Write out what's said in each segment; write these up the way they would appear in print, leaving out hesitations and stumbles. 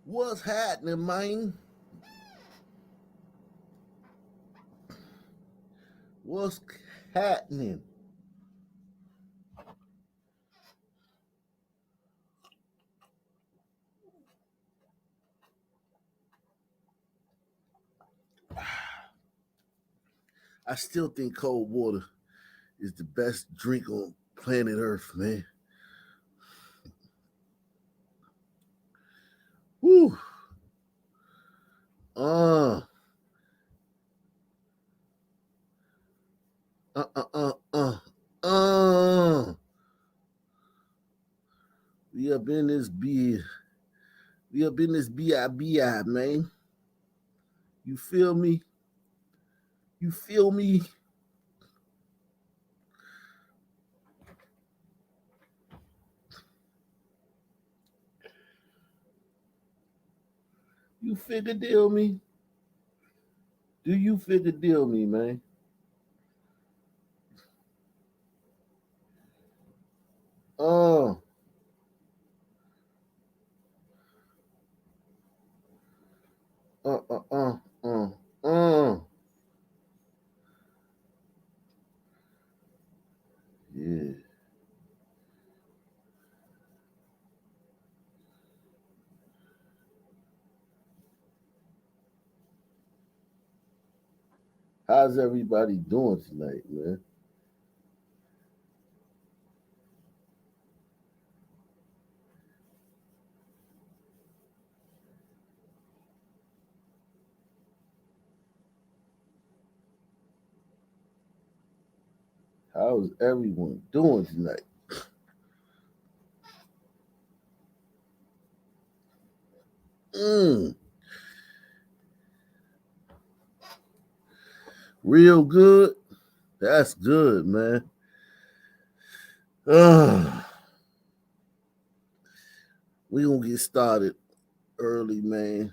What's happening, man? What's happening? I still think cold water is the best drink on planet Earth, man. Woo. Uh, uh, uh, uh, uh, uh. We up in this B. We up in this BIBI, man. You feel me? You feel me? You figure deal me? Do you figure deal me, man? Uh, uh, uh, uh, uh, uh. Yeah. How's everybody doing tonight, man? How's everyone doing tonight? Mm, real good. That's good, man. Uh, we gonna get started early, man.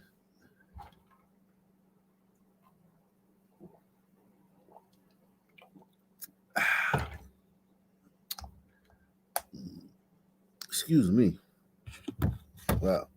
Excuse me. Wow.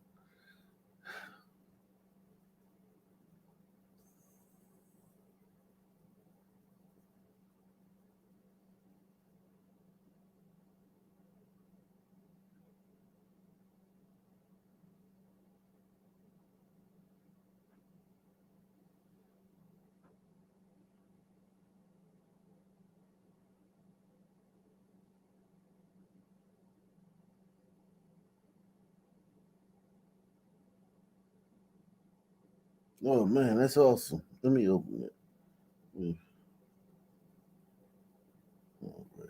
Oh man, that's awesome. Let me open it. Mm, all right.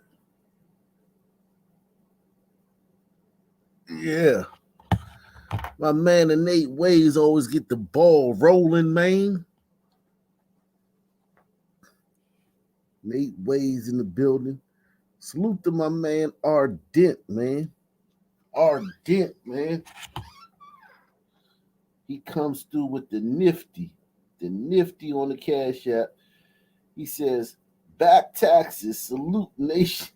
Yeah, my man Nate Ways always get the ball rolling, man. Nate Ways in the building. Salute to my man Ardent, man. Ardent, man. He comes through with the nifty on the cash app. He says, back taxes, salute nation.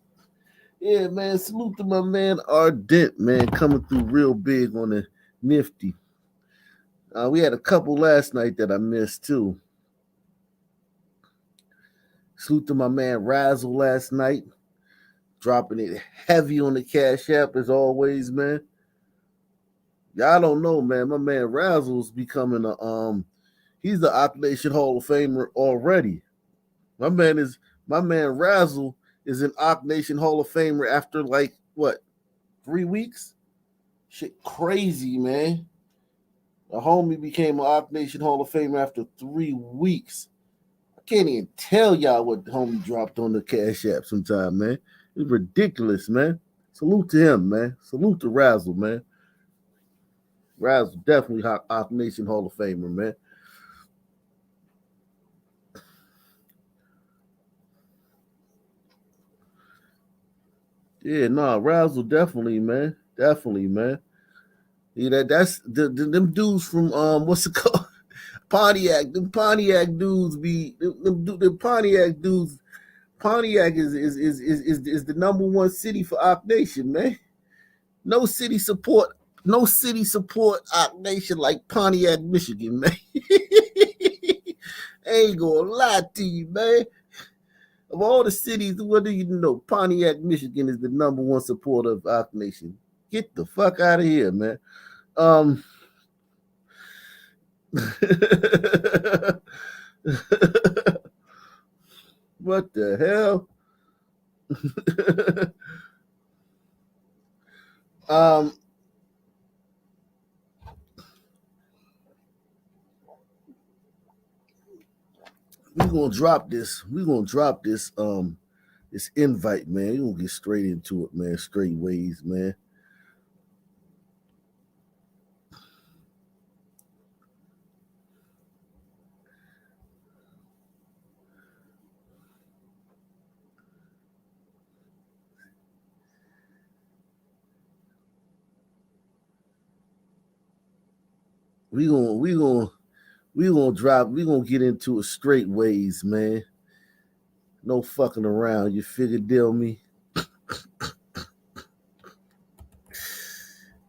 Yeah, man, salute to my man Ardent, man, coming through real big on the nifty. We had a couple last night that I missed too. Salute to my man Razzle last night, dropping it heavy on the cash app as always, man. Y'all don't know, man. My man Razzle's becoming he's the Operation Hall of Famer already. My man Razzle is an Oc Nation Hall of Famer after like what 3 weeks? Shit, crazy, man. A homie became an Oc Nation Hall of Famer after 3 weeks. I can't even tell y'all what the homie dropped on the Cash App sometime, man. It's ridiculous, man. Salute to him, man. Salute to Razzle, man. Razzle definitely Oc Nation Hall of Famer, man. Yeah, nah, Razzle definitely, man. Definitely, man. Yeah, that's them dudes from what's it called? Pontiac. Them Pontiac dudes be them Pontiac dudes. Pontiac is the number one city for Op Nation, man. No city support No city support our nation like Pontiac, Michigan, man. I ain't gonna lie to you, man. Of all the cities, what do you know? Pontiac, Michigan is the number one supporter of our nation. Get the fuck out of here, man. Um, what the hell? um, we gonna drop this. We gonna drop this. This invite, man. We gonna get straight into it, man. Straight ways, man. We gonna we gonna we gonna drop. We gonna get into it straight ways, man. No fucking around. You figure deal me.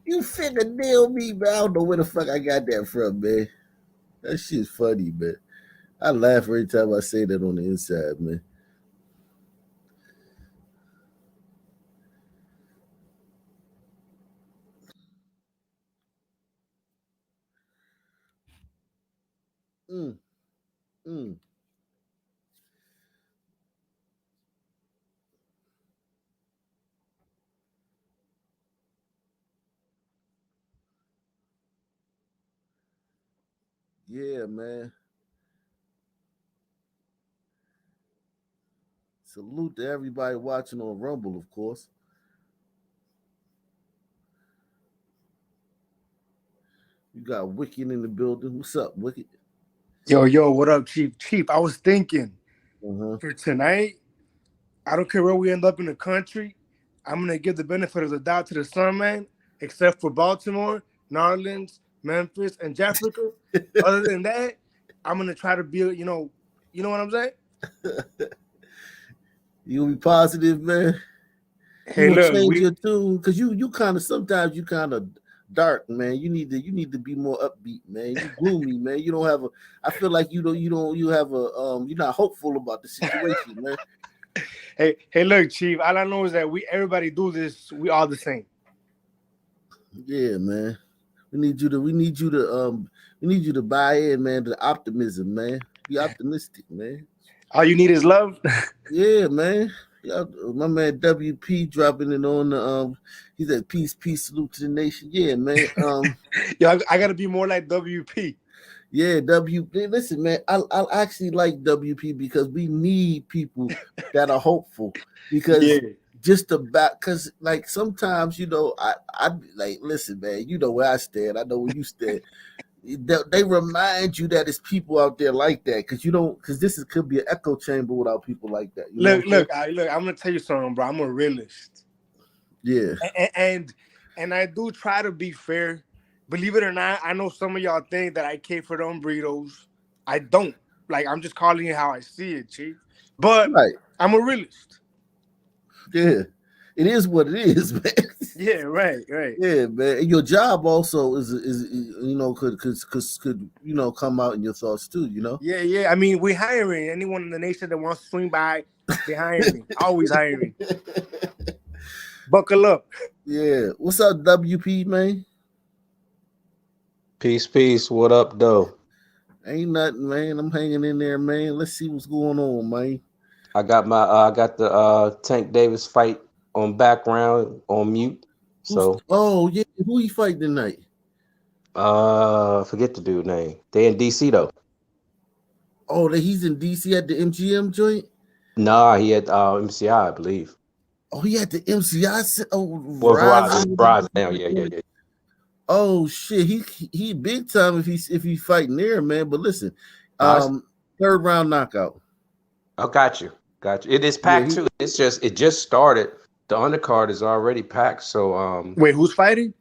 You figure deal me, man. I don't know where the fuck I got that from, man. That shit's funny, man. I laugh every time I say that on the inside, man. Mm, mm. Yeah, man. Salute to everybody watching on Rumble, of course. You got Wicked in the building. What's up, Wicked? Yo, what up, Chief? Chief, I was thinking Uh-huh. for tonight, I don't care where we end up in the country, I'm gonna give the benefit of the doubt to the Sun Man, except for Baltimore, New Orleans, Memphis, and Jeffrey. Other than that, I'm gonna try to be, you know what I'm saying? You gonna be positive, man. You Hey, gonna look, change we your tune because you kind of sometimes you kind of dark, man. You need to be more upbeat, man. You gloomy, man. You don't have a. I feel like you don't you have a you're not hopeful about the situation, man. hey, look, Chief. All I know is that everybody do this. We all the same. Yeah, man. We need you to buy in, man. To optimism, man. Be optimistic, man. All you need is love. Yeah, man. Yeah, my man WP dropping it on the he said peace, peace, salute to the nation. Yeah, man. Yo, I gotta be more like WP. Yeah, listen, man, I actually like WP because we need people that are hopeful. Yeah. Because just about because like sometimes I like listen, man, you know where I stand. I know where you stand. They remind you that it's people out there like that because you don't because this could be an echo chamber without people like that. You know what Look, I'm saying? look, I'm gonna tell you something, bro. I'm a realist. Yeah. And I do try to be fair. Believe it or not, I know some of y'all think that I care for them burritos. I don't. Like I'm just calling it how I see it, Chief. But Right. I'm a realist. Yeah. It is what it is, man. Yeah, right. Yeah, man. And your job also is could come out in your thoughts too. Yeah. I mean, we hiring anyone in the nation that wants to swing by. They hiring. Always hiring. Buckle up. Yeah. What's up, WP man? Peace, peace. What up, though? Ain't nothing, man. I'm hanging in there, man. Let's see what's going on, man. I got the Tank Davis fight on background on mute. Who's? So Oh yeah. Who he fighting tonight? forget the dude name. They in DC though. Oh, he's in DC at the MGM joint. Nah, he had MCI, I believe. Oh, he at the MCI. Oh, Well, Verizon, Verizon. Verizon now, yeah. Oh shit, he big time if he fighting there, man. But listen, Uh, um, third round knockout. I got you. It is Yeah, packed too. It just started. The undercard is already packed. So Wait, who's fighting?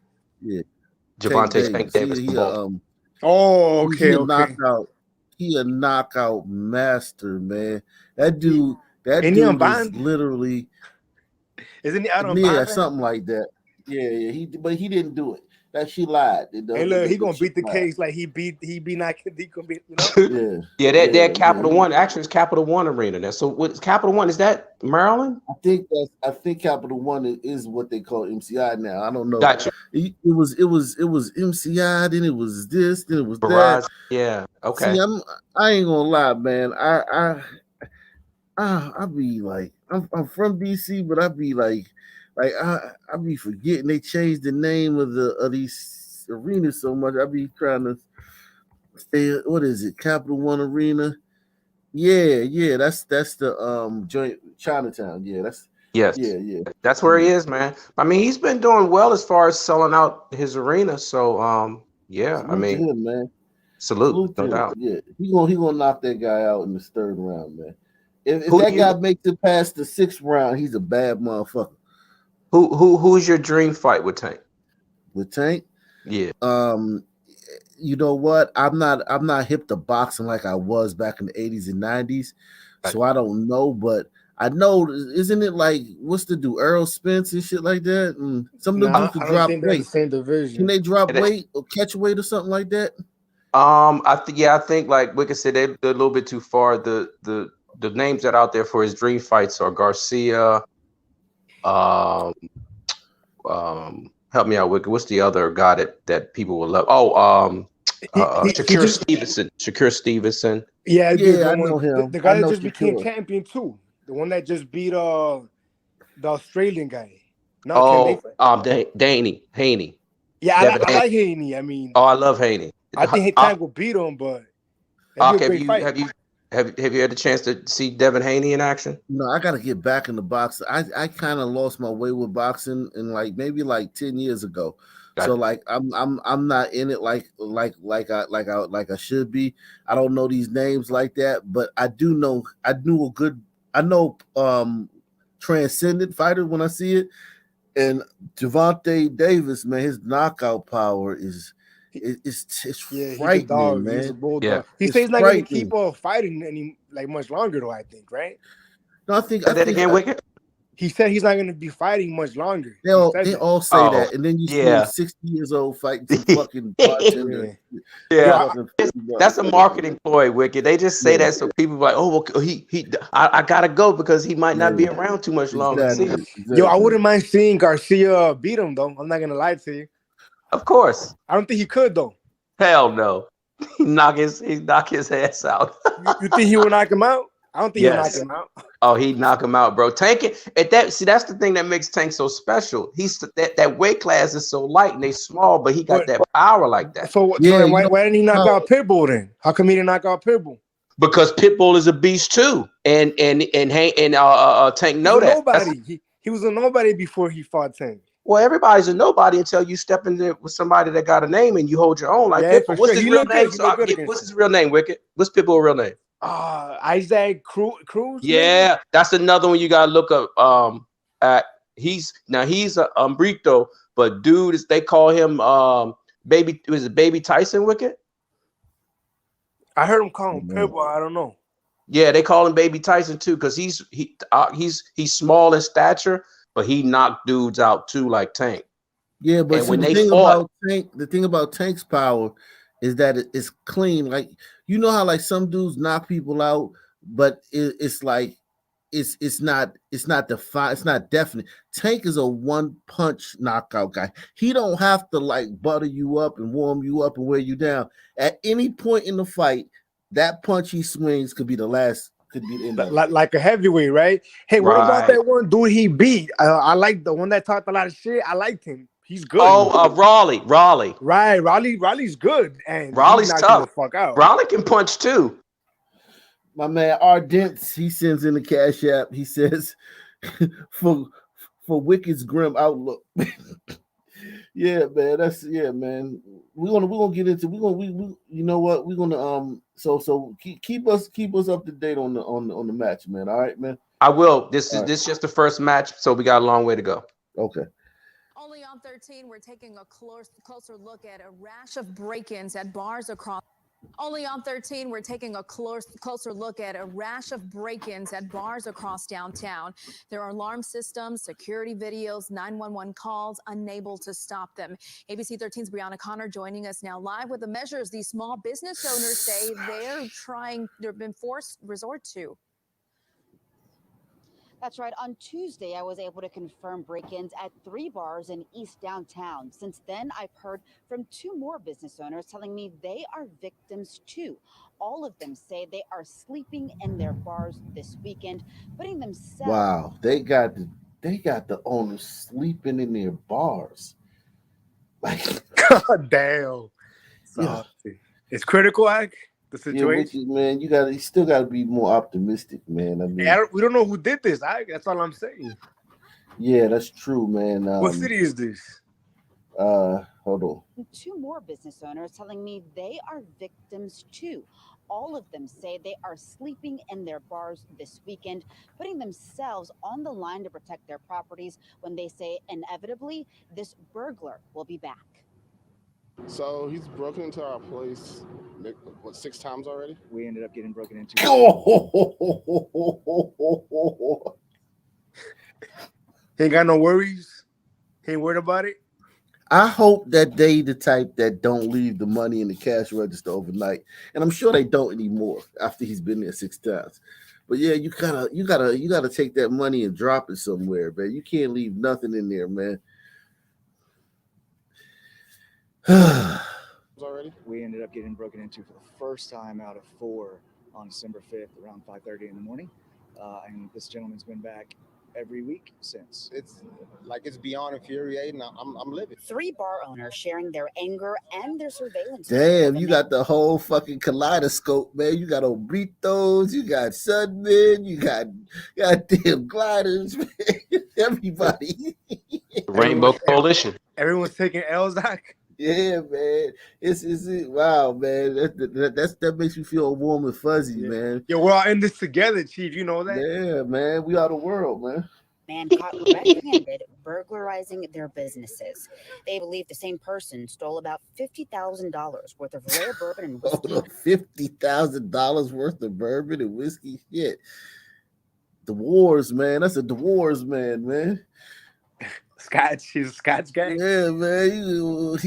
yeah. Tank Tank Davis Davis. from Baltimore. Oh, He okay, a okay. knockout. He a knockout master, man. That dude. That Ain't he dude is unbound? literally Isn't he out on yeah, bond right now? something like that. Yeah. But he didn't do it. That she lied. Hey, look, he The gonna chick beat the lied. case like he beat not he gonna beat, you know. Yeah, Yeah, that yeah. Capital One actually is Capital One Arena. Now, so what's Capital One? Is that Maryland? I think Capital One is what they call MCI now. I don't know. Gotcha. It was MCI. Then it was this. Then it was that. Verizon. Yeah. See, Okay. I ain't gonna lie, man. I be like I'm from DC, but I be like I be forgetting they changed the name of these arenas so much. I be trying to stay. What is it? Capital One Arena. Yeah. That's the joint Chinatown. Yeah, Yes. yeah. That's where he Yeah. is, man. I mean, he's been doing well as far as selling out his arena. So, yeah. I Salute to mean, him, man. salute, Salute no to him. doubt. Yeah, he gonna knock that guy out in the third round, man. If Who do that you? guy makes it past the sixth round, he's a bad motherfucker. Who's your dream fight with Tank? With Tank, Yeah. um, you know what? I'm not hip to boxing like I was back in the 80s and 90s, so I don't know. But I know, isn't it like what's the do Earl Spence and shit like that? And some of them Nah, dudes to I don't drop think they're in the weight. same Can division. they drop Gotcha. weight or catch weight or something like that? I think like Wicked said, they're a little bit too far. The names that are out there for his dream fights are Garcia. Um, help me out, Wicked. What's the other guy that people will love? Oh, He Shakir just Stevenson. Shakir Stevenson. yeah, it'd be a Yeah, I good one. know him. The I guy that know just became Shakur. champion too, the one that just beat the Australian guy. Now can they Oh, fight? Haney, Yeah, Devin I Haney. like Haney. I mean, Oh, I love Haney. I think Ak, Tank will beat him, but that'd be a Ak, have great you fight. have you have you had the chance to see Devin Haney in action? No, I got to get back in the boxing. I kind of lost my way with boxing and like maybe like 10 years ago. So Got like I'm not in it like I should be. I don't know these names like that, but I do know I know transcendent fighter when I see it. And Javante Davis, man, his knockout power is He, it's yeah, he's a frightening, dog. He's a man. yeah. bulldog. He It's says he's not gonna keep frightening. fighting any like much longer though. I think right. No, Say that again, Wicked. He said he's not gonna be fighting much longer. They He all said they that. all say Oh, that, and then you see him yeah. 60 years old fighting some fucking bartender. Yeah. For Yo, Yeah, fucking that's a $50. marketing ploy, Wicked. They just say Yeah, that so people be like, oh, well, I gotta go because he might not be yeah, around too much longer. See, exactly, yo, I exactly. wouldn't mind seeing Garcia beat him though. I'm not gonna lie to you. of course, I don't think he could though. hell no, he knock his ass out. You think he will knock him out? I don't think he'll knock Yes. him out. Oh, he'd knock him out, bro. Tank it at that. See, that's the thing that makes Tank so special. He's that weight class is so light and they small, but he got But that power like that. so Yeah, then you know why didn't he knock how out Pitbull then? How come he didn't knock out Pitbull? Because Pitbull is a beast too, and Tank He's know a that. That's nobody. He was a nobody before he fought Tank. well, everybody's a nobody until you step in there with somebody that got a name and you hold your own like Yeah, Pitbull. for What's sure. his He real looked good. name? He So looked good what's against his him. real name, Wicked? What's Pitbull's real name? Isaac Cruz, maybe? Yeah, that's another one you gotta look up. At he's a umbrito, but dude is they call him baby was it baby Tyson Wicked? I heard him call oh, him man. Pitbull. I don't know. Yeah, they call him baby Tyson too, because he's small in stature, but he knocked dudes out too like Tank. Yeah, but And see when they fought, The thing about Tank's power is that it's clean. Like you know how like some dudes knock people out, but it's like it's not definite. Tank is a one punch knockout guy. He don't have to like butter you up and warm you up and wear you down. At any point in the fight, that punch he swings could be the end of it. Like a heavyweight, right? Hey, what about right. that one dude he beat? I like the one that talked a lot of shit. I liked him. He's good. Oh, Raleigh. Right, Raleigh's good, and he Raleigh's knocked him the tough. fuck out. Raleigh can punch too. My man Ardents, he sends in the cash app. He says for Wicked's grim outlook. Yeah, man. Man. We're gonna get into we you know what we're gonna so keep us up to date on the match, man. All right, man. I will. All right. This is just the first match, so we got a long way to go. Okay. Only on 13, we're taking a closer look at a rash of break-ins at bars across. Only on 13, we're taking a closer look at a rash of break-ins at bars across downtown. There are alarm systems, security videos, 911 calls, unable to stop them. ABC 13's Brianna Connor joining us now live with the measures these small business owners say they've been forced resort to. That's right. On Tuesday, I was able to confirm break-ins at 3 bars in East Downtown. Since then, I've heard from 2 more business owners telling me they are victims too. All of them say they are sleeping in their bars this weekend, putting themselves. Wow, they got the owners sleeping in their bars. Like, God damn. yeah, It's critical, Ike, the yeah, situation. man, you still gotta be more optimistic, man. I mean, We don't know who did this, Ike. That's all I'm saying. yeah, that's true, man. What city is this? Hold on. 2 more business owners telling me they are victims too. All of them say they are sleeping in their bars this weekend, putting themselves on the line to protect their properties when they say inevitably this burglar will be back. So he's broken into our place, 6 times already? We ended up getting broken into. He ain't got no worries. He ain't worried about it. I hope that they the type that don't leave the money in the cash register overnight, and I'm sure they don't anymore after he's been there 6 times. But yeah, you gotta take that money and drop it somewhere, man. You can't leave nothing in there, man. Already? We ended up getting broken into for the first time out of 4 on December 5th around 5:30 in the morning, and this gentleman's been back every week since. It's beyond infuriating. I'm livid. 3 bar owners sharing their anger and their surveillance. Damn, you got the whole fucking kaleidoscope, man. You got Obritos, you got Sunmen, you got goddamn gliders, man. Everybody. Rainbow Coalition. Everyone's taking L's, Ike. Yeah, man. It's wow, man. That makes me feel warm and fuzzy, man. Yo, we're all in this together, Chief. You know that? Yeah, man. We are the world, man. Man caught red-handed burglarizing their businesses. They believe the same person stole about $50,000 worth of rare bourbon and whiskey. $50,000 worth of bourbon and whiskey. Shit. The wars, man. That's a Wars man. Scotch. He's a Scotch guy. Yeah, man.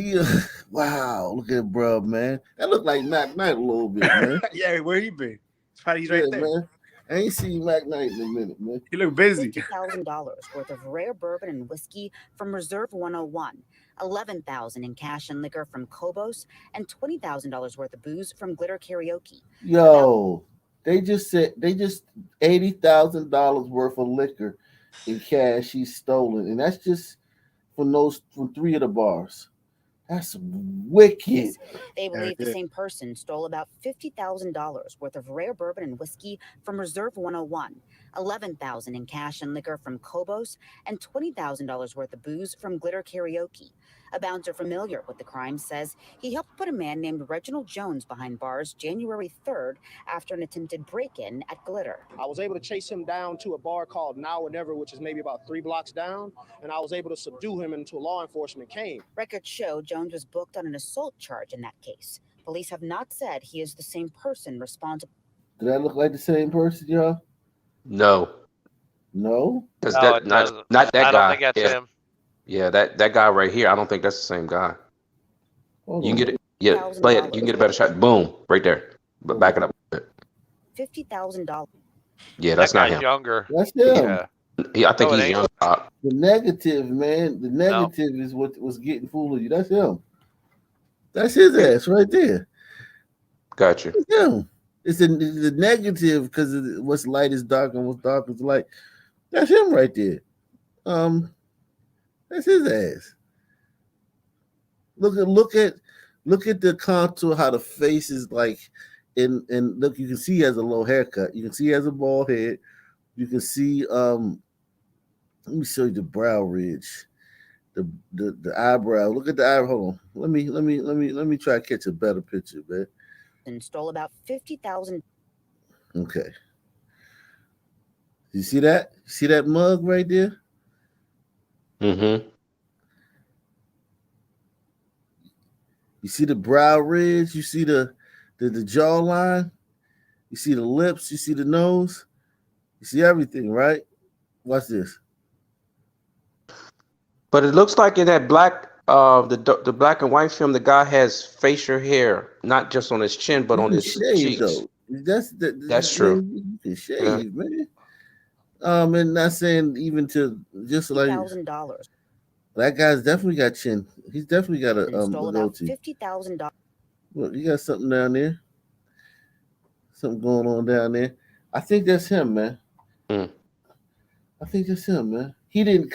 Wow. Look at bro, man. That look like Mac Knight a little bit, man. Yeah, where he been? He's right there. Man. I ain't seen Mac Knight in a minute, man. He look busy. $50,000 worth of rare bourbon and whiskey from Reserve 101, $11,000 in cash and liquor from Kobos, and $20,000 worth of booze from Glitter Karaoke. Yo, they just $80,000 worth of liquor in cash he's stolen, and that's just from 3 of the bars. That's wicked. They believe the same person stole about $50,000 worth of rare bourbon and whiskey from Reserve 101, $11,000 in cash and liquor from Kobos, and $20,000 worth of booze from Glitter Karaoke. A bouncer familiar with the crime says he helped put a man named Reginald Jones behind bars January 3rd after an attempted break-in at Glitter. I was able to chase him down to a bar called Now or Never, which is maybe about 3 blocks down, and I was able to subdue him until law enforcement came. Records show Jones was booked on an assault charge in that case. Police have not said he is the same person responsible. Did that look like the same person, y'all? No. Because not that guy. I don't think that's him. Yeah, that guy right here. I don't think that's the same guy. Hold you on. can get it. Yeah, play it. You can get a better shot. Boom, right there. But back it up a bit. $50,000. Yeah, that's not him. Younger. That's him. I think he's young. The negative, man. The negative is what was getting fool of you. That's him. That's his ass right there. Gotcha. It's him. It's the negative because what's light is dark and what's dark is light. That's him right there. That's his ass. Look at the contour, how the face is like, and look, you can see he has a low haircut. You can see he has a bald head. You can see let me show you the brow ridge, the eyebrow. Look at the eyebrow. Hold on. Let me try to catch a better picture, man. And stole about $50,000. Okay. You see that? See that mug right there? Mm-hmm. You see the brow ridge? You see the the jawline. You see the lips. You see the nose. You see everything, right? Watch this. But it looks like in that black, the black and white film, the guy has facial hair, not just on his chin, but You on can his shave cheeks. though. That's true. Man, you can Yeah. shave, man. And not saying even to just like $50,000. that guy's definitely got chin. He's definitely got a Stole about goatee. $50,000. Look, you got something down there. Something going on down there. I think that's him, man. Mm. I think that's him, man. He didn't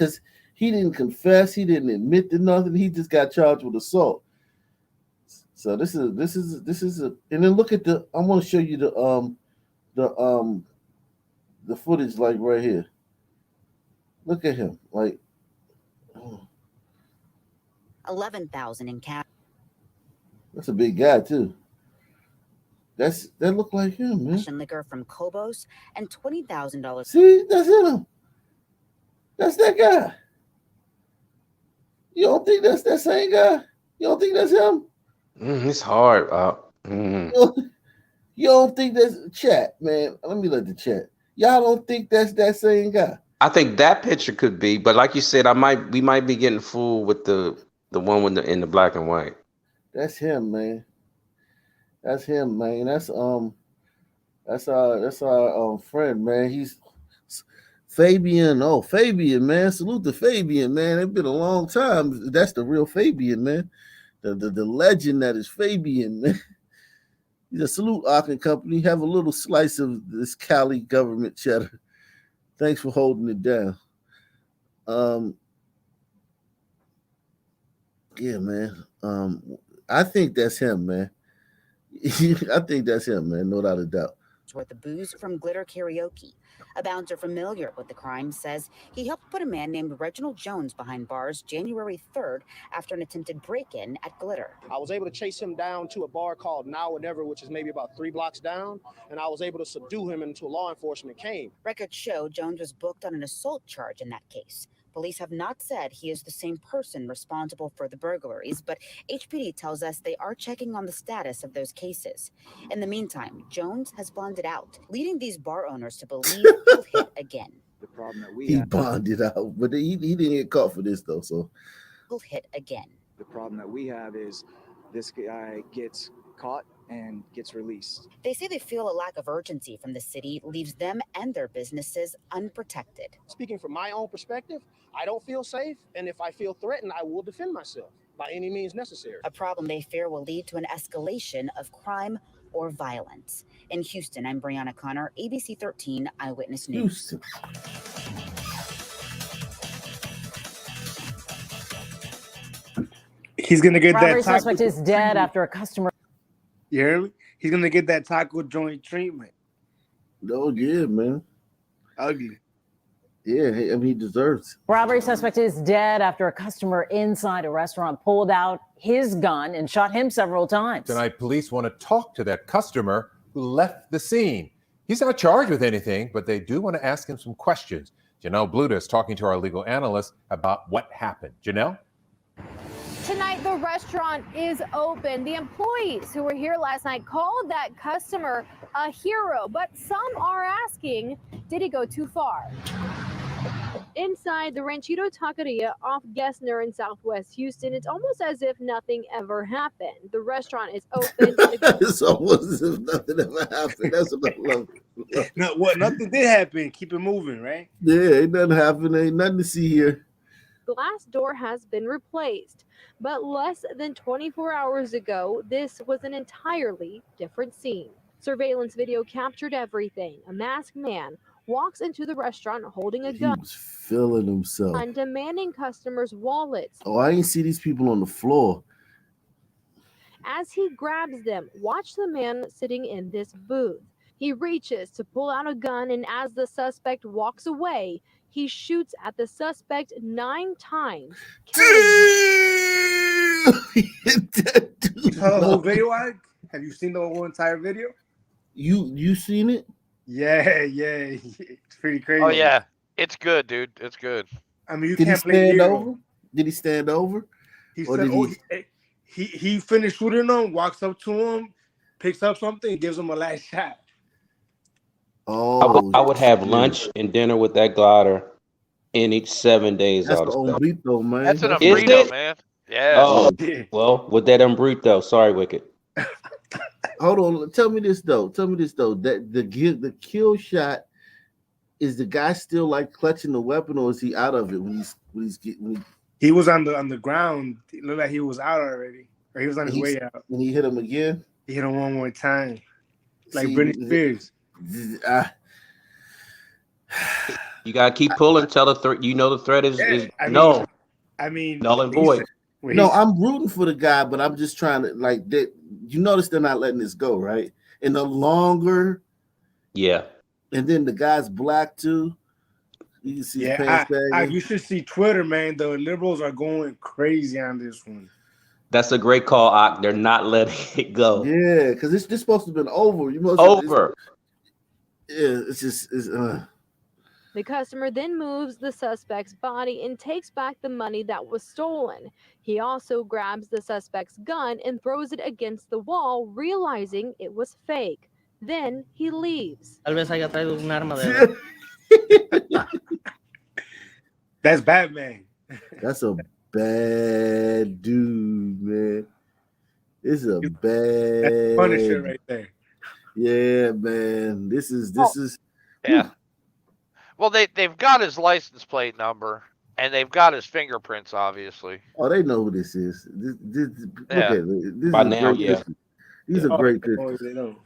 confess. He didn't admit to nothing. He just got charged with assault. So this is a, and then look at the. I want to show you the footage like right here. Look at him, like $11,000 in cash. that's a big guy too. That look like him, man. And liquor from Kobos and $20,000. See, that's him. That's that guy. You don't think that's that same guy? You don't think that's him? It's hard. You don't think that's chat, man? Let me let the chat. Y'all don't think that's that same guy? I think that picture could be, but like you said, we might be getting fooled with the one with in the black and white. That's him, man. That's him, man. That's our friend, man. He's Fabian. Oh, Fabian, man. Salute to Fabian, man. It's been a long time. That's the real Fabian, man. The legend that is Fabian, man. He's a salute, Ark and Company. Have a little slice of this Cali government cheddar. Thanks for holding it down. Yeah, man. I think that's him, man. I think that's him, man. No doubt a doubt. Worth of booze from Glitter Karaoke. A bouncer familiar with the crime says he helped put a man named Reginald Jones behind bars January 3rd after an attempted break-in at Glitter. I was able to chase him down to a bar called Now or Never, which is maybe about 3 blocks down, and I was able to subdue him until law enforcement came. Records show Jones was booked on an assault charge in that case. Police have not said he is the same person responsible for the burglaries, but HPD tells us they are checking on the status of those cases. In the meantime, Jones has bonded out, leading these bar owners to believe he'll hit again. The problem that He bonded out, but he didn't get caught for this though. So he'll hit again. The problem that we have is this guy gets caught and gets released. They say they feel a lack of urgency from the city leaves them and their businesses unprotected. Speaking from my own perspective, I don't feel safe, and if I feel threatened, I will defend myself by any means necessary. A problem they fear will lead to an escalation of crime or violence. In Houston, I'm Brianna Connor, ABC 13 Eyewitness News. Houston. He's gonna get Robbery that taco suspect is dead after a customer. You hear me? He's gonna get that taco joint treatment. Oh yeah, man. Ugly. Yeah, I mean, he deserves it. Robbery suspect is dead after a customer inside a restaurant pulled out his gun and shot him several times. Tonight, police want to talk to that customer who left the scene. He's not charged with anything, but they do want to ask him some questions. Janelle Bluda is talking to our legal analyst about what happened. Janelle? Tonight, the restaurant is open. The employees who were here last night called that customer a hero, but some are asking, did he go too far? Inside the Ranchito Taqueria off Gessner in Southwest Houston, it's almost as if nothing ever happened. The restaurant is open. It's almost as if nothing ever happened. That's what I love. No, what? Nothing did happen. Keep it moving, right? Yeah, ain't nothing happened. Ain't nothing to see here. Glass door has been replaced, but less than 24 hours ago, this was an entirely different scene. Surveillance video captured everything. A masked man walks into the restaurant holding a gun. He was feeling himself. And demanding customers' wallets. Oh, I ain't see these people on the floor. As he grabs them, watch the man sitting in this booth. He reaches to pull out a gun, and as the suspect walks away, he shoots at the suspect 9 times. You saw the whole video, Ike? Have you seen the whole entire video? You seen it? Yeah. It's pretty crazy. Oh yeah, it's good, dude. It's good. I mean, you Did can't he play stand hero. over? Did he stand over? He Or said, did he finished shooting him, walks up to him, picks up something, and gives him a last shot. Oh, I would have shit. lunch and dinner with that glider any 7 days That's out the of 7. umbrito, man. That's an Is umbrito, it? man. Yes. Oh, Yeah. well, with that umbrito. Sorry, Wicked. Hold on. Tell me this though. That the kill shot, is the guy still like clutching the weapon, or is he out of it when He was on the ground. It looked like he was out already, or he was on his way out. when he hit him again? He hit him one more time, like See, Britney Spears. You gotta keep pulling. Tell the threat. You know the threat is null and void. No, I'm rooting for the guy, but I'm just trying to like that. You notice they're not letting this go, right? And the longer, yeah. And then the guy's black too. You can see his pants sagging. You should see Twitter, man. The liberals are going crazy on this one. That's a great call, Ock. They're not letting it go. Yeah, because it's supposed to have been over. It's just. The customer then moves the suspect's body and takes back the money that was stolen. He also grabs the suspect's gun and throws it against the wall, realizing it was fake. Then he leaves. That's Batman. That's a bad dude, man. It's a bad. That's Punisher right there. Yeah, man. This is. Yeah. Well, they've got his license plate number and they've got his fingerprints, obviously. Oh, they know who this is. This Yeah. This By is now, great yeah. picture. These are great pictures. They know.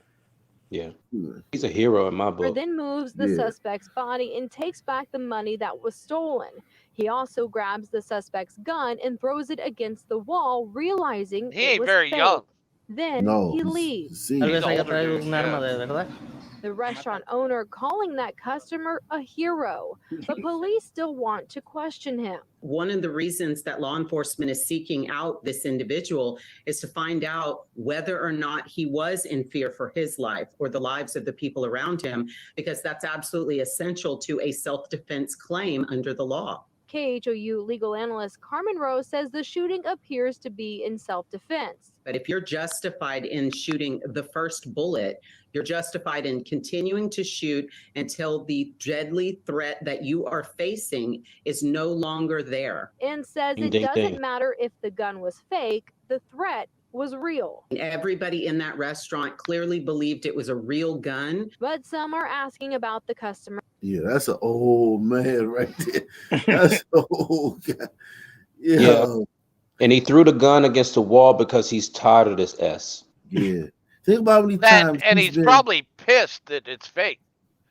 Yeah. He's a hero in my book. Then moves the suspect's body and takes back the money that was stolen. He also grabs the suspect's gun and throws it against the wall, realizing He it ain't was very fake. young. Then he leaves. The restaurant owner calling that customer a hero, but police still want to question him. One of the reasons that law enforcement is seeking out this individual is to find out whether or not he was in fear for his life or the lives of the people around him, because that's absolutely essential to a self-defense claim under the law. KHOU legal analyst Carmen Rose says the shooting appears to be in self-defense. But if you're justified in shooting the first bullet, you're justified in continuing to shoot until the deadly threat that you are facing is no longer there. And says it doesn't matter if the gun was fake, the threat was real. Everybody in that restaurant clearly believed it was a real gun. But some are asking about the customer. Yeah, that's an old man right there. That's an old guy. Yeah. And he threw the gun against the wall because he's tired of this S. Yeah. Think about how many times. And he's probably pissed that it's fake.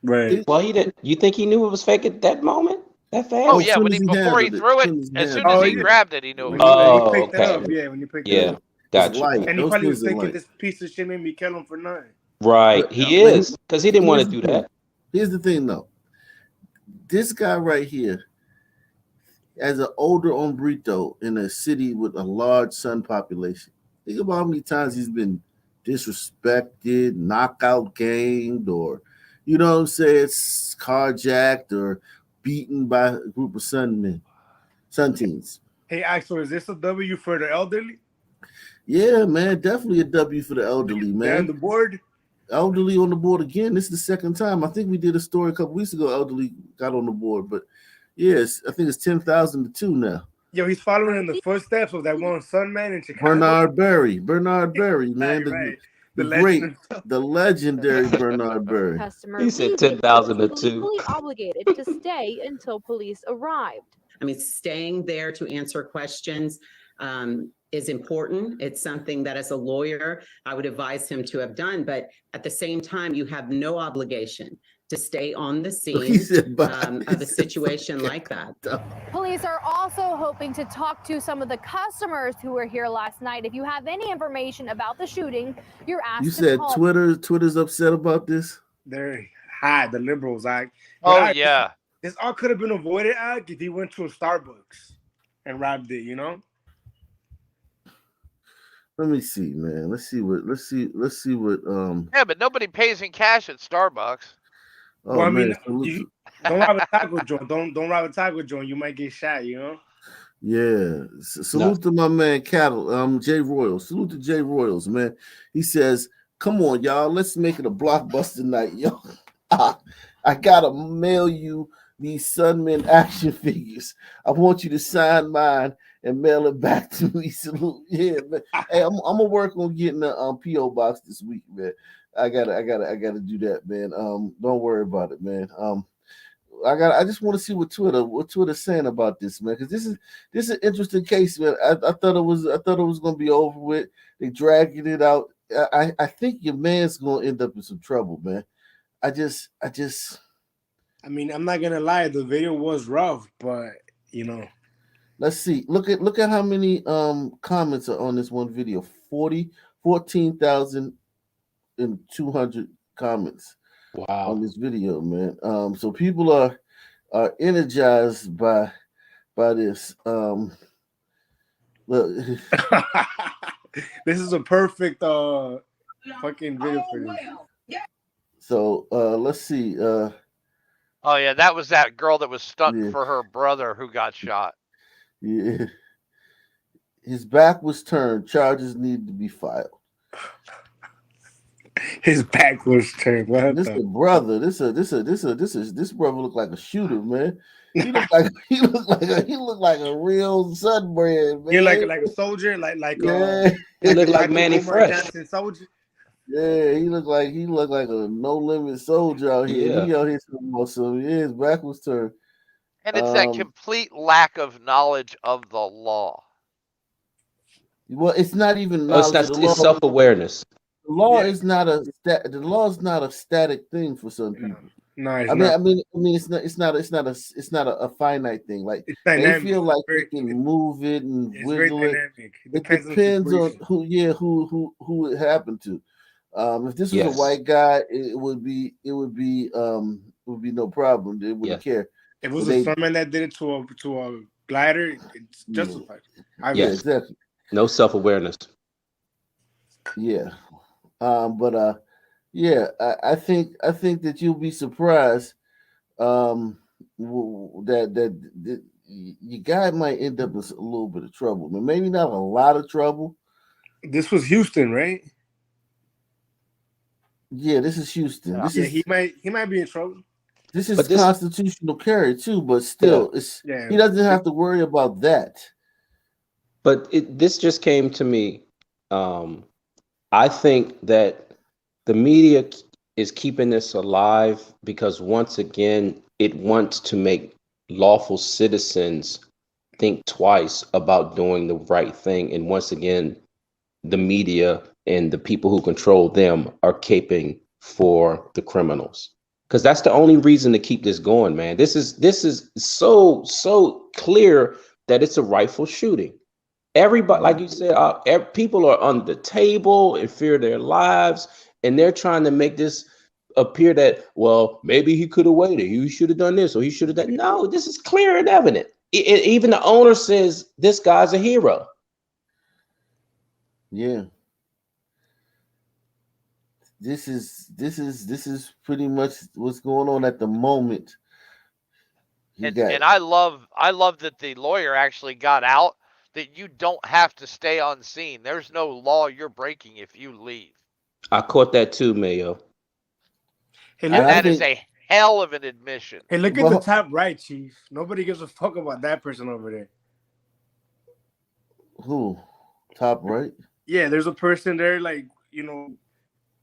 Right. Well, he didn't. You think he knew it was fake at that moment? That fast? Oh yeah, before he threw it, as soon as he grabbed it, he knew it was When you picked it up, when you picked it up. Gotcha. And he probably was thinking, this piece of shit made me kill him for nothing. Right, he is, because he didn't want to do that. Here's the thing, though. This guy right here, as an older hombrito in a city with a large Sun population, think about how many times he's been disrespected, knockout ganged, or, you know what I'm saying, carjacked or beaten by a group of Sun teens. Hey, Axel, is this a W for the elderly? Yeah, man, definitely a W for the elderly, man. They're on the board? Elderly on the board again. This is the second time. I think we did a story a couple weeks ago. Elderly got on the board, but yes, I think it's 10,000 to 2 now. Yo, he's following in the footsteps of that one Sun man in Chicago. Bernard Berry, man, Right. the legendary Bernard Berry. He said 10,000 to 2. Legally obligated to stay until police arrived. I mean, staying there to answer questions is important. It's something that as a lawyer, I would advise him to have done. But at the same time, you have no obligation to stay on the scene of a situation like that. Police are also hoping to talk to some of the customers who were here last night. If you have any information about the shooting, you're asked You to said call. Twitter's upset about this? They're high, the liberals, Ike. Oh, yeah. This all could have been avoided, Ike, if he went to a Starbucks and robbed it, you know? Let me see, man. Let's see what Yeah, but nobody pays in cash at Starbucks. Oh, well, I man. mean, don't rob a taco joint. Don't rob a taco joint. You might get shot, you know? Yeah. Salute to my man Cattle, Jay Royals. Salute to Jay Royals, man. He says Come on, y'all. Let's make it a blockbuster night, yo. I gotta mail you these Sunman action figures. I want you to sign mine and mail it back to me. Salute. Yeah, man. Hey, I'm gonna work on getting a PO box this week, man. I gotta do that, man. Don't worry about it, man. I just want to see what Twitter's saying about this, man, because this is an interesting case, man. I thought it was gonna be over with. They dragging it out. I think your man's gonna end up in some trouble, man. I mean, I'm not gonna lie, the video was rough, but you know. Let's see. Look at how many comments are on this one video. 14,200 comments. Wow. On this video, man. So people are energized by this. Look. This is a perfect fucking video for this. So let's see. Oh yeah, that was that girl that was stunting for her brother who got shot. Yeah. His back was turned. Charges need to be filed. His back was turned. This brother. This brother look like a shooter, man. He looked like a real sunbrand, man. You're like a soldier, like he looked like Manny Fresh. Soldier. Yeah, he looked like a no limit soldier out here. Yeah. He out here talking about some. Yeah, his back was turned. And it's that complete lack of knowledge of the law. Well, it's not even knowledge of the law. It's self-awareness. The law is not a static thing for some people. No, I mean, it's not a finite thing. Like they feel like they can move it and wiggle it. It depends on who it happened to. If this was a white guy, it would be no problem. They wouldn't care. If it was a Sunman that did it to a glider, it's justified. Yeah, exactly. No self-awareness. Yeah. I think that you'll be surprised that your guy might end up in a little bit of trouble. But maybe not a lot of trouble. This was Houston, right? Yeah, this is Houston. He might be in trouble. This is constitutional carry too, but still, he doesn't have to worry about that. But this just came to me. I think that the media is keeping this alive because once again, it wants to make lawful citizens think twice about doing the right thing. And once again, the media and the people who control them are caping for the criminals. Because that's the only reason to keep this going, man. This is so clear that it's a rifle shooting. Everybody, like you said, people are on the table in fear of their lives, and they're trying to make this appear that, well, maybe he could have waited. He should have done this, or he should have done. No, this is clear and evident. Even the owner says this guy's a hero. Yeah. This is pretty much what's going on at the moment. And I love that the lawyer actually got out that you don't have to stay on scene. There's no law you're breaking if you leave. I caught that too, Mayo. And that is a hell of an admission. Hey, look at the top right, Chief. Nobody gives a fuck about that person over there. Who? Top right? Yeah, there's a person there, like, you know,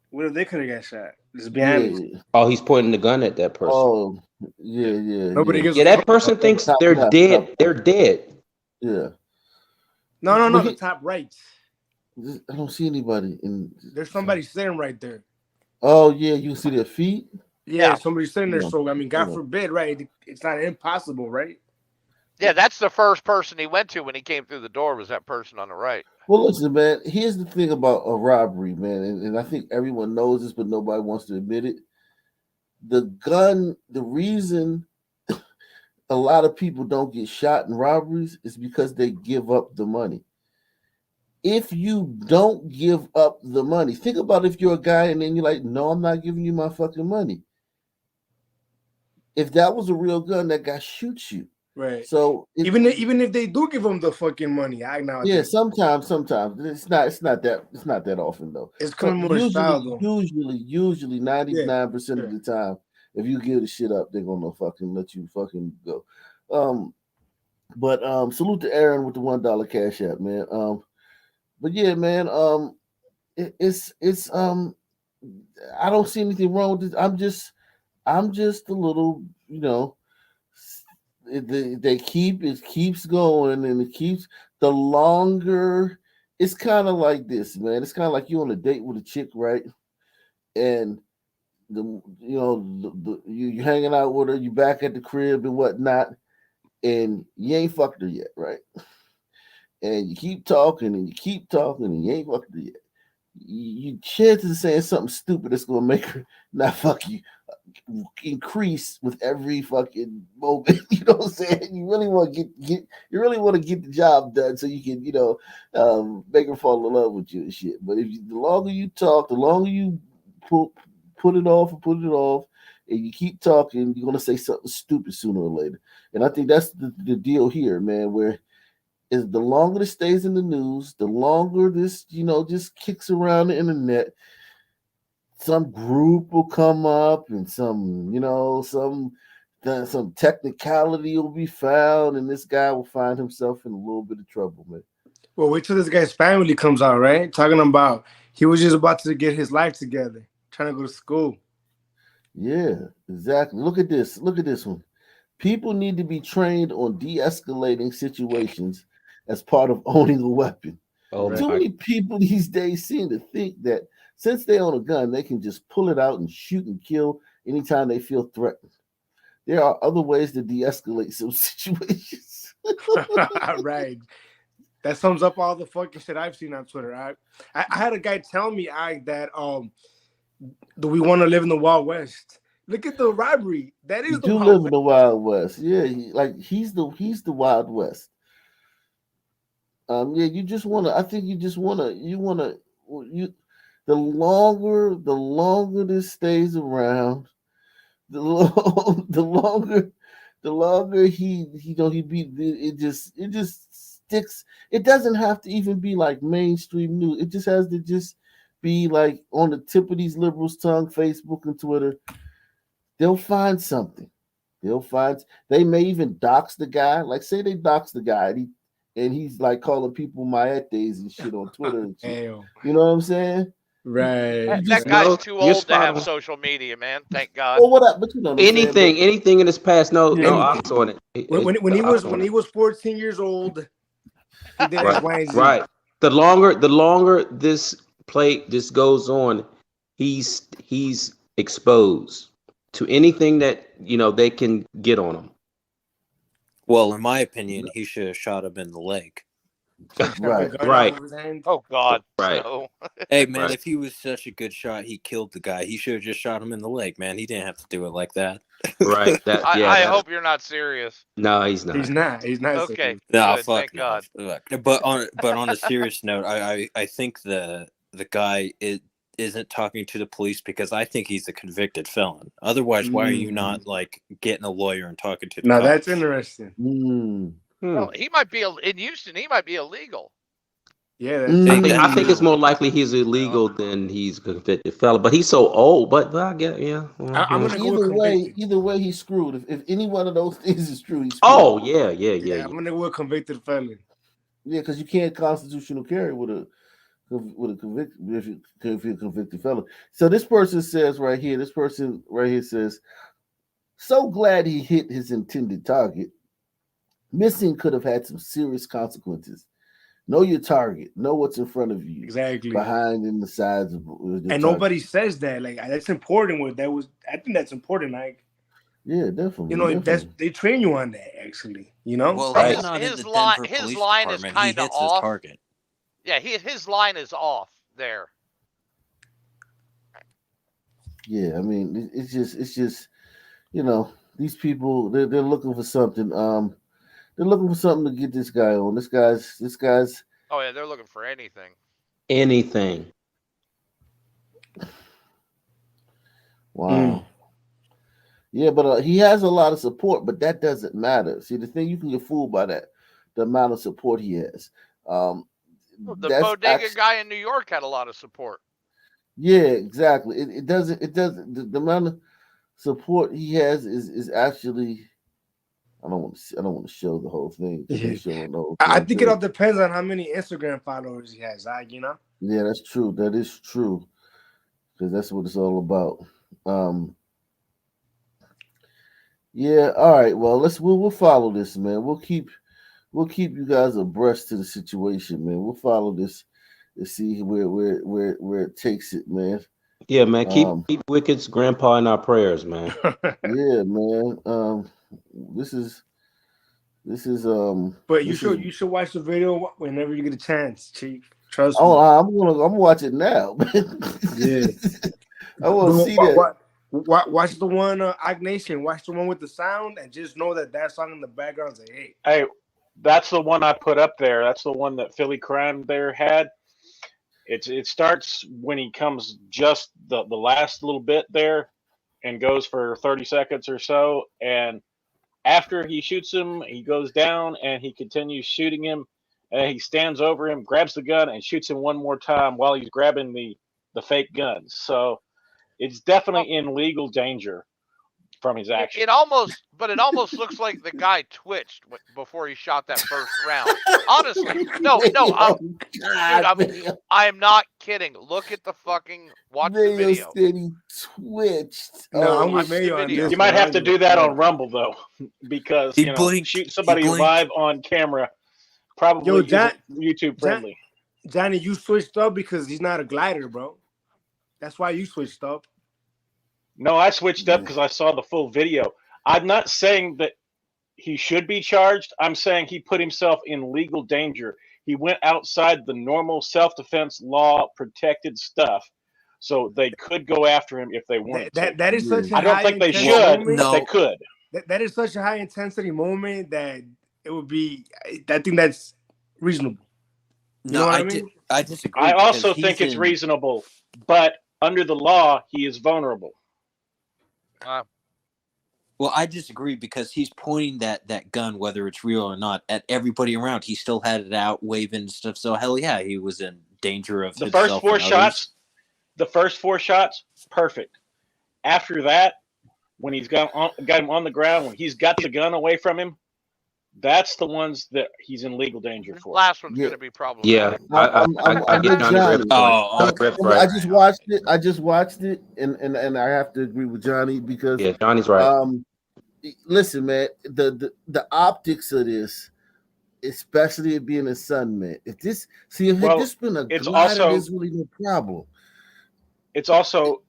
what if they could have got shot? Just be honest. Oh, he's pointing the gun at that person. Oh, yeah. Nobody gives a fuck. That person thinks they're dead. They're dead. Yeah. No, the top right. I don't see anybody in. There's somebody sitting right there. Oh yeah, you see their feet. Yeah, somebody's sitting there. So I mean, God forbid, right? It's not impossible, right? Yeah, that's the first person he went to when he came through the door was that person on the right. Well, listen, man. Here's the thing about a robbery, man, and I think everyone knows this, but nobody wants to admit it. The gun, the reason a lot of people don't get shot in robberies is because they give up the money. If you don't give up the money, think about if you're a guy and then you're like, no, I'm not giving you my fucking money. If that was a real gun, that guy shoots you. Right. So even if they do give them the fucking money, I now yeah, sometimes it's not that often though. It's coming more style though. Usually 99% of the time, if you give the shit up, they're gonna fucking let you fucking go. But salute to Aaron with the $1 cash app, man. But yeah, man, it's I don't see anything wrong with this. I'm just a little, it keeps going and it keeps the longer. It's kind of like this, man. It's kind of like you on a date with a chick, right? And you hanging out with her, you back at the crib and whatnot, and you ain't fucked her yet, right? And you keep talking and you keep talking and you ain't fucked her yet. You chances of saying something stupid that's gonna make her not fuck you increase with every fucking moment. You know what I'm saying? You really want to get you really want to get the job done so you can make her fall in love with you and shit. But the longer you talk, the longer you put it off and put it off, and you keep talking, you're gonna say something stupid sooner or later. And I think that's the deal here, man. Where is the longer this stays in the news, the longer this just kicks around the internet. Some group will come up and some technicality will be found and this guy will find himself in a little bit of trouble, man. Well, wait till this guy's family comes out, right? Talking about he was just about to get his life together, trying to go to school. Yeah, exactly. Look at this one. People need to be trained on de-escalating situations as part of owning a weapon. Too many people these days seem to think that since they own a gun, they can just pull it out and shoot and kill anytime they feel threatened. There are other ways to de-escalate some situations. Right. That sums up all the fucking shit I've seen on Twitter. I had a guy tell me that do we want to live in the Wild West? Look at the robbery. That is the Wild live West. in the Wild West. Yeah, he's the Wild West. Yeah, you just wanna. I think the longer this stays around, the longer he be. It just sticks. It doesn't have to even be like mainstream news. It just has to just be like on the tip of these liberals' tongue, Facebook and Twitter. They'll find something. They may even dox the guy. Like say they dox the guy and he's like calling people Maetes and shit on Twitter and shit. You know what I'm saying? Right. That guy's too old to have social media, man. Thank God. Well, but you know what I'm saying, anything in his past, no odds on it. When he was 14 years old, he did X, Y, and Z. Right. The longer this goes on, he's exposed to anything that they can get on him. Well, in my opinion, he should have shot him in the leg. Right. Oh God. Right. No. Hey man, if he was such a good shot, he killed the guy. He should have just shot him in the leg, man. He didn't have to do it like that. Right. I hope you're not serious. No, he's not. He's not. Okay. No, good, fuck thank no. God. Look, but on a serious note, I think the guy isn't talking to the police because I think he's a convicted felon. Otherwise, why are you not like getting a lawyer and talking to the Now cops? that's interesting. Well, he might be in Houston. He might be illegal. Yeah, I think it's more likely he's illegal than he's a convicted felon. But he's so old. But I get I'm gonna go with convicted. Either way, he's screwed. If any one of those things is true, he's screwed. Oh yeah. I'm gonna go with convicted felon. Yeah, because you can't constitutional carry with a convicted if you're a convicted felon. So this person says right here. This person right here says, "So glad he hit his intended target. Missing could have had some serious consequences. Know your target. Know what's in front of you. Exactly. Behind and the sides of and target. Nobody says that. Like that's important. I think that's important. Like yeah, definitely. They train you on that actually. Well, he's not in the Denver Police Department. He hits his target. Yeah, his line is off there. Yeah, I mean it's just these people they're looking for something. They're looking for something to get this guy on. This guy's. Oh yeah, they're looking for anything. Anything. Wow. Yeah, but he has a lot of support, but that doesn't matter. See, the thing, you can get fooled by that, the amount of support he has. Um, The that's bodega actually, guy in New York had a lot of support. yeah, exactly. The amount of support he has is actually. I don't want to show the whole thing because they Yeah. showing the whole I damn think it all thing. depends on how many Instagram followers he has. You know. Yeah, that's true. That is true because that's what it's all about. Um, yeah. All right. Well, we'll follow this, man. We'll keep you guys abreast to the situation, man. We'll follow this and see where it takes it, man. Yeah, man. Keep Um, Wicked's grandpa in our prayers, man. yeah, man. This is this is But this is. you should watch the video whenever you get a chance, Chief. Trust Oh, me. I'm gonna watch it now. Yeah. I want to see that. Watch the one Nation. Watch the one with the sound, and just know that song in the background is a hit. Hey, that's the one I put up there. That's the one that Philly Crime there had. It starts when he comes just the last little bit there, and goes for 30 seconds or so, and after he shoots him, he goes down and he continues shooting him, and he stands over him, grabs the gun, and shoots him one more time while he's grabbing the fake gun. So it's definitely in legal danger from his actions. It almost looks like the guy twitched before he shot that first round. Honestly, no, I am not kidding. Look at the fucking watch the video. Said he twitched. No, I'm Watch with the Mayo on video. this. You might have to do that on Rumble though, because He blinked. shoot somebody He blinked. live on camera probably isn't YouTube friendly. Johnny, you switched up because he's not a glider, bro. That's why you switched up. No, I switched up because I saw the full video. I'm not saying that he should be charged. I'm saying he put himself in legal danger. He went outside the normal self-defense law protected stuff, so they could go after him if they wanted to. That is such a I don't high think they intensity should, moment. but they could. That is such a high intensity moment that it would be. I think that's reasonable. You know what I mean? I disagree. I also think it's reasonable, but under the law, he is vulnerable. Well, I disagree because he's pointing that gun, whether it's real or not, at everybody around. He still had it out, waving and stuff. So hell yeah, he was in danger of the first four shots. The first 4 shots, perfect. After that, when he's got him on the ground, when he's got the gun away from him, that's the ones that he's in legal danger for. Last one's going to be problematic. Yeah, I get Johnny Rip's point. I just watched it. I just watched it, and I have to agree with Johnny because Johnny's right. Listen, man, the optics of this, especially it being a sun, man. If this been a glider, there's really no problem. It's also,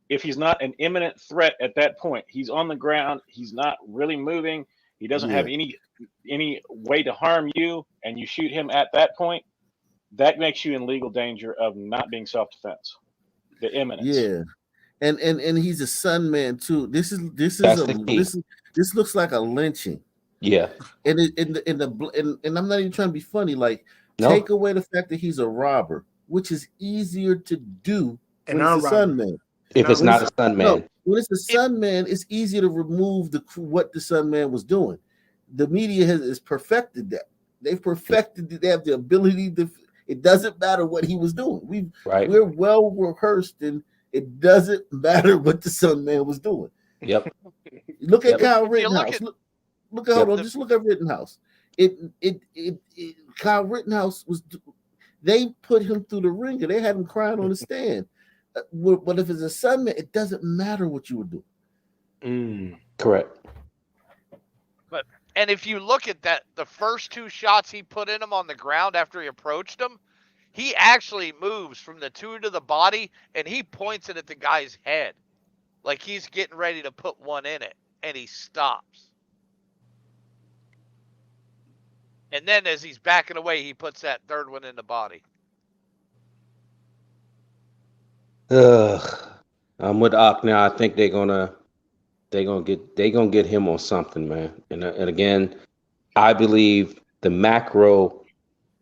if he's not an imminent threat at that point, he's on the ground, he's not really moving, he doesn't have any way to harm you, and you shoot him at that point, that makes you in legal danger of not being self-defense. The imminence. Yeah. And he's a sun man too. This looks like a lynching. Yeah. And I'm not even trying to be funny. Like, take away the fact that he's a robber, which is easier to do when it's a sun man. If it's not a sun man. No, when it's a sun man, it's easier to remove what the sun man was doing. The media has perfected that. They've perfected it. They have the ability to. It doesn't matter what he was doing. We're well rehearsed, and it doesn't matter what the sun man was doing. Yep. Look at Kyle Rittenhouse. Just look at Rittenhouse. Kyle Rittenhouse was. They put him through the ringer. They had him crying on the stand. But if it's a sun man, it doesn't matter what you were doing. Correct. And if you look at that, the first 2 shots he put in him on the ground after he approached him, he actually moves from the 2 to the body, and he points it at the guy's head. Like he's getting ready to put one in it, and he stops. And then as he's backing away, he puts that 3rd one in the body. I'm with Ak now. I think they're gonna get him on something, man. And again, I believe the macro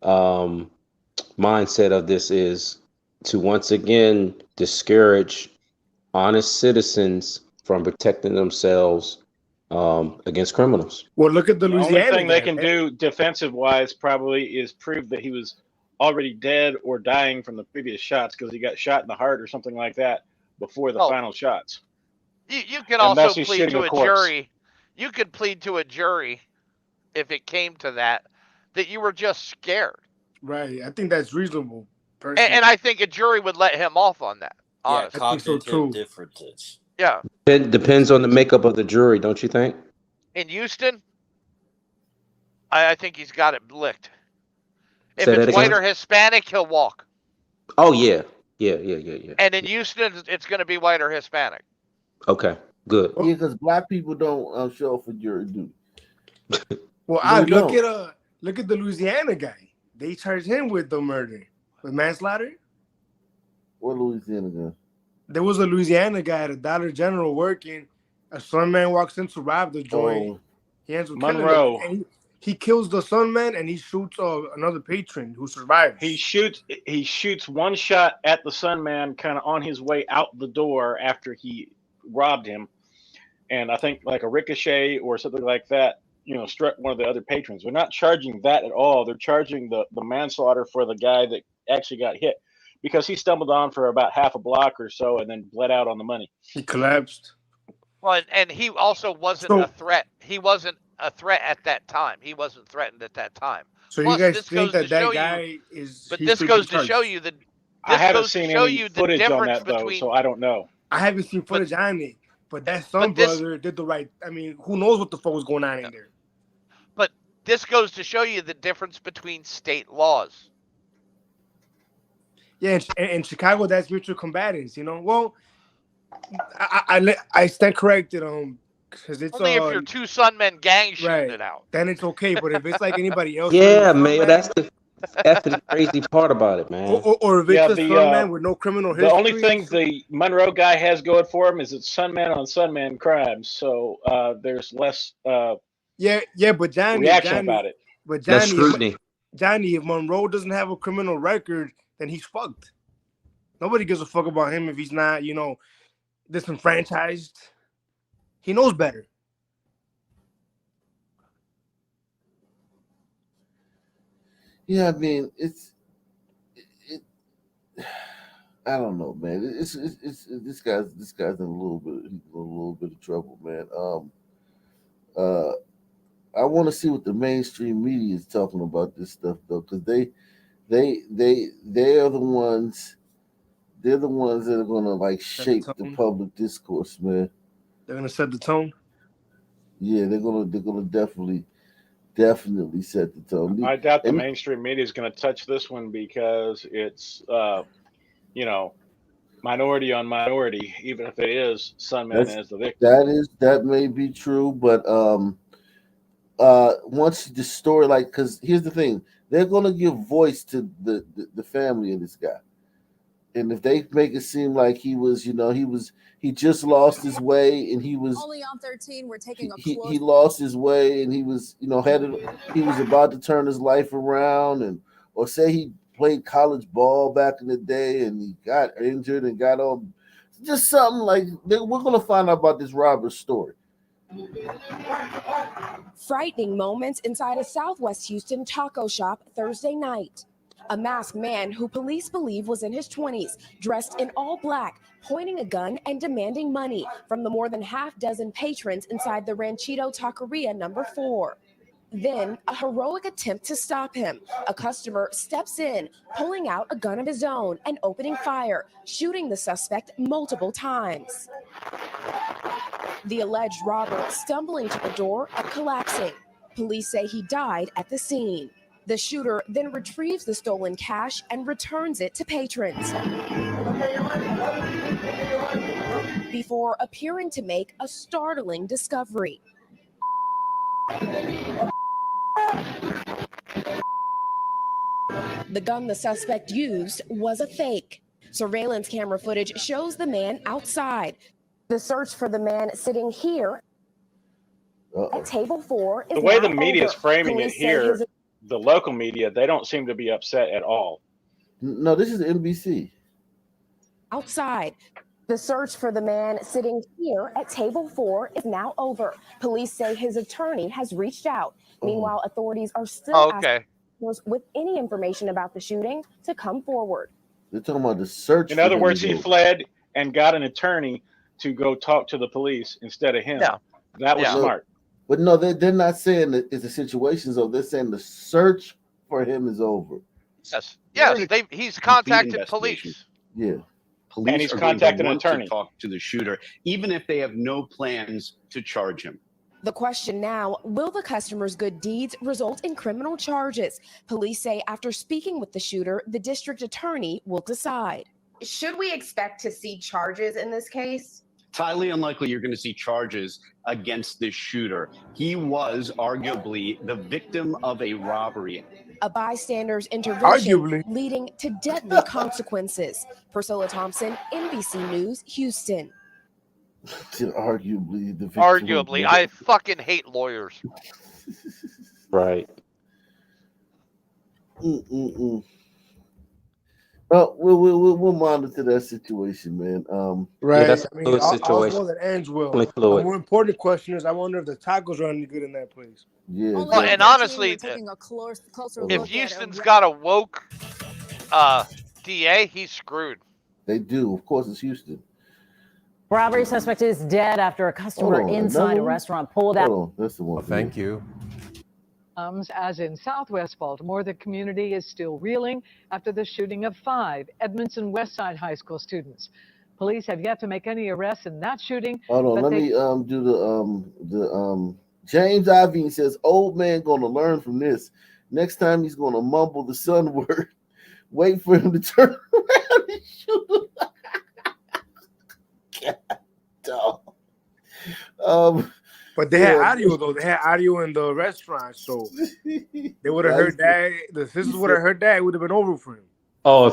mindset of this is to once again discourage honest citizens from protecting themselves against criminals. Well, look at the The only Louisiana thing they guy, can man. do defensive wise probably is prove that he was already dead or dying from the previous shots because he got shot in the heart or something like that before the Oh, final shots. you can And also thus he's plead shooting to a a corpse. jury. You could plead to a jury if it came to that you were just scared. Right. I think that's reasonable, personally. And I think a jury would let him off on that. Yeah, Honestly. I think so cognitive too. differences. Yeah. It depends on the makeup of the jury, don't you think? In Houston, I think he's got it licked. If Say it's that white again. or Hispanic, he'll walk. Oh yeah. Yeah. And in Houston, it's going to be white or Hispanic. Okay, good. Yeah, because black people don't show up for jury duty. Well, They I look don't. at the Louisiana guy. They charged him with the murder, with manslaughter. What Louisiana guy? There was a Louisiana guy at a Dollar General working. A Sun man walks in to rob the joint. Oh, He ends up killing him. Monroe. And he kills the Sun man and he shoots another patron who survives. He shoots one shot at the Sun Man kind of on his way out the door after he robbed him, and I think like a ricochet or something like that, struck one of the other patrons. They're not charging that at all. They're charging the manslaughter for the guy that actually got hit because he stumbled on for about half a block or so and then bled out on the money. He collapsed. Well, and he also wasn't a threat. He wasn't a threat at that time. He wasn't threatened at that time. So Plus, you guys this think goes that to show guy you, is? But he this should goes be to show charged? you that I this haven't goes to seen show any you the footage on difference that though, between. so I don't know. I haven't seen footage on it, but that son But this- brother did the right. I mean, who knows what the fuck was going on in there? But this goes to show you the difference between state laws. Yeah, in Chicago, that's mutual combatants. Well, I stand corrected because it's Only if your two Sunmen gang shooting it out. Then it's okay. But if it's like anybody else, Yeah, man. That's the crazy part about it, man. or if it's a Sunman with no criminal history. The only thing the Monroe guy has going for him is it's Sunman on Sunman crimes, so there's less but Johnny, reaction about it. But Less scrutiny. Johnny, if Monroe doesn't have a criminal record, then he's fucked. Nobody gives a fuck about him if he's not, disenfranchised. He knows better. yeah. I mean, I don't know, man. It's this guy's in a little bit of trouble, man. I want to see what the mainstream media is talking about this stuff though, because they are the ones. They're the ones that are gonna like shape the public discourse, man. They're gonna set the tone. Yeah, they're gonna definitely set the tone. I doubt the mainstream media is going to touch this one because it's minority on minority, even if it is Sunman as the victim. That may be true, but once the story, like, because here's the thing, they're gonna give voice to the family of this guy. And if they make it seem like he just lost his way and he was Only on 13, we're taking a he close. lost his way and he was he was about to turn his life around, or say he played college ball back in the day and he got injured and got on, just something like we're gonna find out about this robber's story. Frightening moments inside a Southwest Houston taco shop Thursday night. A masked man who police believe was in his 20s, dressed in all black, pointing a gun and demanding money from the more than half dozen patrons inside the Ranchito Taqueria number 4. Then, a heroic attempt to stop him. A customer steps in, pulling out a gun of his own and opening fire, shooting the suspect multiple times. The alleged robber stumbling to the door and collapsing. Police say he died at the scene. The shooter then retrieves the stolen cash and returns it to patrons before appearing to make a startling discovery. The gun the suspect used was a fake. Surveillance camera footage shows the man outside. The search for the man sitting here at table 4 is The way now the media is over. framing Police it say here, his the local media, they don't seem to be upset at all. No, this is NBC. outside. The search for the man sitting here at table 4 is now over. Police say his attorney has reached out. Meanwhile, authorities are still asking those with any information about the shooting to come forward. They're talking about the search. In for other him words, is he over. fled and got an attorney to go talk to the police instead of him. Yeah. That was Yeah. smart. But no, they're not saying that it's a situation over. They're saying the search for him is over. Yes. We're Yes. in He's complete contacted investigation. police. Yeah. And Police he's are going to contacted an want attorney. to talk to the shooter, even if they have no plans to charge him. The question now, will the customer's good deeds result in criminal charges? Police say after speaking with the shooter, the district attorney will decide. Should we expect to see charges in this case? It's highly unlikely you're going to see charges against this shooter. He was arguably the victim of a robbery. A bystander's intervention Arguably. leading to deadly consequences. Priscilla Thompson, NBC News, Houston. Arguably the victim. Arguably, I fucking hate lawyers. Right. Well, we'll monitor that situation, man. Right. Yeah, that's a I mean, fluid all's situation. well that ends well. Definitely The fluid. more important question is, I wonder if the tacos are any good in that place. Yeah. Well, and honestly, taking a closer if look Houston's at got a woke DA, he's screwed. They do. Of course, it's Houston. Robbery suspect is dead after a customer Hold on, inside another a one? restaurant pulled out. Hold on, that's the one. Thank you. As in Southwest Baltimore, the community is still reeling after the shooting of 5 Edmondson Westside High School students. Police have yet to make any arrests in that shooting. Hold on, but let they- me do the James Ivine says old man gonna learn from this. Next time he's gonna mumble the son word. Wait for him to turn around and shoot him. God, dog. But they had audio though. They had audio in the restaurant, so they would have heard that. The sisters would have heard that. It would have been over for him. Oh,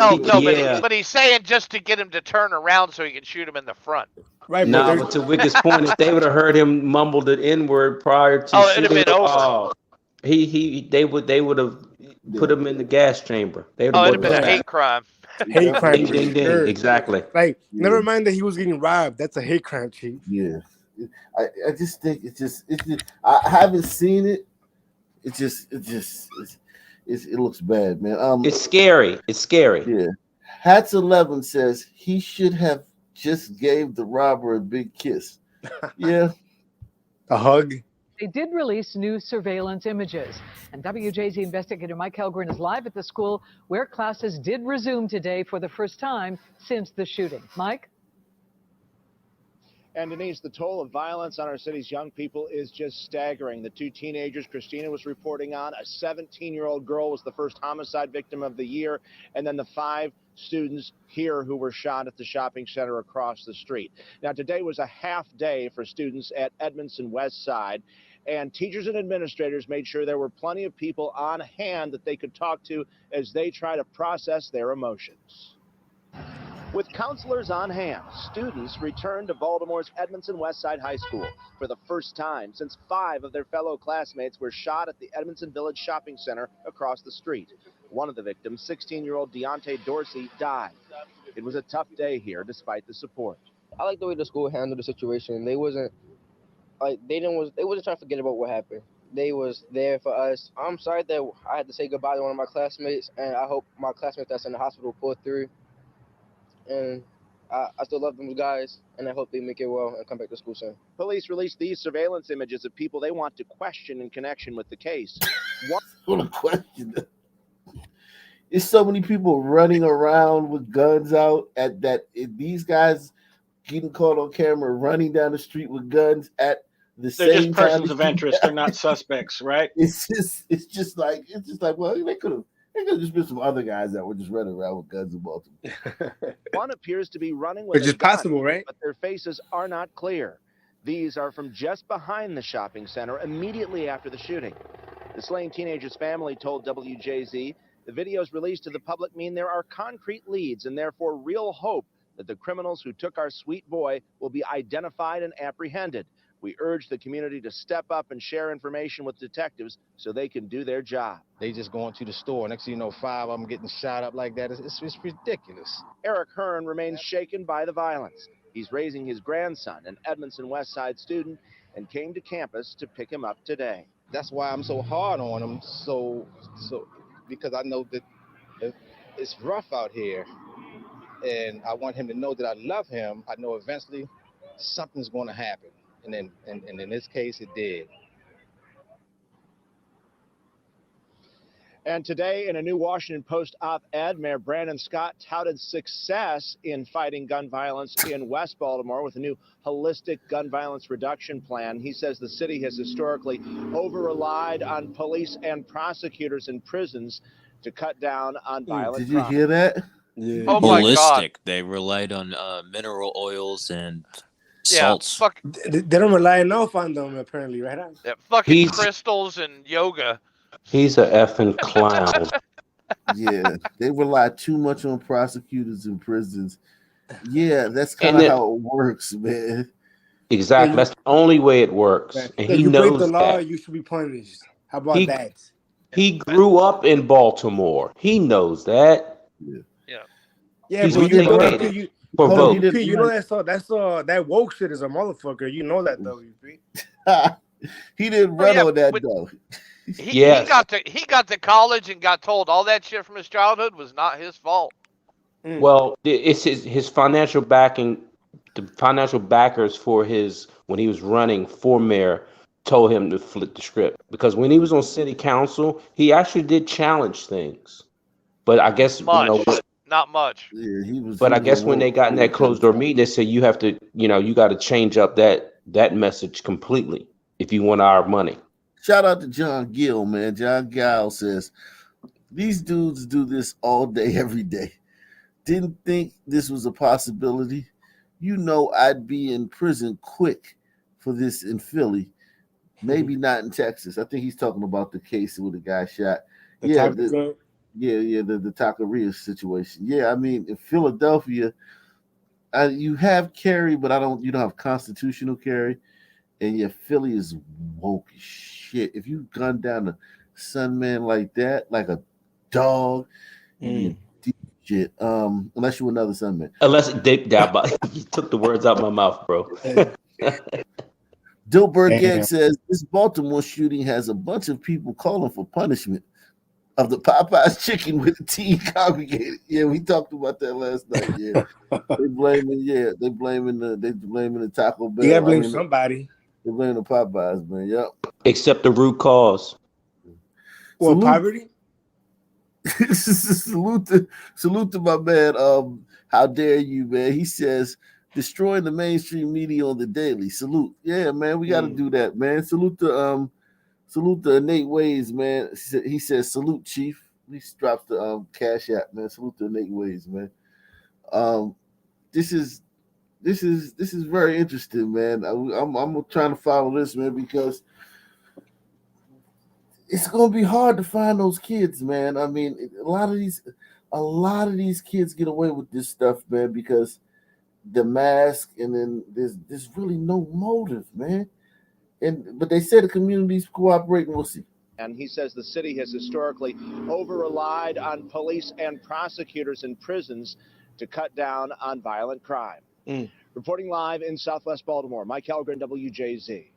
But he's saying just to get him to turn around so he can shoot him in the front. Right. No, but to Wicked's point, if they would have heard him mumble the N-word prior to it'd have shooting, been over. They would have put him in the gas chamber. They would It'd have have been a hate crime. Hate crime. Ding, ding, ding. Sure. Exactly. Like, never mind that he was getting robbed. That's a hate crime, chief. Yeah. I just think it's just I haven't seen it. It looks bad, man. It's scary. It's scary. Yeah. Hats 11 says he should have just gave the robber a big kiss. Yeah. A hug. They did release new surveillance images. And WJZ investigator Mike Helgren is live at the school where classes did resume today for the first time since the shooting. Mike? And Denise, the toll of violence on our city's young people is just staggering. The 2 teenagers Christina was reporting on, a 17-year-old girl was the first homicide victim of the year, and then the 5 students here who were shot at the shopping center across the street. Now, today was a half day for students at Edmondson West Side, and teachers and administrators made sure there were plenty of people on hand that they could talk to as they try to process their emotions. With counselors on hand, students returned to Baltimore's Edmondson Westside High School for the first time since 5 of their fellow classmates were shot at the Edmondson Village Shopping Center across the street. One of the victims, 16-year-old Deontay Dorsey, died. It was a tough day here despite the support. I like the way the school handled the situation. They wasn't trying to forget about what happened. They was there for us. I'm sorry that I had to say goodbye to one of my classmates, and I hope my classmates that's in the hospital pull through. And I still love them guys, and I hope they make it well and come back to school soon. Police released these surveillance images of people they want to question in connection with the case. What a question. There's so many people running around with guns out at that. These guys getting caught on camera running down the street with guns at the They're same just time. persons of interest. They're not suspects, right? It's just like well, they could have just been some other guys that were just running around with guns in Baltimore. One appears to be running with Which a is gun, possible, right? but their faces are not clear. These are from just behind the shopping center immediately after the shooting. The slain teenager's family told WJZ the videos released to the public mean there are concrete leads and therefore real hope that the criminals who took our sweet boy will be identified and apprehended. We urge the community to step up and share information with detectives so they can do their job. They just going to the store. Next thing you know, 5 of them getting shot up like that. It's ridiculous. Eric Hearn remains shaken by the violence. He's raising his grandson, an Edmondson West Side student, and came to campus to pick him up today. That's why I'm so hard on him, because I know that it's rough out here, and I want him to know that I love him. I know eventually something's going to happen, and in this case, it did. And today, in a new Washington Post op-ed, Mayor Brandon Scott touted success in fighting gun violence in West Baltimore with a new holistic gun violence reduction plan. He says the city has historically over-relied on police and prosecutors in prisons to cut down on violent Did you crime. hear that? Yeah. Oh my God. Holistic. They relied on mineral oils and Yeah, salts. They don't rely enough on them, apparently, right? Yeah, fucking He's crystals and yoga. he's a effing clown. Yeah, they rely too much on prosecutors in prisons. Yeah, that's kind And of then, how it works, man. exactly, that's the only way it works, Right. and Yeah, he you break the knows law, that. you should be punished. How about He that? he grew up in Baltimore. He knows that. Yeah. Yeah, He's but He you know didn't what, run. P? for Hold on, He vote. didn't P. You know run. that woke shit is a motherfucker. You know that though, you P. He didn't Oh run yeah, on that but though. he Yes, got to college and got told all that shit from his childhood was not his fault. well, it's his financial backing. The financial backers for his when he was running for mayor told him to flip the script because when he was on city council, he actually did challenge things. But I guess Not much. Yeah, he But I was a guess when they woke got in that kid, closed door meeting, they said you have to, you got to change up that message completely if you want our money. Shout out to John Gill, man. John Gill says these dudes do this all day, every day. Didn't think this was a possibility. You know, I'd be in prison quick for this in Philly. Maybe not in Texas. I think he's talking about the case where the guy shot. The Yeah, taco. the taqueria situation. Yeah, I mean, in Philadelphia, you have carry, but you don't have constitutional carry. And yeah, Philly is woke as shit. If you gun down a son man like that, like a dog, you be in deep shit. Unless you another son man. Unless you took the words out of my mouth, bro. Dilbert Damn. Gagg says this Baltimore shooting has a bunch of people calling for punishment of the Popeyes chicken with the teen congregated. Yeah, we talked about that last night. Yeah, they blaming the Taco Bell. You gotta blame somebody. They blaming the Popeyes, man. Yep. Except the root cause. Well, poverty. salute to my man. How dare you, man? He says destroying the mainstream media on the daily. Salute. Yeah, man, we got to do that, man. Salute to Nate Ways, man. He says salute, Chief. He drops the cash app, man. Salute to Nate Ways, man. This is very interesting, man. I'm trying to follow this, man, because it's gonna be hard to find those kids, man. I mean, a lot of these kids get away with this stuff, man, because the mask, and then there's really no motive, man. But they say the community's cooperating. We'll see. And he says the city has historically over-relied on police and prosecutors in prisons to cut down on violent crime. Reporting live in Southwest Baltimore, Mike Helgren, WJZ.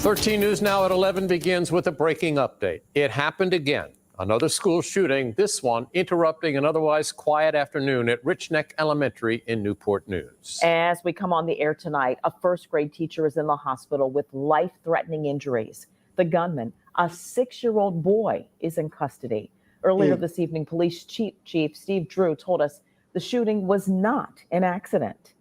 13 News Now at 11 begins with a breaking update. It happened again. Another school shooting, this one interrupting an otherwise quiet afternoon at Rich Neck Elementary in Newport News. As we come on the air tonight, a first grade teacher is in the hospital with life-threatening injuries. The gunman, a 6-year-old boy, is in custody. Earlier this evening, Police Chief Steve Drew told us the shooting was not an accident.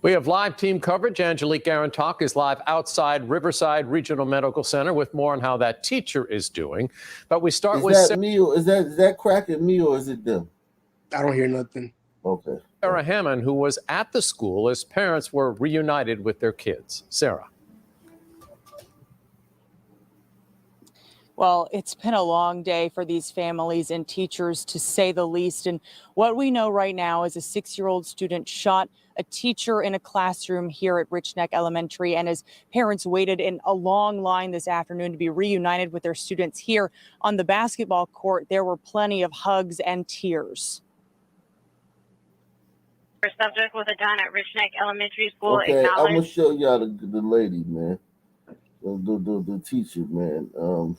We have live team coverage. Angelique Garantok is live outside Riverside Regional Medical Center with more on how that teacher is doing. But we start with Is that me or is that cracking me or is it them? I don't hear nothing. Okay. Sarah Hammond, who was at the school as parents were reunited with their kids. Sarah. Well, it's been a long day for these families and teachers, to say the least. And what we know right now is a 6-year-old student shot a teacher in a classroom here at Rich Neck Elementary. And as parents waited in a long line this afternoon to be reunited with their students here on the basketball court, there were plenty of hugs and tears. Subject with a gun at Rich Neck Elementary School. Okay, I'm gonna Acknowledged. show y'all the lady, man. The teacher, man.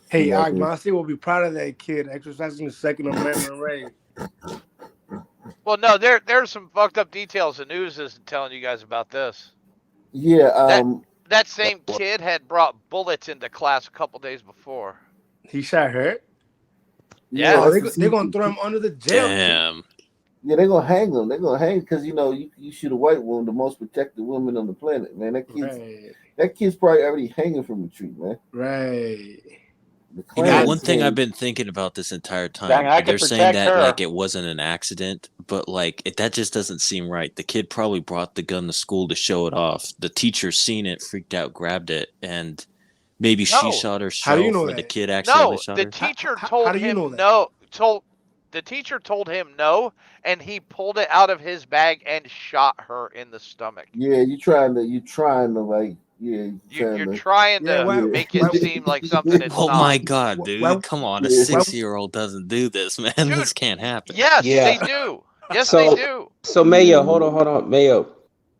Hey, out Ike, here. my state will be proud of that kid exercising the Second Amendment right. Well, no, there's some fucked up details. The news isn't telling you guys about this. Yeah, That same kid had brought bullets into class a couple days before. He shot her. Yeah. Oh, they're gonna throw him under the jail. Damn. Yeah, they're gonna hang him. They're gonna hang because you shoot a white woman, the most protected woman on the planet, man. That kid's probably already hanging from the tree, man. Right. You know, one thing I've been thinking about this entire time, Dang, I could they're saying protect that her. like it wasn't an accident, but like that just doesn't seem right. The kid probably brought the gun to school to show it off. The teacher seen it, freaked out, grabbed it, and maybe she No. shot herself, How do you know or the that? kid accidentally No, shot the her. teacher How told do you him know that? no. The teacher told him no, and he pulled it out of his bag and shot her in the stomach. Yeah, you're trying to like, yeah, You're trying to make it seem like something it's Oh not. my god, dude! Come on, a 6-year-old doesn't do this, man. This can't happen. Yes, Yeah. they do. Yes, So- they do. So Mayo, hold on, Mayo.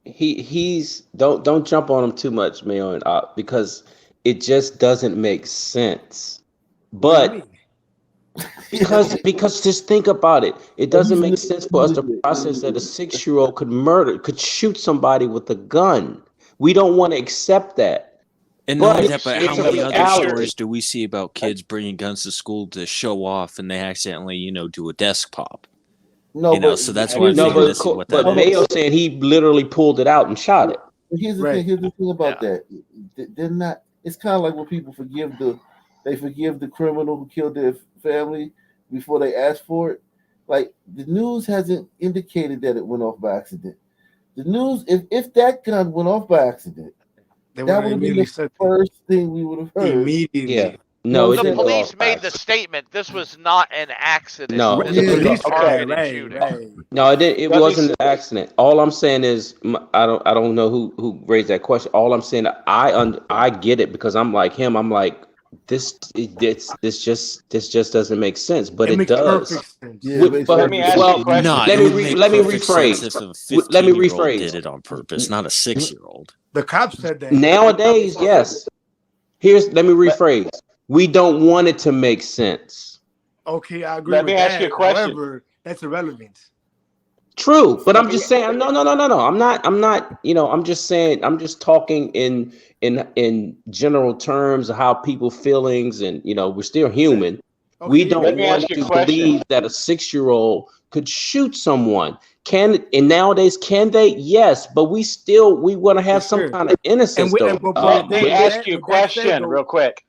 He's don't jump on him too much, Mayo, because it just doesn't make sense. But because just think about it, it doesn't make sense for us to process that a 6-year-old could shoot somebody with a gun. We don't want to accept that. And not only But that, but it's how a many other reality. stories do we see about kids bringing guns to school to show off, and they accidentally, do a desk pop? No, So that's why I think this is what that but is. Mayo saying he literally pulled it out and shot it. But here's the thing. Here's the thing about that. They're not. It's kind of like when people forgive the criminal who killed their family before they ask for it. Like the news hasn't indicated that it went off by accident. The news, if that gun went off by accident, that would have been the first thing we would have heard. Immediately. Yeah. No, it The didn't go police off by made the statement. This was not an accident. No. This was a targeted shooting. No, it didn't. It wasn't an accident. All I'm saying is, I don't know who raised that question. All I'm saying, I get it because I'm like him. I'm like this just doesn't make sense, but it makes does. perfect sense. Yeah, it makes Let me ask you a question. Let me rephrase. If a Let me 15-year-old rephrase. did it on purpose, not a 6-year-old. The cops said that. Nowadays, yes. Let me rephrase. We don't want it to make sense. Okay, I agree Let with me that. ask you a question. However, that's irrelevant. True, but I'm just saying no. I'm not, I'm just saying, I'm just talking in general terms of how people feelings and we're still human. We Okay, don't Let me want ask you a to question. believe that a 6-year-old could shoot someone. And nowadays can they? Yes, but we want to have some kind of innocence though. Let me ask you a with that said, question though- real quick.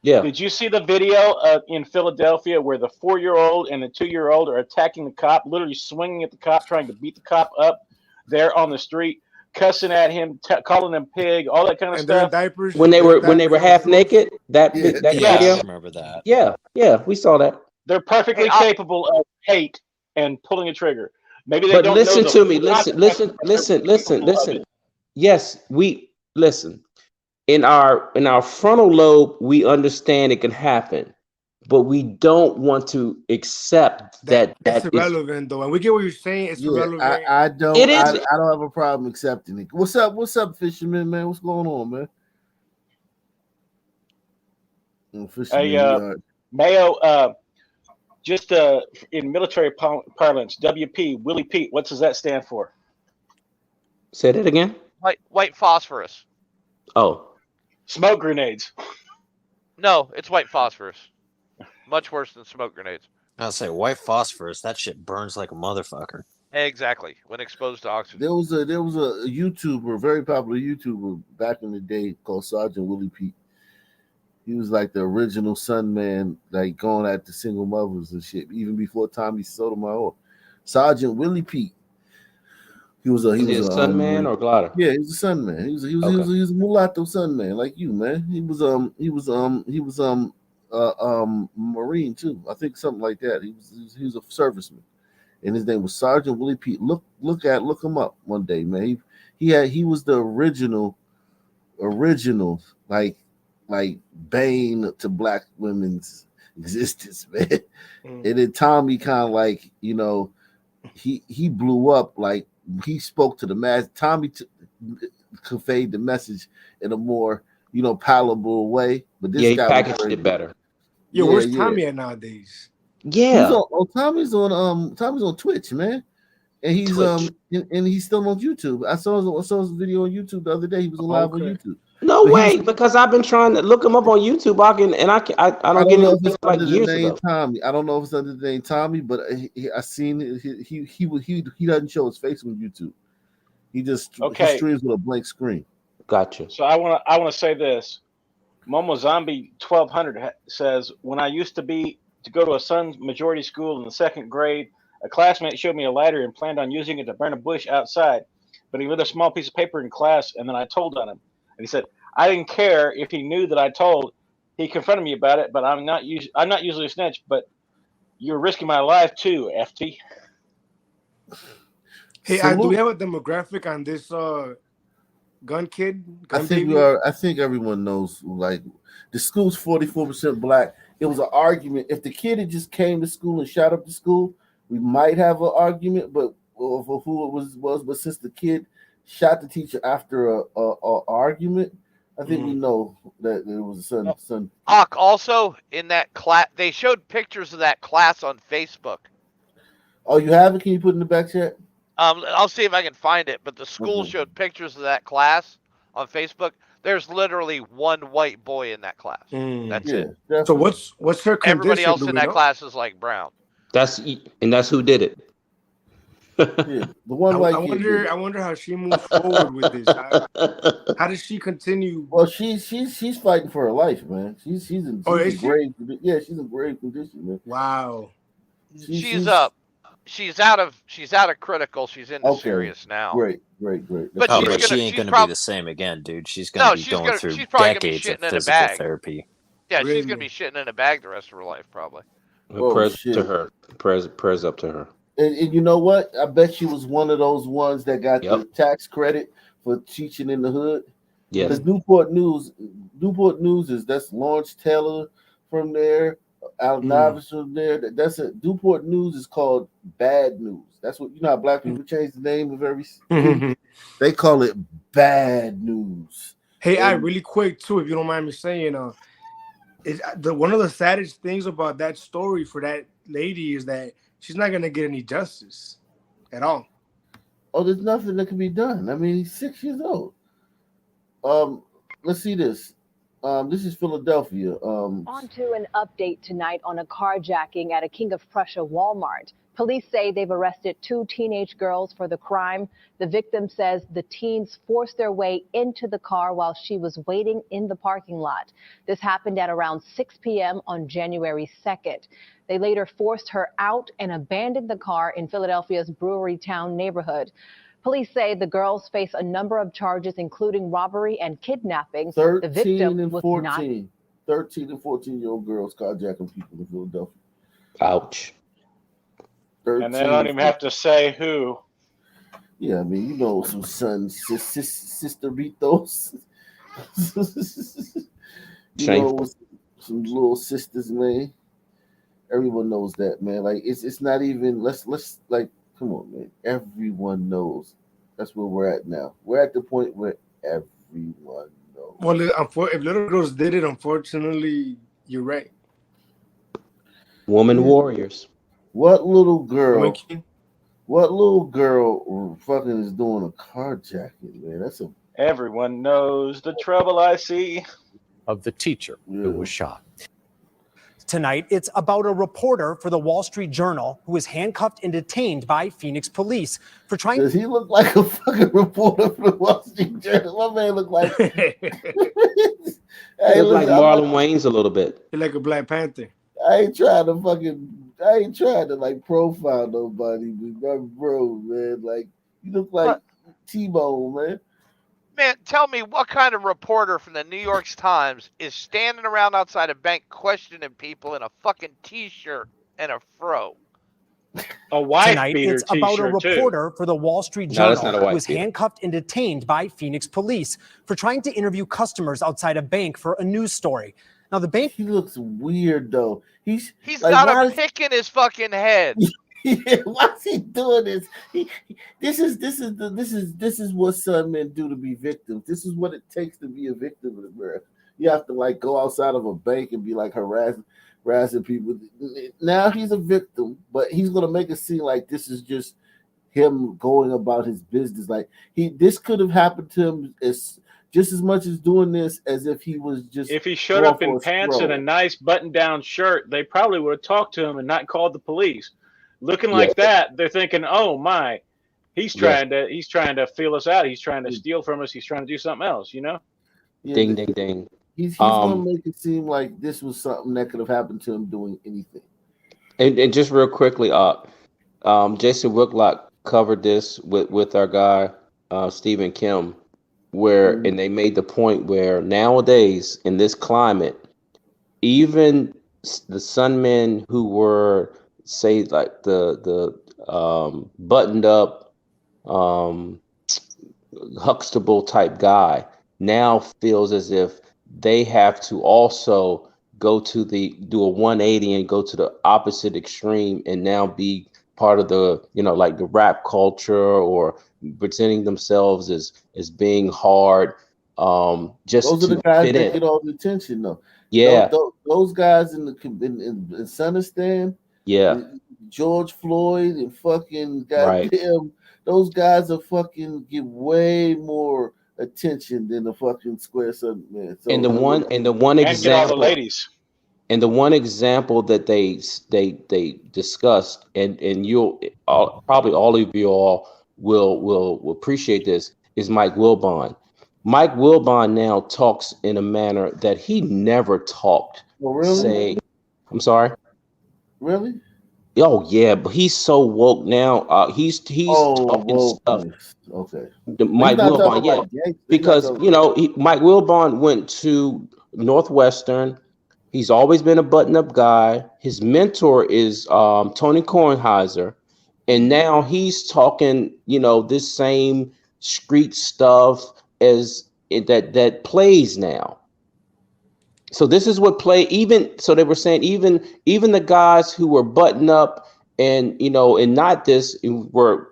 Yeah. Did you see the video in Philadelphia where the 4-year-old and the 2-year-old are attacking the cop, literally swinging at the cop, trying to beat the cop up there on the street, cussing at him, calling him pig, all that kind of And they're in stuff? diapers. When they were half naked, that Yeah, video. I remember that. Yeah, we saw that. They're perfectly capable of hate and pulling a trigger. Maybe they But don't listen know to the me. consequences, but they're capable of it. Yes, we listen. In our frontal lobe, we understand it can happen, but we don't want to accept that It's is irrelevant though, and we get what you're saying. It's irrelevant. I don't. It is- I don't have a problem accepting it. What's up, fisherman man? What's going on, man? Fisherman, Hey, Mayo, just in military parlance, WP, Willie Pete, what does that stand for? Say that again. White phosphorus. Oh, Smoke grenades. No, it's white phosphorus. Much worse than smoke grenades. I'll say white phosphorus. That shit burns like a motherfucker. Exactly. When exposed to oxygen. there was a YouTuber, a very popular YouTuber back in the day called Sergeant Willie Pete. He was like the original Sun Man, like going at the single mothers and shit, even before Tommy Sotomayor. Sergeant Willie Pete. He was a Sun Man or glider? Yeah, he was a Sun Man. He was a mulatto Sun Man, like you, man. He was Marine too. I think something like that. He was a serviceman, and his name was Sergeant Willie Pete. Look him up one day, man. He was the original like bane to black women's existence, man. And then Tommy kind of like, he blew up, like he spoke to the mass. Tommy conveyed the message in a more palatable way, but this he guy packaged was it better. Yo, where's Tommy at nowadays? He's on Tommy's on Twitch, man. And he's and he's still on YouTube. I saw his video on YouTube the other day. He was live on YouTube. No But way, because I've been trying to look him up on YouTube. I don't get know it if it's like under years the name ago. Tommy. I don't know if it's under the name Tommy, but I seen it. He doesn't show his face on YouTube. He just he streams with a blank screen. Gotcha. So I want to say this. Momo Zombie 1200 says, when I used to go to a son's majority school in the second grade, a classmate showed me a lighter and planned on using it to burn a bush outside, but he lit a small piece of paper in class, and then I told on him. And he said, I didn't care if he knew that I told. He confronted me about it, but I'm not usually a snitch, but you're risking my life too, FT. Hey, do we have a demographic on this gun kid? I think everyone knows, like, the school's 44% black. It was an argument. If the kid had just came to school and shot up the school, we might have an argument, but for who it was. But since the kid shot the teacher after a argument, I think we know that it was a son. Also, in that class, they showed pictures of that class on Facebook. Oh, you have it? Can you put it in the back chat? I'll see if I can find it. But the school showed pictures of that class on Facebook. There's literally one white boy in that class. That's it. So what's her condition? Everybody else in that class is like brown. That's who did it. The one white kid. I wonder how she moves forward with this. How does she continue? Well, she's fighting for her life, man. She's in grave. Yeah, she's in grave condition, man. Wow. She's out of critical. She's into serious now. Great. But she ain't gonna be the same again, dude. She's gonna be going through decades of physical therapy. Yeah, she's gonna be shitting in a bag the rest of her life, probably. Prayers to her. Prayers up to her. And you know what? I bet she was one of those ones that got the tax credit for teaching in the hood. Yeah. Because Newport News that's Lawrence Taylor from there, Al Navis from there. That's it. Newport News is called Bad News. That's what how black people change the name of every. They call it Bad News. Hey, I really quick too, if you don't mind me saying, one of the saddest things about that story for that lady is that she's not gonna get any justice at all. Oh, there's nothing that can be done. I mean, he's 6 years old. Let's see this. This is Philadelphia. On to an update tonight on a carjacking at a King of Prussia Walmart. Police say they've arrested 2 teenage girls for the crime. The victim says the teens forced their way into the car while she was waiting in the parking lot. This happened at around 6 p.m. on January 2nd. They later forced her out and abandoned the car in Philadelphia's Brewery Town neighborhood. Police say the girls face a number of charges, including robbery and kidnapping. The victim was 13 and 14-year-old girls carjacking people in Philadelphia. Ouch. And they don't even have to say who. Yeah, I mean, some sons, sisteritos. Some little sisters, man. Everyone knows that, man. Like it's not even. Let's like, come on, man. Everyone knows. That's where we're at now. We're at the point where everyone knows. Well, if little girls did it, unfortunately, you're right. Woman warriors. What little girl fucking is doing a carjacking, man? Everyone knows the trouble I see. Of the teacher who was shot. Tonight, it's about a reporter for the Wall Street Journal who was handcuffed and detained by Phoenix police for trying. Does he look like a fucking reporter for the Wall Street Journal? My man look like. Hey, look like Marlon Wayans a little bit. He's like a Black Panther. I ain't trying to like profile nobody, but my bro, man, like you look like T-Bone, man. Man, tell me what kind of reporter from the New York Times is standing around outside a bank questioning people in a fucking t-shirt and a fro? A wife Tonight, beater it's about a t-shirt too. reporter for the Wall Street No, that's Journal not a who wife was beater. handcuffed and detained by Phoenix police for trying to interview customers outside a bank for a news story. Now, the bank. He looks weird though. He's like, got why a is pick in his fucking head. yeah, why is he doing this? This is what some men do to be victims. This is what it takes to be a victim in America. You have to like go outside of a bank and be like harassing people. Now he's a victim, but he's gonna make it seem like this is just him going about his business. Like this could have happened to him as just as much as doing this as if he was just. If he showed going up in for a pants stroll. and a nice button-down shirt, they probably would have talked to him and not called the police. Looking Yeah. like that, they're thinking, "Oh my, he's Yeah. trying to feel us out. He's trying to steal from us. He's trying to do something else." You know? Yeah, Ding, ding, ding. He's gonna make it seem like this was something that could have happened to him doing anything. And just real quickly, Jason Whitlock covered this with our guy Stephen Kim, where and they made the point where nowadays in this climate, even the Sunmen who were say like the buttoned up Huxtable type guy now feels as if they have to also do a 180 and go to the opposite extreme and now be part of the like the rap culture or presenting themselves as being hard just Those are to the guys fit that in. get all the attention, though. Yeah. Those guys in Sunistan, Yeah. George Floyd and fucking Right. goddamn, those guys are fucking get way more attention than the fucking Square Sun man. So And the one and get all the example ladies. and the one example that they discussed, and probably all of you all will appreciate this, is Mike Wilbon. Mike Wilbon now talks in a manner that he never talked. Oh, really? I'm sorry. Really? Oh yeah, but he's so woke now. He's talking stuff. Okay. Mike Wilbon, yeah, because Mike Wilbon went to Northwestern. He's always been a button-up guy. His mentor is Tony Kornheiser, and now he's talking, this same street stuff as that plays now. So this is what play. So they were saying even the guys who were buttoned up and and not this were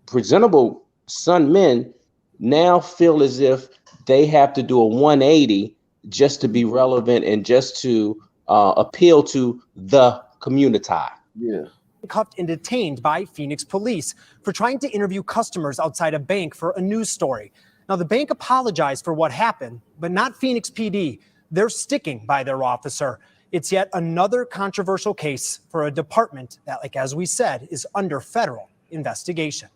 presentable Sun men now feel as if they have to do a 180 just to be relevant and just to appeal to the community. Yeah. Cuffed and detained by Phoenix police for trying to interview customers outside a bank for a news story. Now, the bank apologized for what happened, but not Phoenix PD. They're sticking by their officer. It's yet another controversial case for a department that, like as we said, is under federal investigation.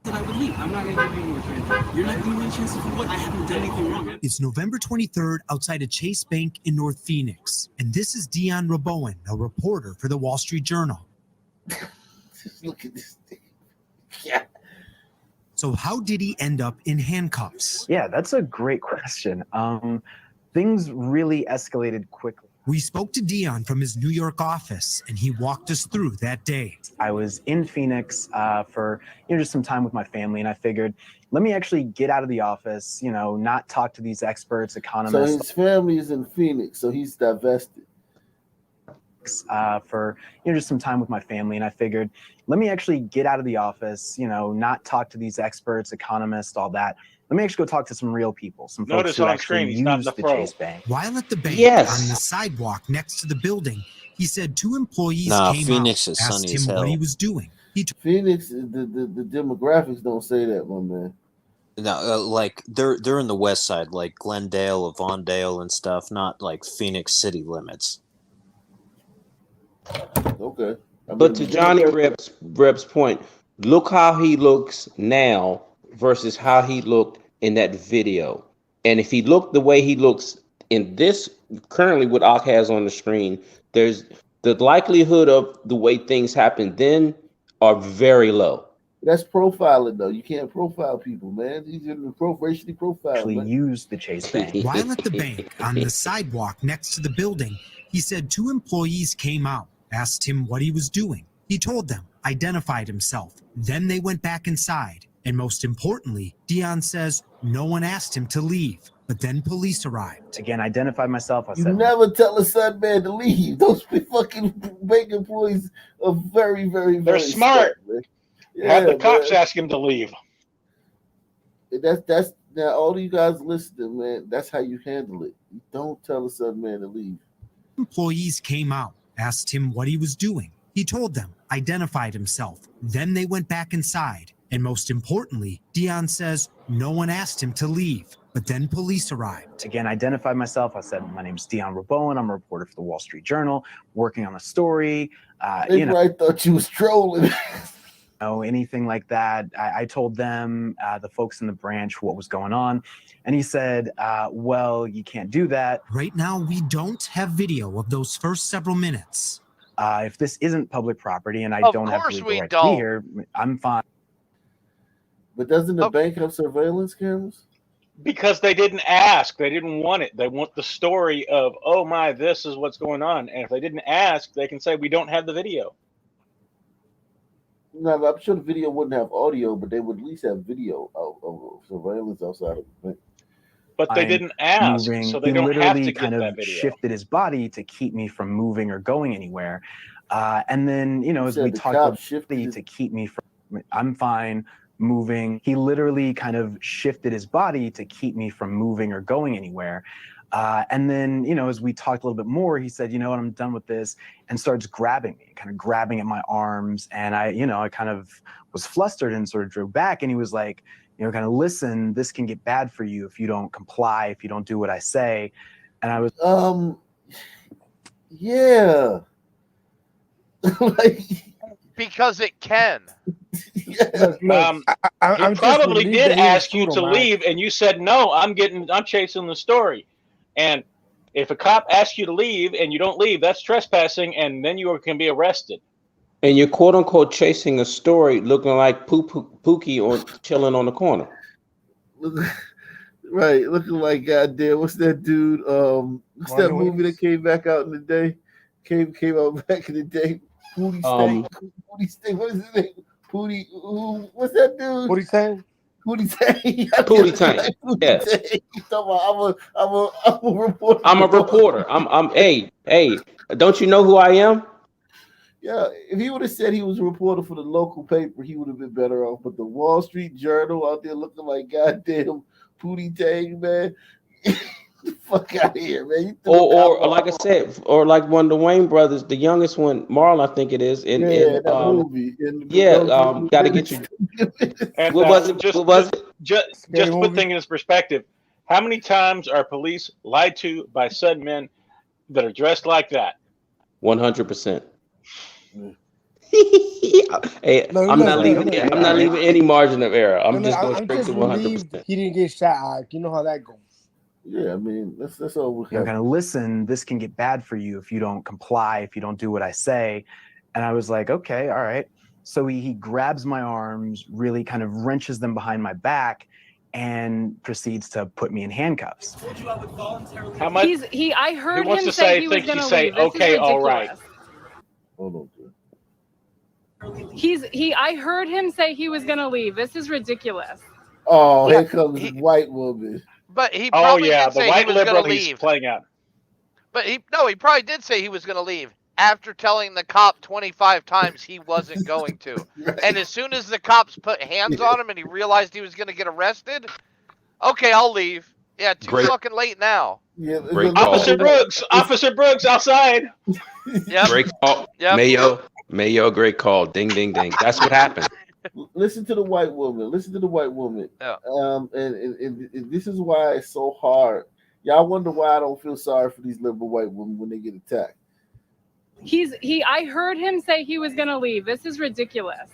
I would leave. I'm not going to give you more chance. You're not giving me a chance for what? I haven't done anything wrong. It's November 23rd outside a Chase Bank in North Phoenix. And this is Dion Rabowen, a reporter for the Wall Street Journal. Just look at this thing. Yeah. So how did he end up in handcuffs? Yeah, that's a great question. Things really escalated quickly. We spoke to Dion from his New York office, and he walked us through that day. I was in Phoenix for just some time with my family, and I figured, let me actually get out of the office, not talk to these experts, economists. So his family is in Phoenix, so he's divested. For just some time with my family, and I figured, let me actually get out of the office, not talk to these experts, economists, all that. Let me actually go talk to some real people, some folks Notice who on actually screen, he's not in use the the fro. Chase Bank. While at the bank, Yes. on the sidewalk next to the building, he said two employees Nah, came Phoenix up, is asked sunny him as what hell. he was doing. Phoenix, the demographics don't say that, my man. No, like they're in the west side, like Glendale, Avondale, and stuff. Not like Phoenix city limits. Okay. But to Johnny Reb's point, look how he looks now versus how he looked in that video. And if he looked the way he looks in this, currently what Ak has on the screen, there's the likelihood of the way things happen then are very low. That's profiling, though. You can't profile people, man. These are racially profiled. Actually Man. used the Chase Bank. While at the bank on the sidewalk next to the building, he said 2 employees came out, asked him what he was doing. He told them, identified himself. Then they went back inside. And most importantly, Dion says no one asked him to leave. But then police arrived. Again, identified myself. I You said, never tell a sun man to leave. Those fucking bank employees are very, very, They're very smart. man. Have the cops man. ask him to leave. That's now all of you guys listening, man. That's how you handle it. You don't tell a sun man to leave. Employees came out, asked him what he was doing. He told them, identified himself. Then they went back inside. And most importantly, Dion says no one asked him to leave. But then police arrived. Again, identified myself. I said, my name's Dion Rabowen. I'm a reporter for the Wall Street Journal, working on a story. They probably thought you was trolling. Anything like that. I told them, the folks in the branch, what was going on. And he said, well, you can't do that. Right now, we don't have video of those first several minutes. If this isn't public property and I Of don't have course legal we right to be don't. here, I'm fine. But doesn't the bank have surveillance cameras? Because they didn't ask. They didn't want it. They want the story of, oh my, this is what's going on. And if they didn't ask, they can say, we don't have the video. No, I'm sure the video wouldn't have audio, but they would at least have video of surveillance outside of the bank. But they didn't ask, moving. so they He don't have literally to kind get of that video. shifted his body to keep me from moving or going anywhere. And then, as said we the talked cop about shifted to keep me from, I'm fine moving. He literally kind of shifted his body to keep me from moving or going anywhere. And then, as we talked a little bit more, he said, you know what, I'm done with this, and starts grabbing me, kind of grabbing at my arms. And I kind of was flustered and sort of drew back. And he was like, kind of listen, this can get bad for you if you don't comply, if you don't do what I say. And I was, yeah. Because it can. He probably did ask you to leave, and you said, no, I'm chasing the story. And if a cop asks you to leave and you don't leave, that's trespassing, and then you can be arrested. And you're quote unquote chasing a story looking like Pookie or chilling on the corner. Right, looking like goddamn, what's that dude? What's that movie that came back out in the day? Came out back in the day. Pootie Sting. What is his name? Pootie. What's that dude? Pootie Tang. Pootie Tang. Pootie Tang. Yes. I'm a reporter. I'm a reporter. Hey, don't you know who I am? Yeah, if he would have said he was a reporter for the local paper, he would have been better off. But the Wall Street Journal out there looking like goddamn Pootie Tang, man. Fuck out of here, man. Or like I said, or like one of the Wayne brothers, the youngest one, Marl, I think it is. That movie. Got to get you. And, what was it? Just put things in perspective. How many times are police lied to by said men that are dressed like that? 100%. Hey, I'm not leaving any margin of error. I'm just going straight to 100%. He didn't get shot. You know how that goes. Yeah, I mean, that's all we have. kind of listen, this can get bad for you if you don't comply, if you don't do what I say. And I was like, okay, all right. So he grabs my arms, really kind of wrenches them behind my back, and proceeds to put me in handcuffs. How much? I heard wants him to say he was going to leave. This okay, is all right. Hold on. I heard him say he was going to leave. This is ridiculous. Oh, here comes the white woman. But he probably did say he was going to leave. Playing out. But he probably did say he was going to leave after telling the cop 25 times he wasn't going to. Right. And as soon as the cops put hands on him and he realized he was going to get arrested, okay, I'll leave. Yeah, too fucking late now. Yeah, Officer Brooks, outside. Yep. Great call. Yep. Mayo, great call. Ding, ding, ding. That's what happened. Listen to the white woman. Yeah. And this is why it's so hard. Y'all wonder why I don't feel sorry for these liberal white women when they get attacked. I heard him say he was going to leave. This is ridiculous.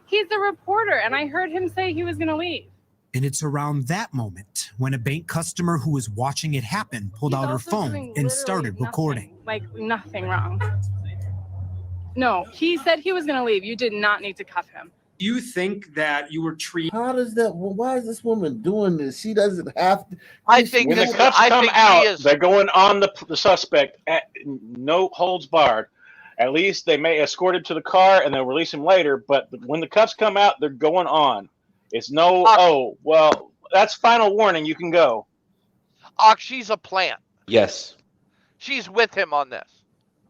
He's a reporter, and I heard him say he was going to leave. And it's around that moment when a bank customer who was watching it happen pulled out her phone and started recording. Like nothing wrong. No, he said he was going to leave. You did not need to cuff him. Do you think that you were treated? How does that? Why is this woman doing this? She doesn't have to. I think When the this. cuffs I come think out, she is. they're going on the suspect at no holds barred. At least they may escort him to the car and they'll release him later. But when the cuffs come out, they're going on. It's no, oh, well, that's final warning. You can go. She's a plant. Yes. She's with him on this.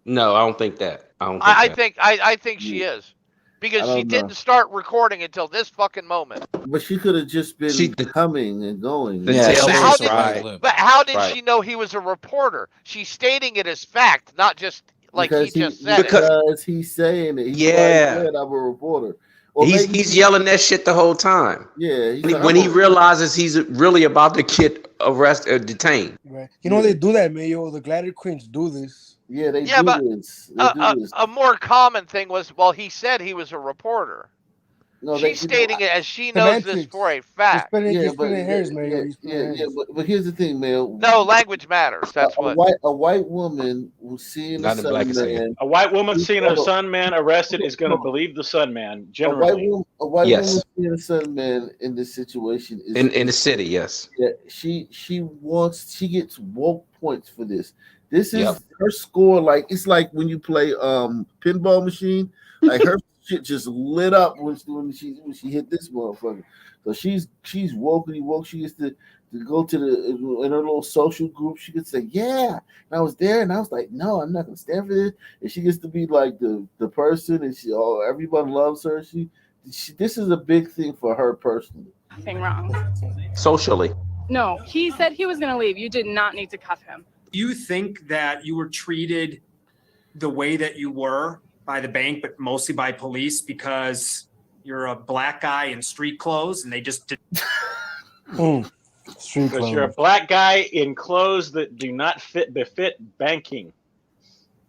No, I don't think that. I don't think I think she is. Because I she don't know. didn't start recording until this fucking moment. But she could have just been coming and going. Yeah, but how did she know he was a reporter? She's stating it as fact, not just like Because he just said it. because he's saying it. He's Yeah. said, I'm a reporter. Or He's yelling that shit the whole time. Yeah. He's When he realizes he's really about to get arrested or detained. Right. You know they do that, man. Yo, the glider queens do this. Yeah, they Yeah, do but this. They do this. a more common thing was, well, he said he was a reporter. No, She's stating it as she knows this for a fact. But hairs, man. But here's the thing, man. No, language matters. That's what. A white woman was seeing a sun man. A white woman seeing a sun man arrested is going to believe the sun man. Generally, A white Yes. woman seeing a sun man in this situation is In the city, yes. Yeah, she gets woke points for this. This is her score. Like it's like when you play pinball machine. Like her shit just lit up when she hit this motherfucker. So she's wokely woke. She gets to go to in her little social group. She could say, "Yeah, and I was there," and I was like, "No, I'm not gonna stand for this." And she gets to be like the person, and everyone loves her. She this is a big thing for her personally. Nothing wrong. Socially. No, he said he was going to leave. You did not need to cuff him. Do you think that you were treated the way that you were by the bank, but mostly by police because you're a black guy in street clothes and they just did? because you're a black guy in clothes that do not befit banking.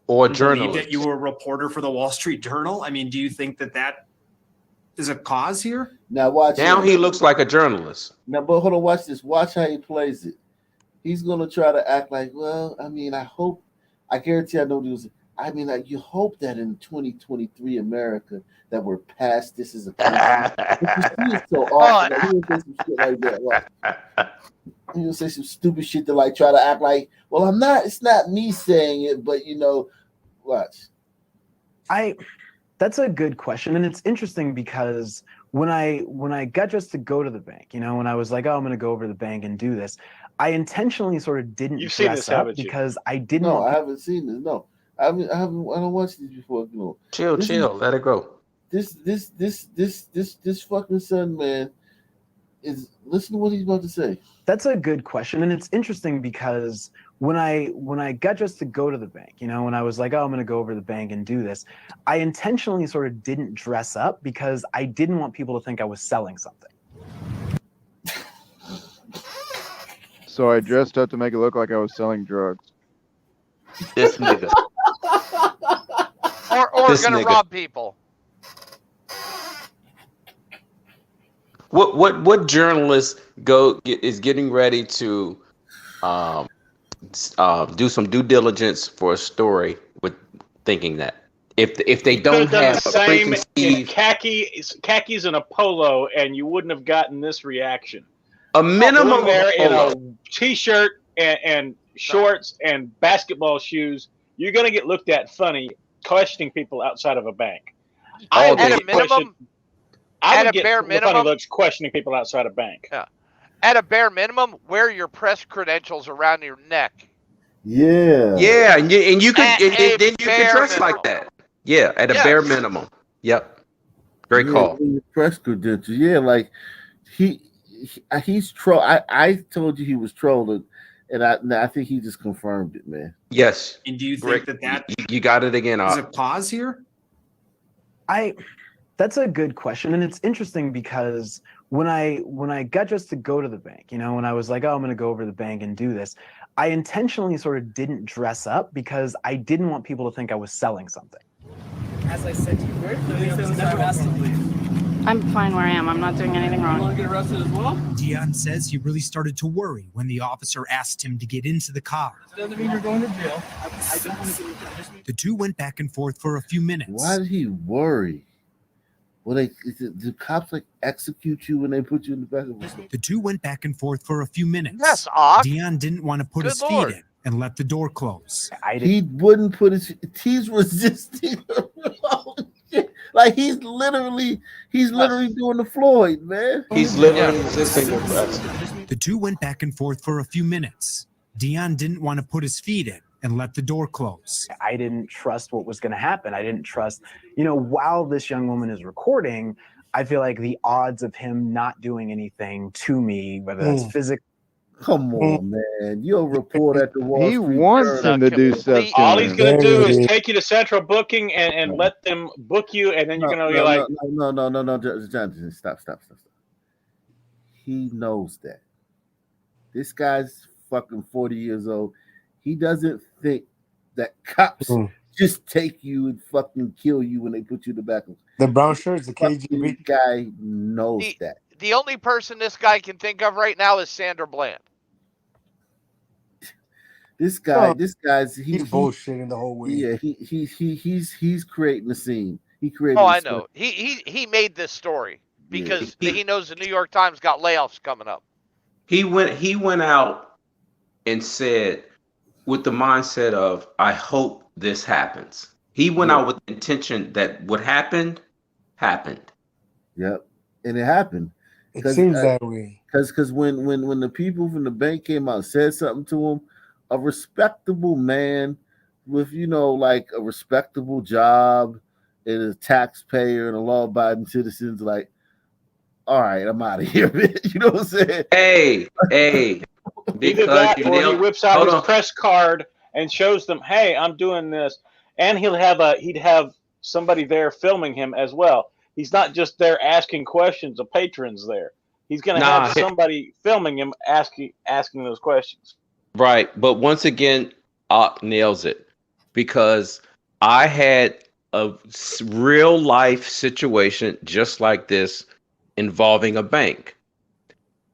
Or believe journalist. that you were a reporter for the Wall Street Journal? I mean, do you think that is a cause here? Now watch. Now he looks like a journalist. Now, but hold on, watch this. Watch how he plays it. He's gonna try to act like, well, I mean, I guarantee I know he was. I mean, like, you hope that in 2023 America that we're past this as a country. He is so awesome. Like, he would say some shit like that. Like, he would say some stupid shit to like try to act like, well, I'm not. It's not me saying it, but watch. That's a good question, and it's interesting because when I got dressed to go to the bank, when I was like, oh, I'm going to go over to the bank and do this, I intentionally sort of didn't You've seen dress this, up haven't you? because I didn't. No, I haven't seen this. No, I don't watch this before. Chill. Let it go. This fucking son, man, is listen to what he's about to say. That's a good question, and it's interesting because when I got dressed to go to the bank, when I was like, oh, I'm going to go over to the bank and do this, I intentionally sort of didn't dress up because I didn't want people to think I was selling something. So I dressed up to make it look like I was selling drugs. This nigga. Or This gonna nigga. rob people. What journalist is getting ready to do some due diligence for a story with thinking that if they don't Could have done have the a same in preconceived khakis and a polo, and you wouldn't have gotten this reaction. a minimum Going there of a in polo. a t-shirt and shorts and basketball shoes, you're going to get looked at funny questioning people outside of a bank. I would At a get questioned- minimum, I at would a get bare funny minimum, looks questioning people outside a bank. yeah. At a bare minimum, wear your press credentials around your neck. Yeah. Yeah, and you could At and a then you could bare dress minimum. like that. Yeah, at a Yes. bare minimum. Yep. Great Yeah, call. in the press credentials. Yeah, like he's troll. I told you he was trolling, and I think he just confirmed it, man. Yes. And do you Great. think that You got it again. is a cause here? That's a good question, and it's interesting because when I got dressed to go to the bank, when I was like, oh, I'm going to go over to the bank and do this, I intentionally sort of didn't dress up because I didn't want people to think I was selling something. As I said to you very clearly, never asked to leave. I'm fine where I am. I'm not doing anything You want wrong. to get arrested as well? Dion says he really started to worry when the officer asked him to get into the car. Doesn't mean you're going to jail. I don't want to get The two went back and forth for a few minutes. Why did he worry? Well, the cops like execute you when they put you in the back of the The two went back and forth for a few minutes. Yes, Ock. Dion didn't want to put Good his Lord. feet in and let the door close. He wouldn't put his. He's resisting. Like he's literally doing the Floyd, man. He's literally resisting arrest. The two went back and forth for a few minutes. Dion didn't want to put his feet in and let the door close. I didn't trust what was going to happen. I didn't trust, while this young woman is recording, I feel like the odds of him not doing anything to me, whether that's physical. Come on, man. You're a reporter at the Wall He Street wants Journal. him to do stuff to All he's him. going to do is take you to central booking and let them book you, and then you're going to be like, No, Jonathan, stop. He knows that. This guy's fucking 40 years old. He doesn't think that cops just take you and fucking kill you when they put you in the back of the brown shirts, the KGB. This guy knows that. The only person this guy can think of right now is Sandra Bland. He's bullshitting the whole way. Yeah, he's creating the scene. He created. Oh, I know. He made this story because he knows the New York Times got layoffs coming up. He went out and said, with the mindset of, I hope this happens. He went out with the intention that what happened. Yep, and it happened. It seems that way. Because when the people from the bank came out and said something to him, a respectable man with like a respectable job and a taxpayer and a law-abiding citizen's like, all right, I'm out of here, man. You know what I'm saying? Hey. Either that or he whips out his press card and shows them, hey, I'm doing this. And he'd have somebody there filming him as well. He's not just there asking questions of patrons there. He's going to have somebody filming him asking those questions. Right. But once again, nails it, because I had a real life situation just like this involving a bank.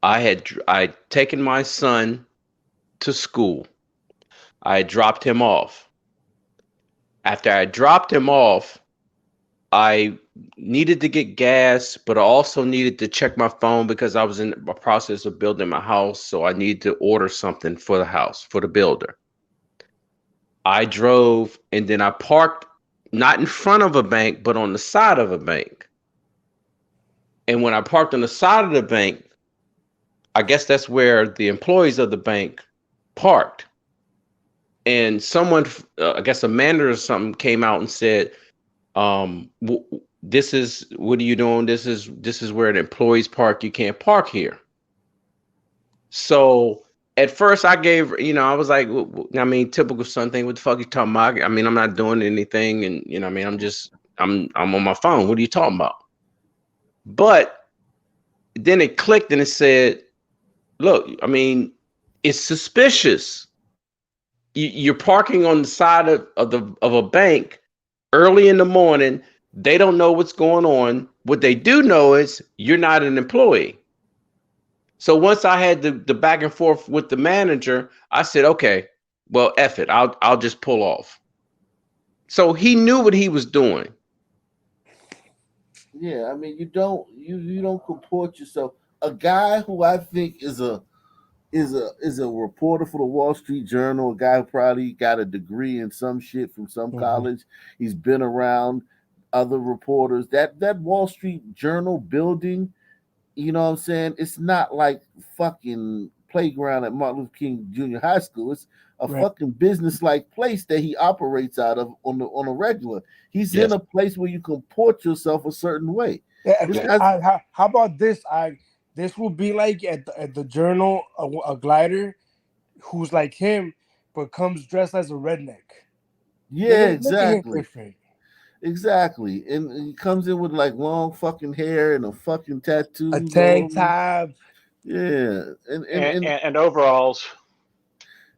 I'd taken my son to school. I dropped him off. After I dropped him off, I needed to get gas, but I also needed to check my phone because I was in the process of building my house. So I needed to order something for the house, for the builder. I drove and then I parked not in front of a bank, but on the side of a bank. And when I parked on the side of the bank, I guess that's where the employees of the bank parked. And someone, I guess a manager or something, came out and said, this is, what are you doing? This is where the employees park. You can't park here. So at first I gave, I was like, typical son thing. What the fuck you talking about? I'm not doing anything. And, I'm on my phone. What are you talking about? But then it clicked and it said, look, it's suspicious. You're parking on the side of a bank early in the morning. They don't know what's going on. What they do know is you're not an employee. So once I had the back and forth with the manager, I said, okay, well, F it. I'll just pull off. So he knew what he was doing. Yeah, you don't comport yourself. A guy who I think is a reporter for the Wall Street Journal, a guy who probably got a degree in some shit from some college. He's been around other reporters. That Wall Street Journal building, you know what I'm saying? It's not like fucking playground at Martin Luther King Jr. High School. It's a fucking business-like place that he operates out of on a regular. He's in a place where you comport yourself a certain way. Yeah, how about this? This will be like at the Journal, a glider who's like him, but comes dressed as a redneck. Yeah, exactly. And he comes in with like long fucking hair and a fucking tattoo, a tank top. Yeah, and overalls.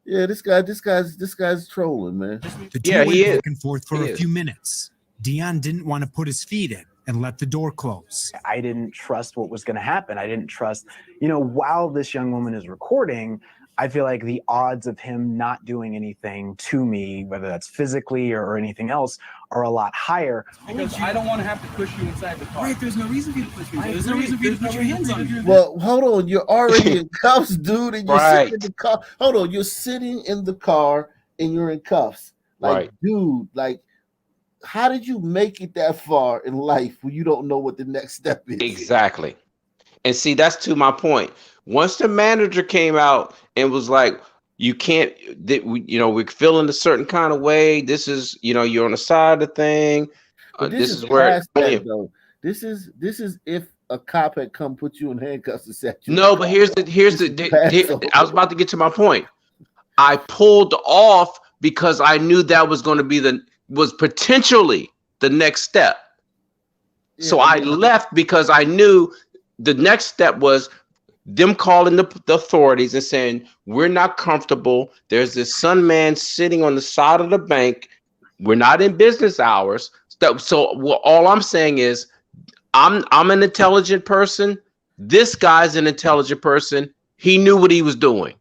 Yeah, this guy's trolling, man. The two went back and forth for a few minutes. Dion didn't want to put his feet in and let the door close. I didn't trust what was going to happen. I didn't trust, while this young woman is recording, I feel like the odds of him not doing anything to me, whether that's physically or anything else, are a lot higher. Because I don't want to have to push you inside the car. Right, there's no reason for you to push me. There's no reason for you to put your hands on me. Well, hold on. You're already in cuffs, dude, and you're Right. sitting in the car. Hold on. You're sitting in the car and you're in cuffs. Like, Right. dude, like, how did you make it that far in life when you don't know what the next step is? Exactly. And see, that's to my point. Once the manager came out and was like, you can't, we're feeling a certain kind of way. This is, you're on the side of the thing. But This is where past that, though. This is if a cop had come put you in handcuffs and set you. No, but here's the I was about to get to my point. I pulled off because I knew that was going to be was potentially the next step. So I left because I knew the next step was them calling the authorities and saying, we're not comfortable. There's this son man sitting on the side of the bank. We're not in business hours. So all I'm saying is I'm an intelligent person. This guy's an intelligent person. He knew what he was doing.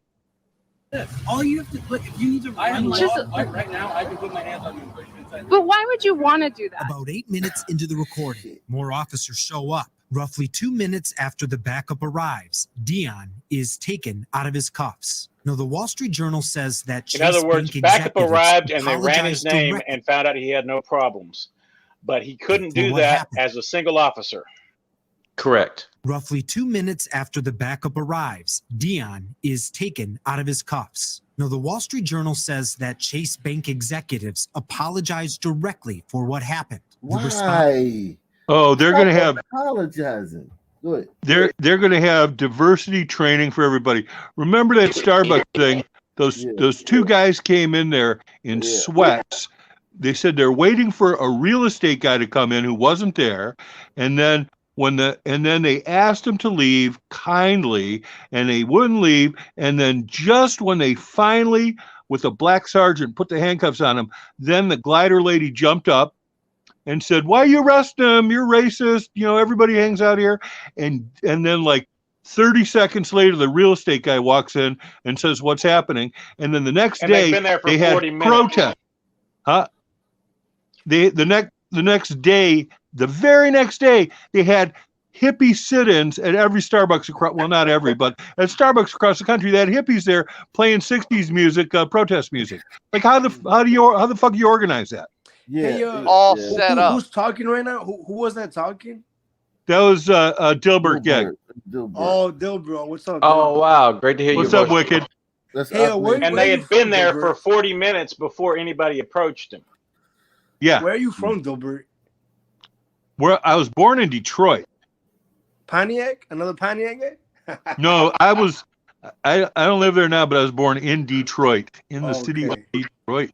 All you have to look, if you need to run right now, I can put my hands on you and push you inside. But why would you want to do that? About 8 minutes into the recording, more officers show up. Roughly 2 minutes after the backup arrives, Dion is taken out of his cuffs. Now, the Wall Street Journal says that In other words, backup arrived and they ran his name and found out he had no problems. But he couldn't do that as a single officer. Correct. Roughly 2 minutes after the backup arrives, Dion is taken out of his cuffs. Now, the Wall Street Journal says that Chase Bank executives apologized directly for what happened. Why? Oh, they're going to have apologizing. Good. They're going to have diversity training for everybody. Remember that Starbucks thing? Those two guys came in there in sweats. They said they're waiting for a real estate guy to come in who wasn't there, and then they asked him to leave kindly, and they wouldn't leave. And then just when they finally, with a black sergeant, put the handcuffs on him, then the glider lady jumped up and said, "Why you arrest him? You're racist. Everybody hangs out here." And then like 30 seconds later, the real estate guy walks in and says, "What's happening?" And then the next day, they had protest. Huh? The very next day, they had hippie sit-ins at every Starbucks across, well, not every, but at Starbucks across the country. They had hippies there playing 60s music, protest music. Like how the fuck do you organize that? Yeah, all set up. Who's talking right now? Who was that talking? That was Dilbert Gegg. Oh, Dilbert, what's up? Oh, Dilbert? wow, great to hear you. What's up, Wicked? And they had been there for 40 minutes before anybody approached him. Yeah. Where are you from, Dilbert? Where I was born in Detroit. Pontiac? Another Pontiac guy? No, I don't live there now, but I was born in Detroit, in the city of Detroit.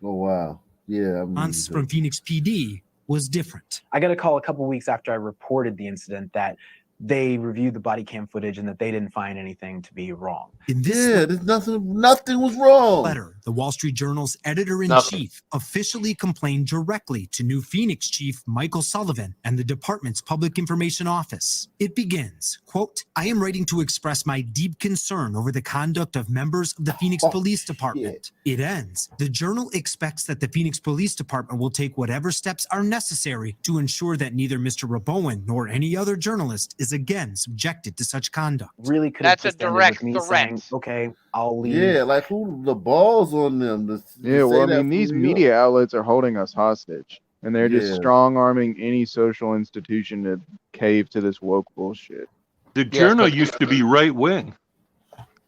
Oh, wow. Yeah. Response from Phoenix PD was different. I got a call a couple weeks after I reported the incident that they reviewed the body cam footage and that they didn't find anything to be wrong. In this there's nothing was wrong. Letter, the Wall Street Journal's editor-in-chief officially complained directly to new Phoenix chief Michael Sullivan and the department's public information office. It begins, quote, "I am writing to express my deep concern over the conduct of members of the Phoenix Police Department." It ends, "The Journal expects that the Phoenix Police Department will take whatever steps are necessary to ensure that neither Mr. Rabowen nor any other journalist is again subjected to such conduct." Really could have That's a just ended direct with me threat. saying, "Okay, I'll leave." Yeah, like who the balls on them? Yeah, well, I mean, these media outlets are holding us hostage, and they're just strong arming any social institution to cave to this woke bullshit. The Journal used to be right wing,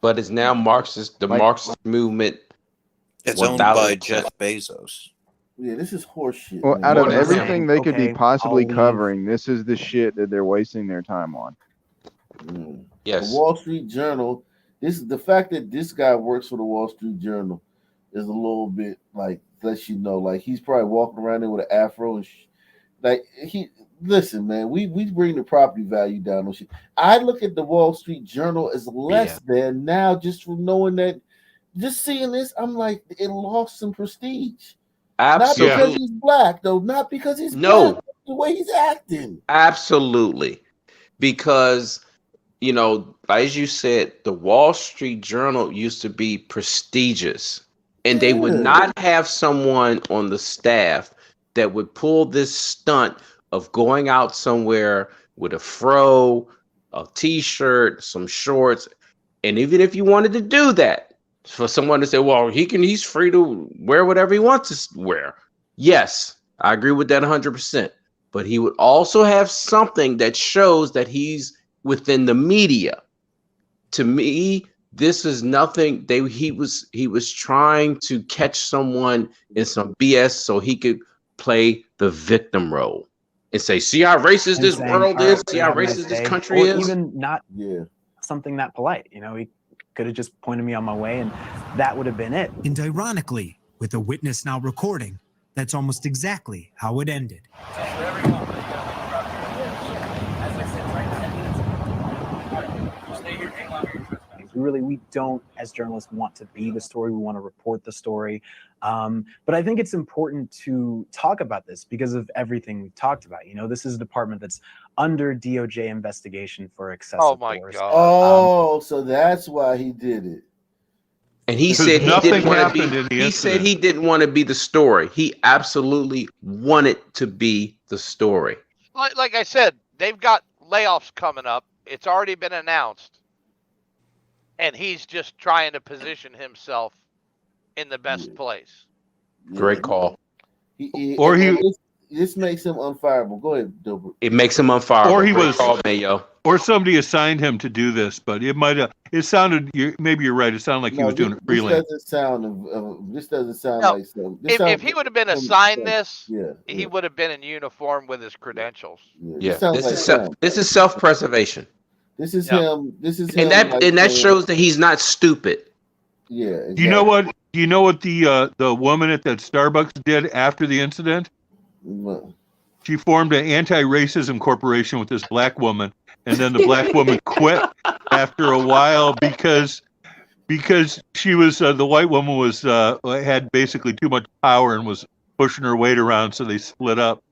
but it's now Marxist. The Marxist movement. It's owned by Jeff Bezos. Yeah, this is horseshit. Well, man. out of What is everything they could be okay, possibly I'll leave. covering, this is the shit that they're wasting their time on. Yes. The Wall Street Journal. The fact that this guy works for the Wall Street Journal is a little bit like lets you know, like he's probably walking around there with an afro and listen, man, we bring the property value down on shit. I look at the Wall Street Journal as less than now just from knowing that, just seeing this, I'm like, it lost some prestige. Absolutely. Not because he's black, though. Not because he's black. The way he's acting. Absolutely. Because you know, as you said, the Wall Street Journal used to be prestigious, and they would not have someone on the staff that would pull this stunt of going out somewhere with a fro, a t-shirt, some shorts. And even if you wanted to do that, for someone to say, well, he's free to wear whatever he wants to wear. Yes, I agree with that 100%. But he would also have something that shows that he's within the media. To me, this is nothing. He was trying to catch someone in some BS so he could play the victim role and say, see how racist this world is, see how racist this country is. Even not something that polite. You know, he could have just pointed me on my way and that would have been it. And ironically, with a witness now recording, that's almost exactly how it ended. We don't, as journalists, want to be the story. We want to report the story. But I think it's important to talk about this because of everything we've talked about. You know, this is a department that's under DOJ investigation for excessive force. Oh, so that's why he did it. And he said he didn't want to be. He said he didn't want to be the story. He absolutely wanted to be the story. Like I said, they've got layoffs coming up. It's already been announced. And he's just trying to position himself in the best place. Great call. This makes him unfireable. Go ahead, Dilbert. It makes him unfireable. Or he Great was, call, Mayo. Or somebody assigned him to do this, but it might have. It sounded. Maybe you're right. It sounded like he was doing it freelance. This doesn't sound like something. If he would have been assigned this, he would have been in uniform with his credentials. Yeah, this is self-preservation. This is him. This is him. And that shows that he's not stupid. Yeah. Exactly. Do you know what? Do you know what the woman at that Starbucks did after the incident? What? She formed an anti-racism corporation with this black woman, and then the black woman quit after a while because she was the white woman was had basically too much power and was pushing her weight around, so they split up.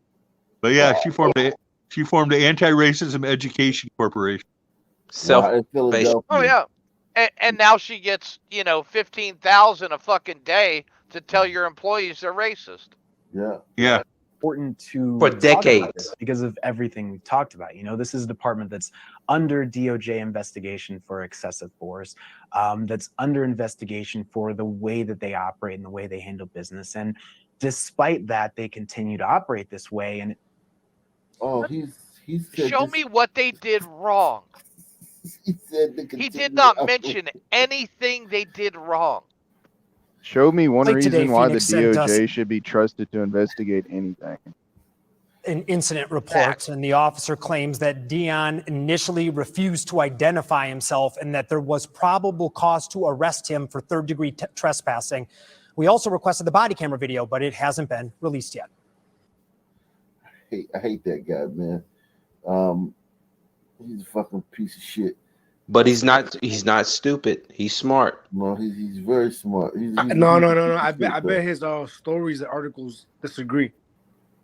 But yeah, she formed an anti-racism education corporation. Self-preservation. Oh yeah, and now she gets $15,000 a fucking day to tell your employees they're racist. Yeah. Important to for talk decades about this because of everything we've talked about. You know, this is a department that's under DOJ investigation for excessive force, that's under investigation for the way that they operate and the way they handle business. And despite that, they continue to operate this way. And he's show me what they did wrong. He did not mention anything they did wrong. Show me one Like reason today, why Phoenix the sent us DOJ should be trusted to investigate anything. an incident report, and the officer claims that Dion initially refused to identify himself and that there was probable cause to arrest him for third-degree trespassing. We also requested the body camera video, but it hasn't been released yet. I hate that guy, man. He's a fucking piece of shit. But he's not stupid. He's smart. No, he's very smart. No. I bet his stories and articles disagree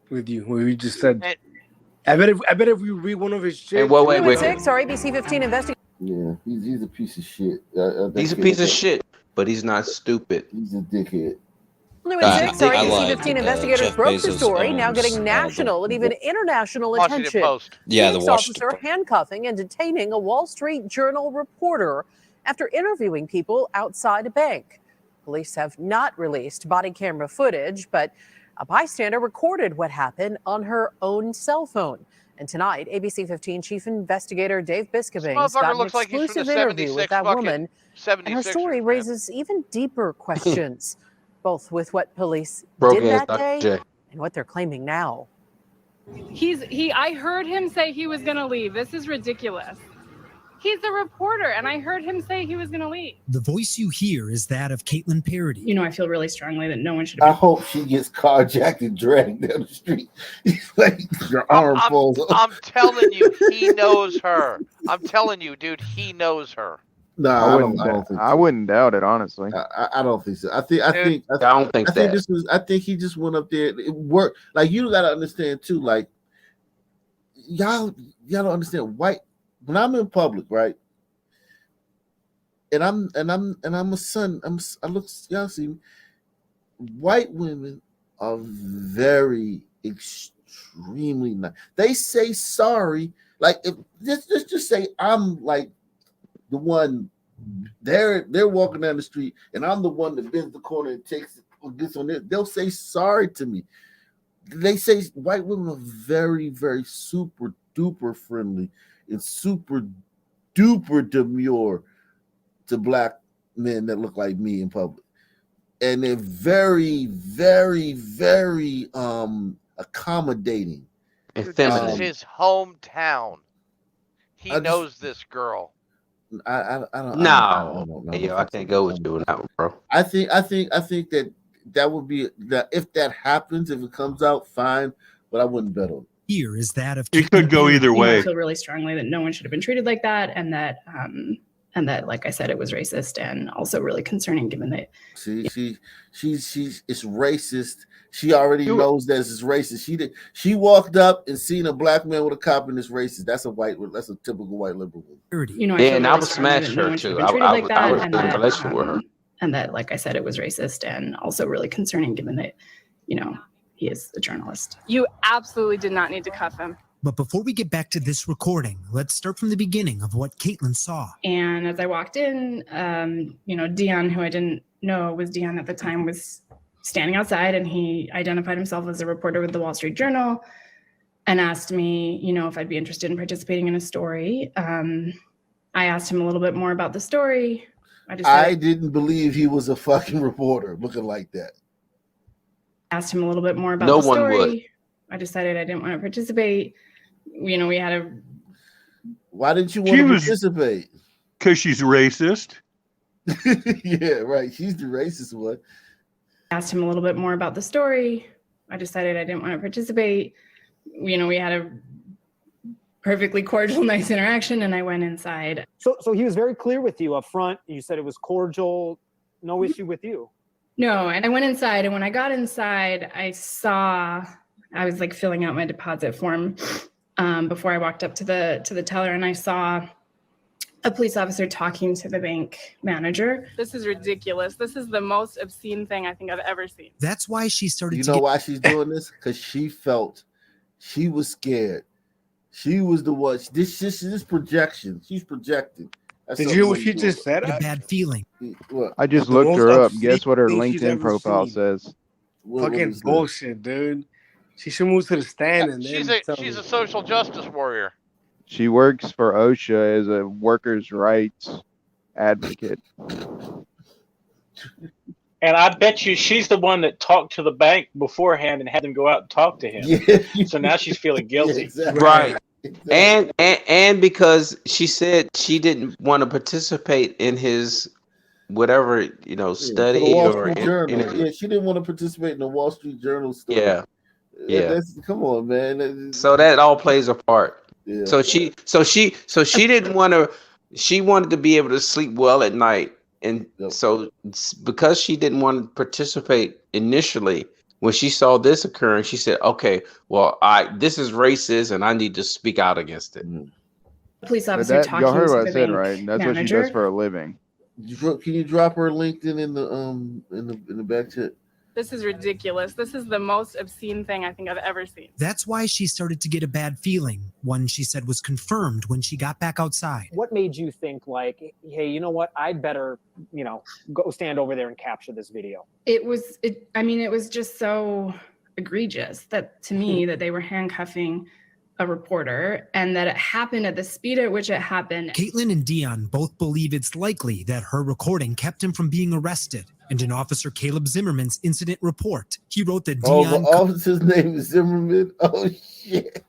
with you. What you just said. I bet if we read one of his shit. Wait. 6, our ABC 15 investigator. Yeah, he's a piece of shit. He's a piece of shit, but he's not stupid. He's a dickhead. New at 6, our ABC 15 investigators broke the story, now getting national and even international attention. Yeah, the Phoenix Washington officer handcuffing and detaining a Wall Street Journal reporter after interviewing people outside a bank. Police have not released body camera footage, but a bystander recorded what happened on her own cell phone. And tonight, ABC 15 Chief Investigator Dave Biscobings got an exclusive interview with that woman, and her story raises even deeper questions, both with what police did that day and what they're claiming now. I heard him say he was going to leave. This is ridiculous. He's a reporter, and I heard him say he was going to leave. The voice you hear is that of Caitlin Parody. You know, I feel really strongly that no one should. I hope she gets carjacked and dragged down the street. Like your arm falls off. I'm telling you, he knows her. I'm telling you, dude, he knows her. No, I wouldn't doubt it, honestly. I don't think so. I think that. I think he just went up there. It worked. Like, you gotta understand too. Like, y'all don't understand. when I'm in public, right? And I'm a son. I look, y'all see me. White women are very extremely nice. They say sorry. Like if just say I'm like the one they're walking down the street and I'm the one that bends the corner and takes it or gets on it. They'll say sorry to me. They say white women are very, very super duper friendly and super duper demure to black men that look like me in public. And they're very, very, very accommodating. And This feminine. is his hometown. He I just- knows this girl. I don't No, know hey, if yo, I it's can't a- go with you on that one, bro. I think that would be that if that happens, if it comes out, fine, but I wouldn't bet on it. Here is that of It could go either You know, I way. feel really strongly that no one should have been treated like that, and that, like I said, it was racist and also really concerning, given that. She's it's racist. She already knows that it's racist. She walked up and seen a black man with a cop and it's racist. That's a typical white liberal woman. You know, I Yeah, feel and I really would strongly smash that no her one should too. have been treated like I that, would and build a that, relationship with her. like I said, it was racist and also really concerning, given that, you know, he is a journalist. You absolutely did not need to cuff him. But before we get back to this recording, let's start from the beginning of what Caitlin saw. And as I walked in, you know, Dion, who I didn't know was Dion at the time, was standing outside, and he identified himself as a reporter with the Wall Street Journal and asked me, you know, if I'd be interested in participating in a story. I asked him a little bit more about the story. I didn't believe he was a fucking reporter looking like that. Asked him a little bit more about No the one story. would. I decided I didn't want to participate. You know, we had a. Why didn't you want to participate? Because she's racist. Yeah, right. She's the racist one. Asked him a little bit more about the story. I decided I didn't want to participate. You know, we had a perfectly cordial, nice interaction, and I went inside. So he was very clear with you up front. You said it was cordial, no issue with you. No, and I went inside, and when I got inside, I was like filling out my deposit form before I walked up to the teller, and I saw a police officer talking to the bank manager. This is ridiculous. This is the most obscene thing I think I've ever seen. That's why she started You to know get why she's doing this? Because she felt she was scared. She was the one. This projection. She's projecting. That's Did you something hear what to she do. just said? a bad feeling. What? I just The looked most her up. obscene Guess what her thing she's LinkedIn ever profile seen. says? What Fucking is that? bullshit, dude. She should move to the stand and She's then tell a me. social justice warrior. She works for OSHA as a workers' rights advocate. And I bet you she's the one that talked to the bank beforehand and had them go out and talk to him. Yeah. So now she's feeling guilty. Exactly. Right. Exactly. And because she said she didn't want to participate in his whatever, you know, Yeah, for the study Wall or Street Journal. interview. Yeah, she didn't want to participate in the Wall Street Journal story. Yeah. Yeah. Come on, man. So that all plays a part. Yeah. So she didn't want to. She wanted to be able to sleep well at night, and so because she didn't want to participate initially, when she saw this occurring, she said, "Okay, well, this is racist, and I need to speak out against it." Police But officer that, talking y'all heard to what the I said, bank right? That's manager. what she does for a living. Can you drop her LinkedIn in the back chat? This is ridiculous. This is the most obscene thing I think I've ever seen. That's why she started to get a bad feeling. One she said was confirmed when she got back outside. What made you think like, hey, you know what? I'd better, you know, go stand over there and capture this video. It was just so egregious that to me that they were handcuffing a reporter and that it happened at the speed at which it happened. Caitlin and Dion both believe it's likely that her recording kept him from being arrested. And in Officer Caleb Zimmerman's incident report, he wrote that Dion the officer's name is Zimmerman. Oh shit.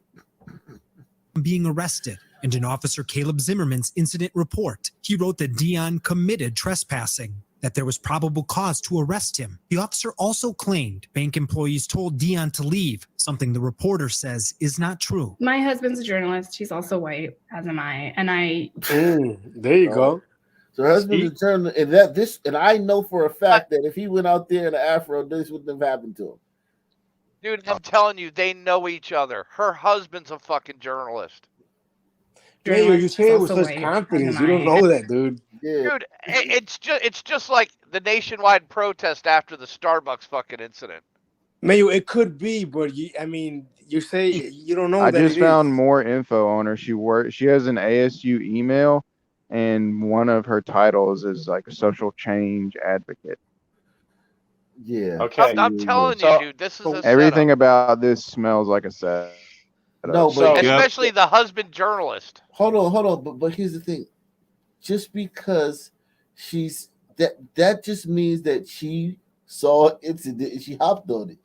being arrested. And in Officer Caleb Zimmerman's incident report, he wrote that Dion committed trespassing, that there was probable cause to arrest him. The officer also claimed bank employees told Dion to leave, something the reporter says is not true. My husband's a journalist. He's also white, as am I. And There you go. So her husband's a journalist, and I know for a fact that if he went out there in an afro, this wouldn't have happened to him. Dude, I'm telling you, they know each other. Her husband's a fucking journalist. Mayo, you Journalist say is it with also such white, confidence. as You am don't I. know that, dude. Yeah. Dude, it's just like the nationwide protest after the Starbucks fucking incident. Mayo, it could be, but I mean, you say you don't know I that just it is. found more info on her. She has an ASU email, and one of her titles is like a social change advocate. Yeah. Okay. I'm telling you, So dude, this is a Everything setup. about this smells like a setup. No, So but Especially the husband journalist. hold on. But here's the thing: just because she's that just means that she saw an incident and she hopped on it.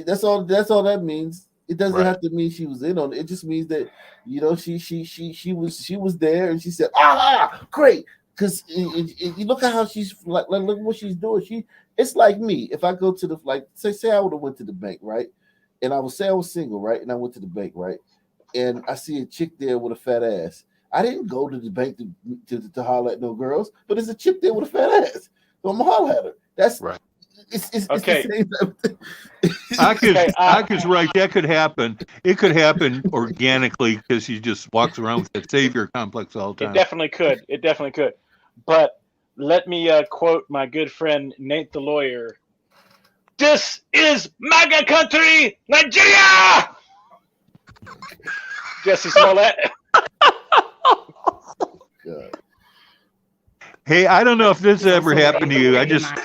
That's all that means. It doesn't Right. have to mean she was in on it. It just means that she was there and she said, great. Because you look at how she's like look at what she's doing. It's like me. If I go to the say I would have went to the bank, right? And I would say I was single, right? And I went to the bank, right? And I see a chick there with a fat ass. I didn't go to the bank to holler at no girls, but there's a chick there with a fat ass. So I'm gonna holler at her. That's right. It's okay. the same thing. I could right. That could happen. It could happen organically because she just walks around with that savior complex all the It time. definitely could. It definitely could. But let me quote my good friend Nate the lawyer. This is MAGA country, Nigeria. Jesse Smollett. God. Hey, I don't know if this ever Also happened to white, you. as am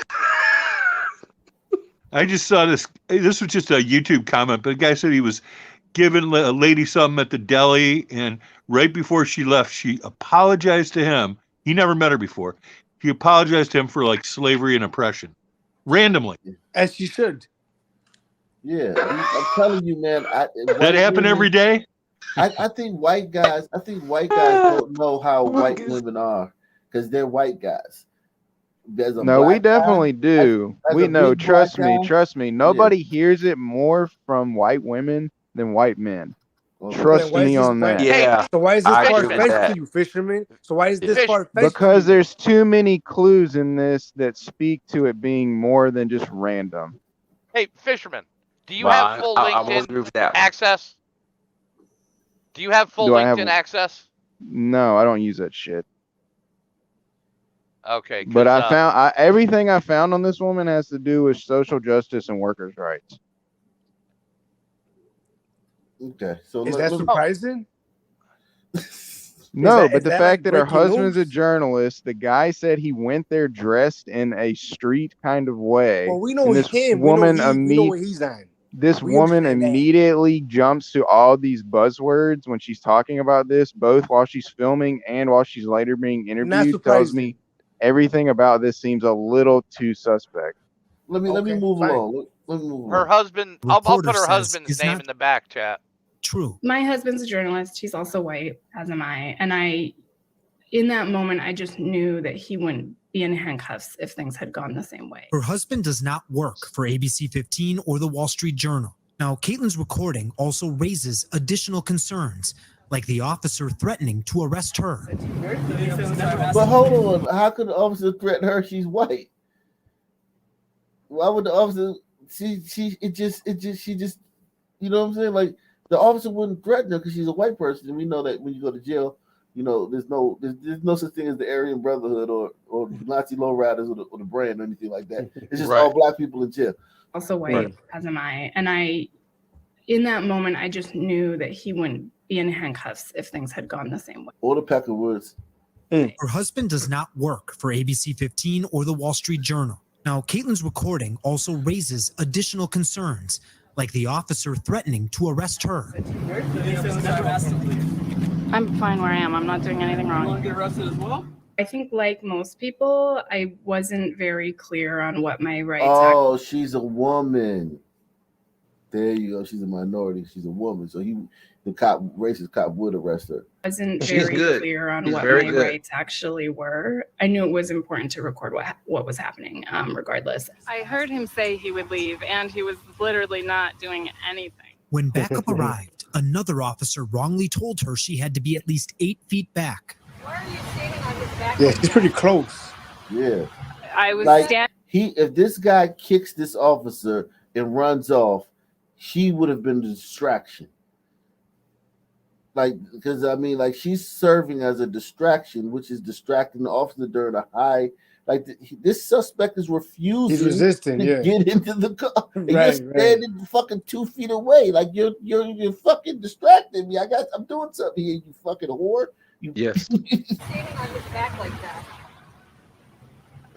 I just saw this. This was just a YouTube comment, but the guy said he was giving a lady something at the deli, and right before she left, she apologized to him. He never met her before. He apologized to him for like slavery and oppression, randomly. As she should. Yeah, I'm telling you, man. That happen every day. I think white guys don't know how white women are because they're white guys. There's a No, we black guy, definitely do. as We a know. big black guy. Trust me. Nobody hears it more from white women than white men. Trust Why is me this on that. So why is this I far agree with fetched that. to you, fisherman? So why is this far fetched? Because there's too many clues in this that speak to it being more than just random. Hey, fisherman, do you Well, have full I won't agree LinkedIn with that one. access? Do you have full Do I have- LinkedIn access? No, I don't use that shit. Okay, But I found everything I found on this woman has to do with social justice and workers' rights. Okay, so Is that surprising? No, Is but the that fact that her breaking husband's a news? journalist, the guy said he went there dressed in a street kind of way. Well, we know and this him. woman We know what he's on. This We woman understand that. immediately jumps to all these buzzwords when she's talking about this, both while she's filming and while she's later being interviewed. Tells me everything about this seems a little too suspect. Let me move along. Let me move Her along. husband. I'll put Reporter her says husband's it's name not in the back chat. True. My husband's a journalist. He's also white, as am I. And in that moment, I just knew that he wouldn't be in handcuffs if things had gone the same way. Her husband does not work for ABC 15 or the Wall Street Journal. Now, Caitlin's recording also raises additional concerns, like the officer threatening to arrest her. But hold on, how could the officer threaten her? She's white. Why would the officer? She just you know what I'm saying? Like the officer wouldn't threaten her because she's a white person, and we know that when you go to jail, you know there's no such thing as the Aryan Brotherhood or Nazi lowriders or the brand or anything like that. It's just all black people in jail. Also white, as am I. And in that moment, I just knew that he wouldn't be in handcuffs if things had gone the same way. Or the Peckerwoods. Her husband does not work for ABC 15 or the Wall Street Journal. Now, Caitlin's recording also raises additional concerns, like the officer threatening to arrest her. I'm fine where I am. I'm not doing anything wrong. You want to get arrested as well? I think, like most people, I wasn't very clear on what my rights Oh, she's a woman. There you go. She's a minority. She's a woman. So the racist cop would arrest her. Wasn't very clear on what my rights actually were. I knew it was important to record what was happening, regardless. I heard him say he would leave, and he was literally not doing anything. When backup arrived, another officer wrongly told her she had to be at least 8 feet back. Why are you standing on his back? Yeah, she's pretty close. Yeah. I was Like standing. if this guy kicks this officer and runs off, he would have been a distraction. like, because I mean, like, she's serving as a distraction, which is distracting the officer during a high. Like, this suspect is refusing He's resisting, to yeah. get into the car, and you're Right, standing fucking 2 feet away. Like, you're fucking distracting me. I'm doing something here, you fucking whore. Yes. Standing on his back like that.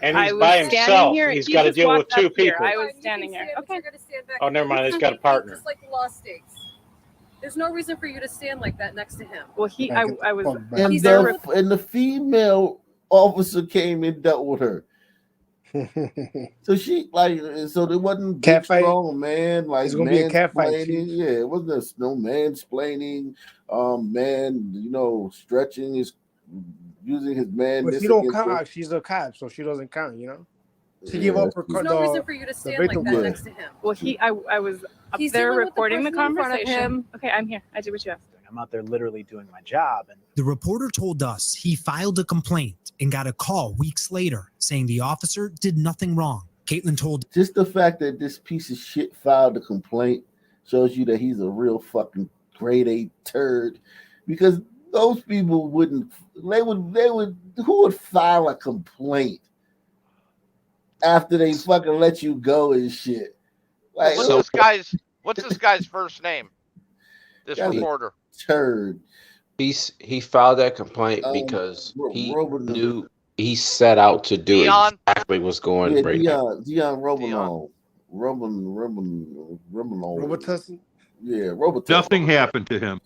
And I he's was by standing himself. here. He's He got to just deal with walked up 2 here. people. I was standing here. Okay. Oh, never mind. He's got a partner. Just like the law states. There's no reason for you to stand like that next to him. Well, I was. And the female officer came and dealt with her. So she so there wasn't Cat big fight? strong man like It's gonna be a cat fight, mansplaining. Chief. Yeah, it wasn't no mansplaining. Man, stretching his using his man. But she don't count. She's a cop, so she doesn't count. She gave up her. There's no reason for you to stand like that next to him. Well, I was up He's there dealing with the recording the person in front of conversation. him. Okay, I'm here. I did what you asked. I'm out there literally doing my job. And The reporter told us he filed a complaint and got a call weeks later saying the officer did nothing wrong. Caitlin told Just the fact that this piece of shit filed a complaint shows you that he's a real fucking grade A turd. Because those people who would file a complaint after they fucking let you go and shit? Like, What's this guy's first name? This Guy's a reporter. Turd. He filed that complaint because he knew he set out to do exactly what's going right now. Dion Romanov. Robitussin? Yeah, Robitussin. Nothing happened to him.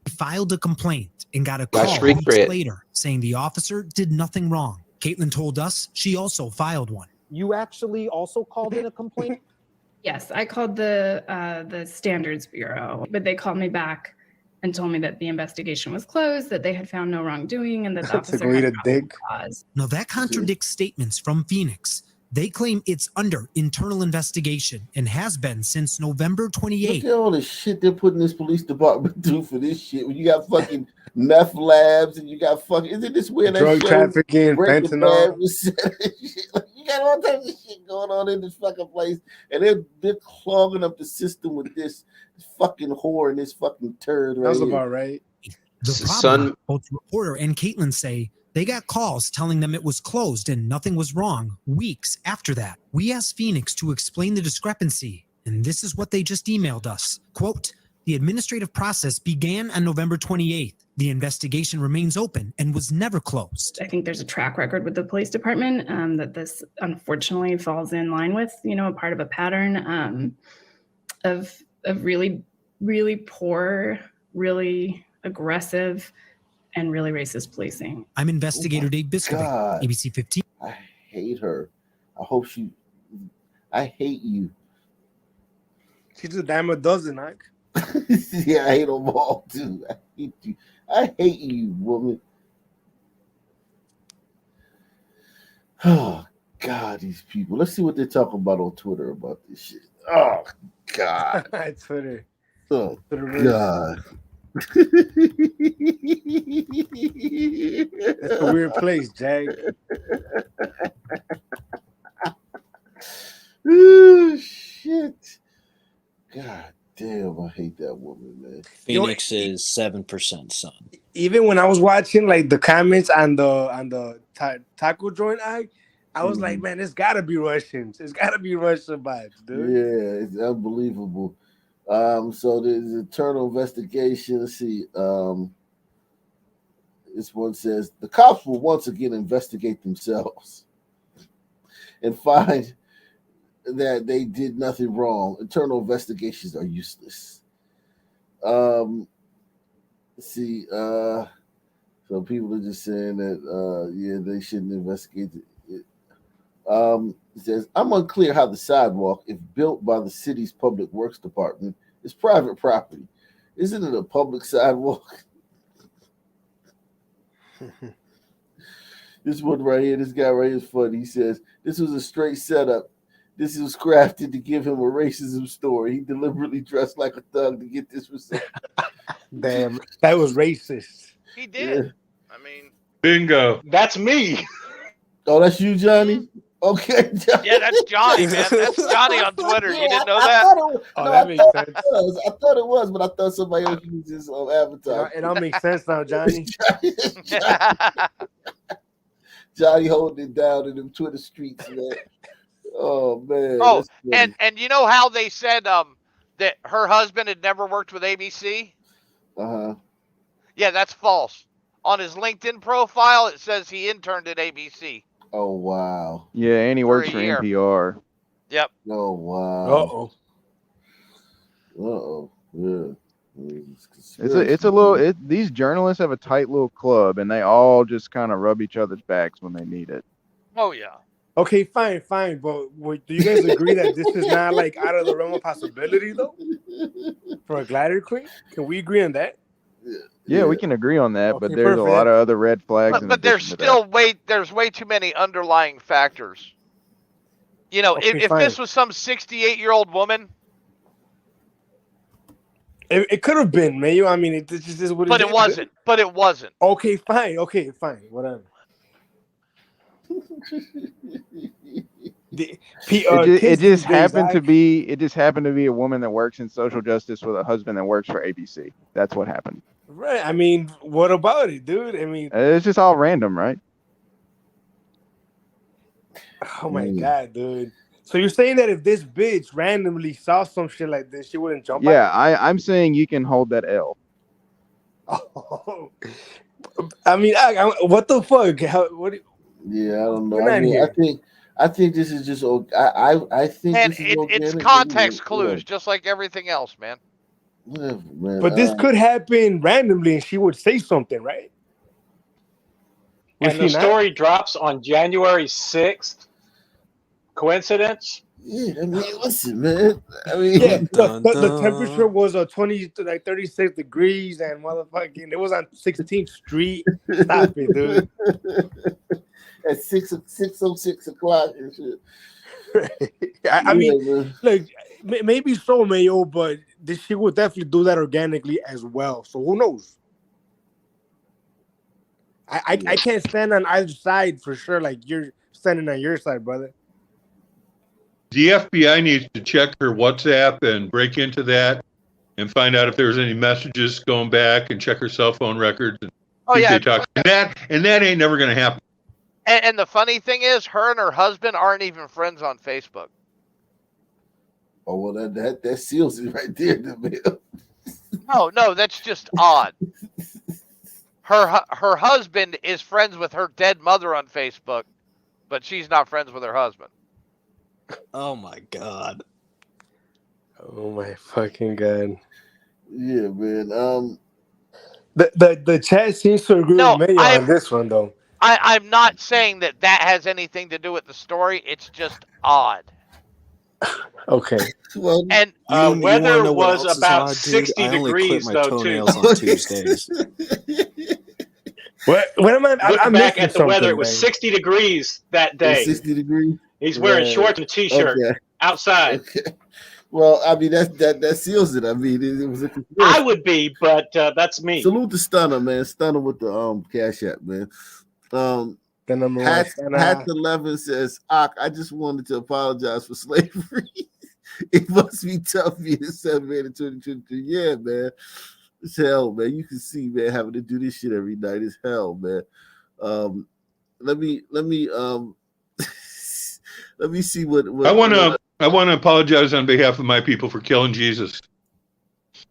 he filed a complaint and got a By call street weeks cred. later saying the officer did nothing wrong. Caitlin told us she also filed one. you actually also called in a complaint? Yes, I called the Standards Bureau, but they called me back and told me that the investigation was closed, that they had found no wrongdoing, and that the officer had probable cause. Now that contradicts statements from Phoenix. They claim it's under internal investigation and has been since November 28th. Look at all the shit they're putting this police department through for this shit. When you got fucking meth labs and you got fucking, isn't this where that drug show trafficking, Breaking fentanyl. Bad was set and shit? Like, you got all types of shit going on in this fucking place, and they're clogging up the system with this fucking whore and this fucking turd right That's here. about right. The problem, both the reporter and Caitlin say they got calls telling them it was closed and nothing was wrong weeks after that. We asked Phoenix to explain the discrepancy, and this is what they just emailed us. Quote, the administrative process began on November 28th. The investigation remains open and was never closed. I think there's a track record with the police department that this unfortunately falls in line with, a part of a pattern of really, really poor, really aggressive, and really racist policing. I'm investigator Dave Biscovic, God. ABC 15. I hate her. I hate you. She's a dime a dozen, Ike. Yeah, I hate them all too. I hate you. I hate you, woman. Oh God, these people. Let's see what they're talking about on Twitter about this shit. Oh God. Twitter. Oh Twitter. God. It's a weird place, Jack. Oh shit. God damn, I hate that woman, man. Phoenix is 7% sun. Even when I was watching like the comments on the taco joint, I was like, man, it's gotta be Russians. It's gotta be Russian vibes, dude. Yeah, it's unbelievable. So there's internal investigation. Let's see. This one says the cops will once again investigate themselves and find that they did nothing wrong. Internal investigations are useless. Let's see. So people are just saying that they shouldn't investigate it. It says, I'm unclear how the sidewalk, if built by the city's public works department, is private property. Isn't it a public sidewalk? This one right here, this guy right here is funny. He says, this was a straight setup. This was crafted to give him a racism story. He deliberately dressed like a thug to get this result. Damn, that was racist. He did. Yeah. I mean, bingo. That's me. Oh, that's you, Johnny? Okay. Yeah, that's Johnny, man. That's Johnny on Twitter. You didn't know that? That makes sense. I thought it was, but I thought somebody else used this avatar. It all makes sense now, Johnny. Johnny holding it down in them Twitter streets, man. Oh man. Oh, that's and you know how they said that her husband had never worked with ABC? Uh-huh. Yeah, that's false. On his LinkedIn profile, it says he interned at ABC. Oh wow. Yeah, and he works a for year. NPR. Yep. Oh wow. Uh-oh. Uh-oh. Yeah. It's a little. These journalists have a tight little club, and they all just kind of rub each other's backs when they need it. Oh yeah. Okay, fine. But do you guys agree that this is not like out of the realm of possibility though? For a glider queen, can we agree on that? Yeah, we can agree on that, Okay, but there's a lot of other red flags. But there's still there's way too many underlying factors. You know, Okay, if fine. this was some 68-year-old woman, it could have been, man. I mean, it just is what it is. but it wasn't. But it wasn't. Okay, fine. Whatever. It just happened to be a woman that works in social justice with a husband that works for ABC. That's what happened. Right. I mean, what about it, dude? I mean, It's just all random, right? oh my god, dude. So you're saying that if this bitch randomly saw some shit like this, she wouldn't jump out? Yeah, I'm saying you can hold that L. Oh. I mean, what the fuck? Yeah, I don't know. We're not here. I think this is just. I think And this is it's organic. context clues, just like everything else, man. Yeah, man. But this could happen randomly, and she would say something, right? And the story drops on January 6th. Coincidence? Yeah, I mean, listen, man. I mean, Yeah, the temperature was 36 degrees, and motherfucking, it was on 16th Street. Stop it, dude. At 6:06 o'clock and shit. I mean, man. like maybe so, Mayo, but she would definitely do that organically as well. So who knows? I can't stand on either side for sure. Like you're standing on your side, brother. The FBI needs to check her WhatsApp and break into that and find out if there's any messages going back and check her cell phone records. And and that ain't never going to happen. And the funny thing is, her and her husband aren't even friends on Facebook. Oh well, that seals it right there, man. No, that's just odd. Her husband is friends with her dead mother on Facebook, but she's not friends with her husband. Oh my god. Oh my fucking god. Yeah, man. The chat seems to agree with me on this one though. I'm not saying that has anything to do with the story. It's just odd. Okay. Well, and weather was about 60 I only degrees clip my though toenails too. on Tuesdays. What am I? Look I'm back missing at the weather. something, It was man. 60 degrees that day. 60 degrees. He's wearing shorts and a t-shirt outside. Okay. Well, I mean that seals it. I mean it was a conspiracy. I would be, but that's me. Salute to Stunner, man. Stunner with the Cash App, man. The number Hat one. 11 says, I just wanted to apologize for slavery. It must be tough being a 7 man in 2022. Yeah, man. It's hell, man. You can see, man, having to do this shit every night is hell, man. Let me let me see what I want to apologize on behalf of my people for killing Jesus.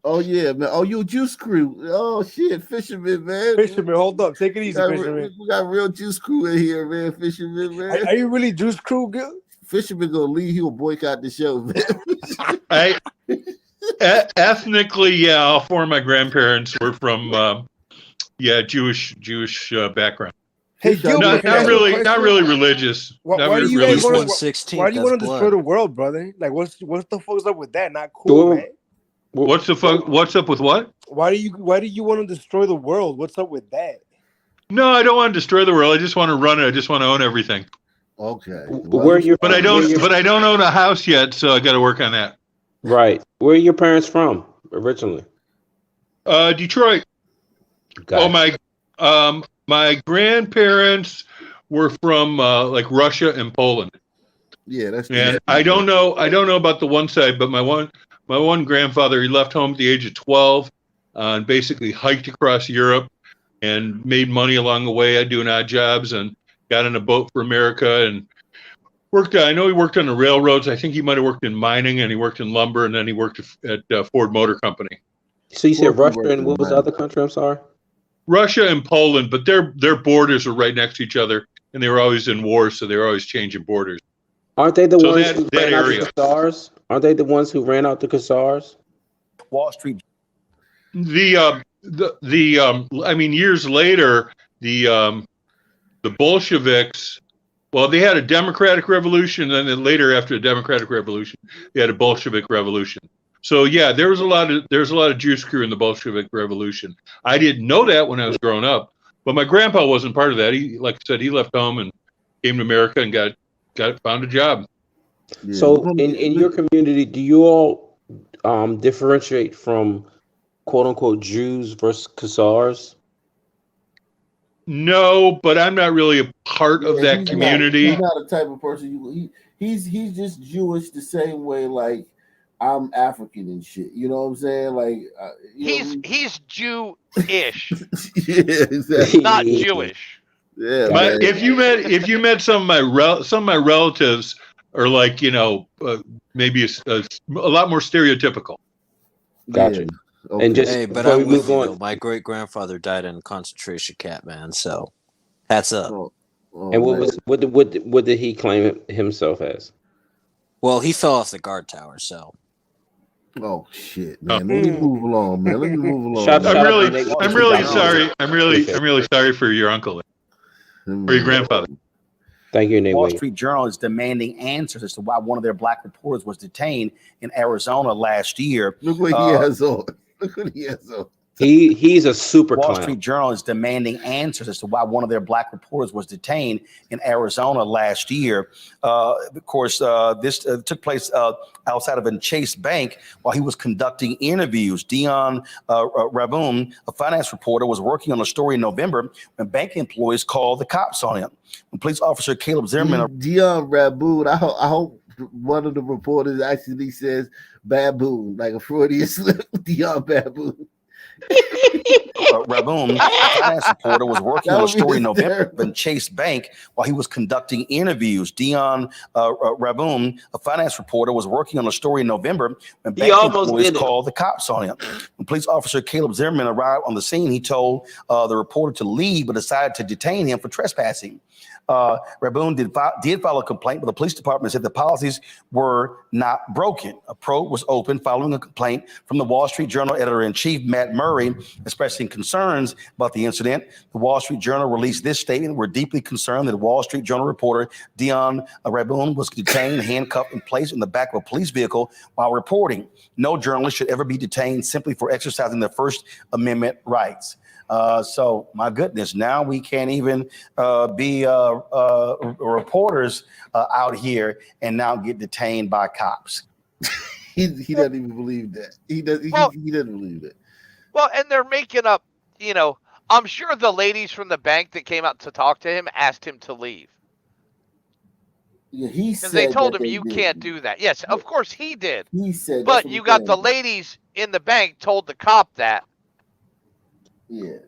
Oh yeah, man. Oh, you Juice Crew. Oh shit, Fisherman, man. Fisherman, hold up. Take it easy, Fisherman. We got real Juice Crew in here, man. Fisherman, man. Are you really Juice Crew, Gil? Fisherman gonna leave. He will boycott the show, man. Ethnically, yeah, all four of my grandparents were from Jewish background. Hey, Gil, not really religious. Why do you guys want to destroy the world, brother? Like, what's the fuck's up with that? Not cool, man. What's the fuck? What's up with what? Why do you want to destroy the world? What's up with that? No, I don't want to destroy the world. I just want to run it. I just want to own everything. Okay. But I don't own a house yet, so I got to work on that. Right. Where are your parents from originally? Detroit. Gotcha. Oh my grandparents were from like Russia and Poland. Yeah, that's. And I don't know about the one side, but my one grandfather, he left home at the age of 12 and basically hiked across Europe and made money along the way, doing odd jobs, and got in a boat for America and worked. I know he worked on the railroads. I think he might have worked in mining, and he worked in lumber, and then he worked at Ford Motor Company. So you said Russia and what was the other country? I'm sorry. Russia and Poland, but their borders were right next to each other, and they were always in war, so they were always changing borders. Aren't they the ones that who ran out the Khazars? Aren't they the ones who ran out the Khazars? Wall Street. I mean, years later, the Bolsheviks. Well, they had a democratic revolution, and then later, after the democratic revolution, they had a Bolshevik revolution. So yeah, there was a lot of Jews crew in the Bolshevik revolution. I didn't know that when I was growing up, but my grandpa wasn't part of that. He, like I said, he left home and came to America and found a job. Yeah. So in your community, do you all differentiate from quote unquote Jews versus Khazars? No, but I'm not really a part of that community. He's not the type of person. He's just Jewish the same way like I'm African and shit. You know what I'm saying? Like he's Jew-ish. Yeah, exactly. Not Jewish. Yeah. But if you met some of my relatives are like maybe a lot more stereotypical. Gotcha. Okay. And just hey, but before I'm we with move you, on, though. My great grandfather died in a concentration camp, man. So, hats up. and what did he claim himself as? Well, he fell off the guard tower. So. Oh shit, man! Let me move along, man. Let me move along. I'm really sorry. I'm really sorry for your uncle or your grandfather. Thank you, Nate. Wall Street Journal is demanding answers as to why one of their black reporters was detained in Arizona last year. Look what he has on. Look what he has on. He's a super Wall clown. Street Journal is demanding answers as to why one of their black reporters was detained in Arizona last year. Of course, this took place outside of a Chase Bank while he was conducting interviews. Dion Raboon, a finance reporter, was working on a story in November when bank employees called the cops on him. When police officer Caleb Zimmerman, Dion Raboon, I hope one of the reporters actually says baboon, like a Freudian slip. Dion Baboon. Raboon, a finance reporter, was working on a story in November in Chase Bank while he was conducting interviews. Dion Raboon, a finance reporter, was working on a story in November when bank employees called the cops on him. When police officer Caleb Zimmerman arrived on the scene, he told the reporter to leave, but decided to detain him for trespassing. Raboon did file a complaint, but the police department said the policies were not broken. A probe was opened following a complaint from the Wall Street Journal editor-in-chief, Matt Murray, expressing concerns about the incident. The Wall Street Journal released this statement: "We're deeply concerned that Wall Street Journal reporter Dion Raboon was detained, handcuffed, and placed in the back of a police vehicle while reporting. No journalist should ever be detained simply for exercising their First Amendment rights." So my goodness, now we can't even be reporters out here and now get detained by cops. He doesn't even believe that. He doesn't believe it. Well, and they're making up, I'm sure the ladies from the bank that came out to talk to him asked him to leave. Yeah, he said they told him they you did. can't do that. Yes, of course he did. He said, but you got the ladies in the bank told the cop that. Yeah.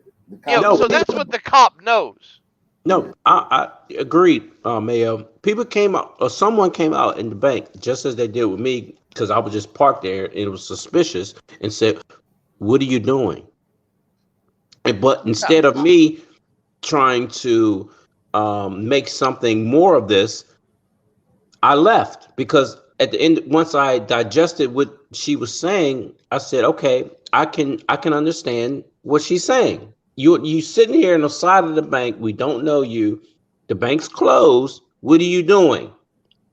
So that's what the cop knows. No, I agreed, Mayo. People came out, or someone came out in the bank, just as they did with me, because I was just parked there and it was suspicious, and said, "What are you doing?" But instead of me trying to make something more of this, I left, because at the end, once I digested what she was saying, I said, "Okay, I can understand what she's saying. You sitting here on the side of the bank. We don't know you. The bank's closed. What are you doing?"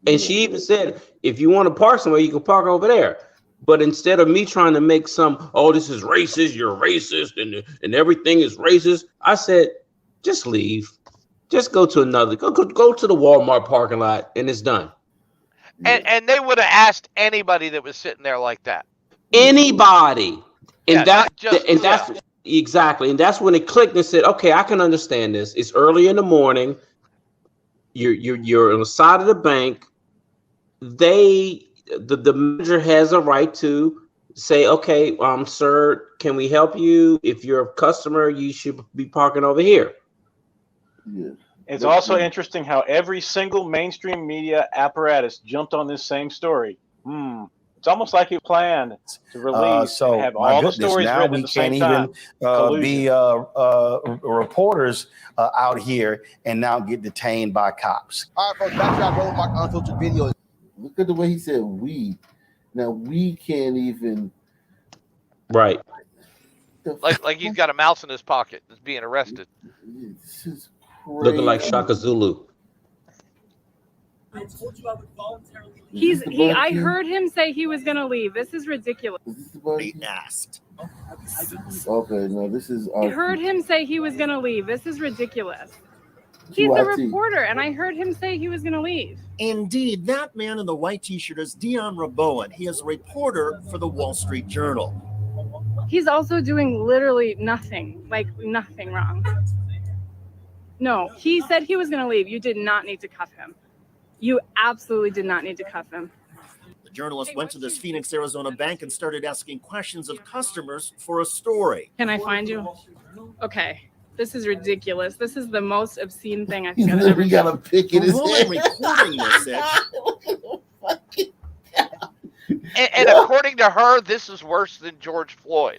And she even said, "If you want to park somewhere, you can park over there." But instead of me trying to make this is racist, you're racist, and everything is racist, I said, just leave. Just go to another. Go to the Walmart parking lot, and it's done. And they would have asked anybody that was sitting there like that. Anybody. And that's exactly. And that's when it clicked and said, "Okay, I can understand this. It's early in the morning. you're on the side of the bank. The manager has a right to say, okay, sir, can we help you? If you're a customer, you should be parking over here. Yeah. It's also interesting how every single mainstream media apparatus jumped on this same story. It's almost like you planned to release and have my all the goodness, stories now written we at the same can't time. even be reporters out here and now get detained by cops. All right, folks, back to our roll mark unfiltered video. Look at the way he said we. Now we can't even. Right. Like he's got a mouse in his pocket that's being arrested. This is crazy. Looking like Shaka Zulu. I heard him say he was gonna leave. This is ridiculous. They asked. Okay, no, this is. I heard him say he was gonna leave. This is ridiculous. He's a reporter, and I heard him say he was gonna leave. Indeed, that man in the white t-shirt is Dion Raboan. He is a reporter for the Wall Street Journal. He's also doing literally nothing, like nothing wrong. No, he said he was gonna leave. You did not need to cuff him. You absolutely did not need to cuff him. The journalist went to this Phoenix, Arizona bank and started asking questions of customers for a story. Can I find you? Okay. This is ridiculous. This is the most obscene thing I think I've ever We got a pick in his head. Recording this, And according to her, this is worse than George Floyd,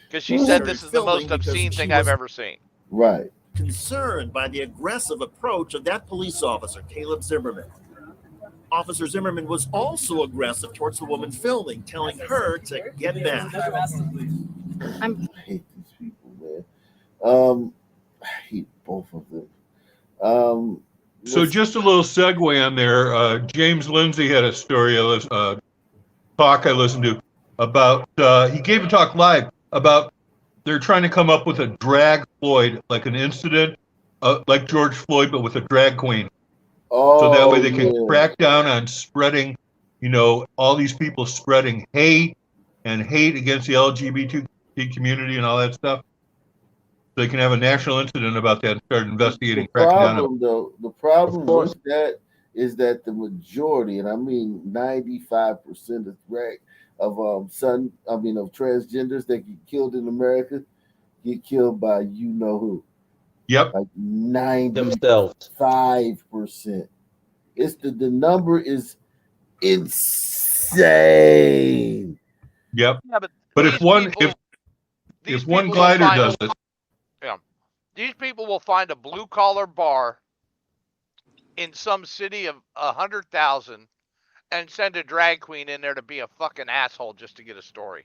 because she said this is the most obscene thing I've ever seen. Right. Concerned by the aggressive approach of that police officer, Caleb Zimmerman. Officer Zimmerman was also aggressive towards the woman filming, telling her to get back. I hate these people, man. I hate both of them. So just a little segue on there. James Lindsay had a story, talk I listened to about, he gave a talk live about they're trying to come up with a drag Floyd, like an incident, like George Floyd, but with a drag queen. So that way they can crack down on spreading, all these people spreading hate against the LGBT community and all that stuff. So they can have a national incident about that and start investigating, cracking down on it. The problem with that is that the majority, and I mean 95% of transgenders that get killed in America get killed by you know who. Yep. Like 95%. It's the number is insane. Yep. Yeah, but if one glider does it. Yeah. These people will find a blue collar bar in some city of 100,000 and send a drag queen in there to be a fucking asshole just to get a story.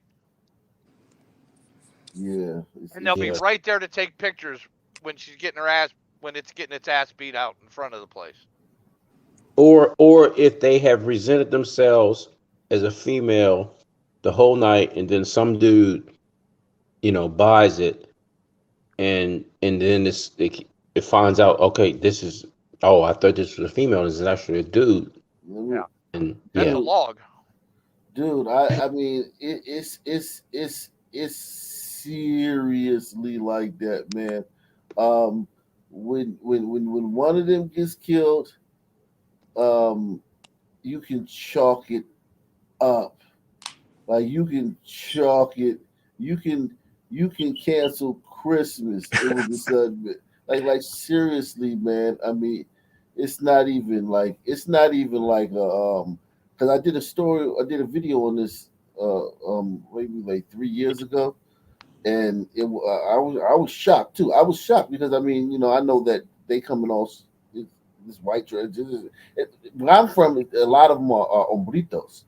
Yeah. And they'll be right there to take pictures when she's getting it's getting its ass beat out in front of the place. Or if they have presented themselves as a female the whole night, and then some dude, buys it, and then it finds out, okay, this is, I thought this was a female, this is actually a dude. Yeah. And that's a log. Dude, I mean it's seriously like that, man. When one of them gets killed, you can chalk it up. Like you can chalk it. You can cancel Christmas. It was a sudden, like seriously, man. I mean, it's not even like a because I did a video on this maybe like 3 years ago. And I was shocked too. I was shocked because I mean, I know that they come in all this white church. Where I'm from, a lot of them are hombritos.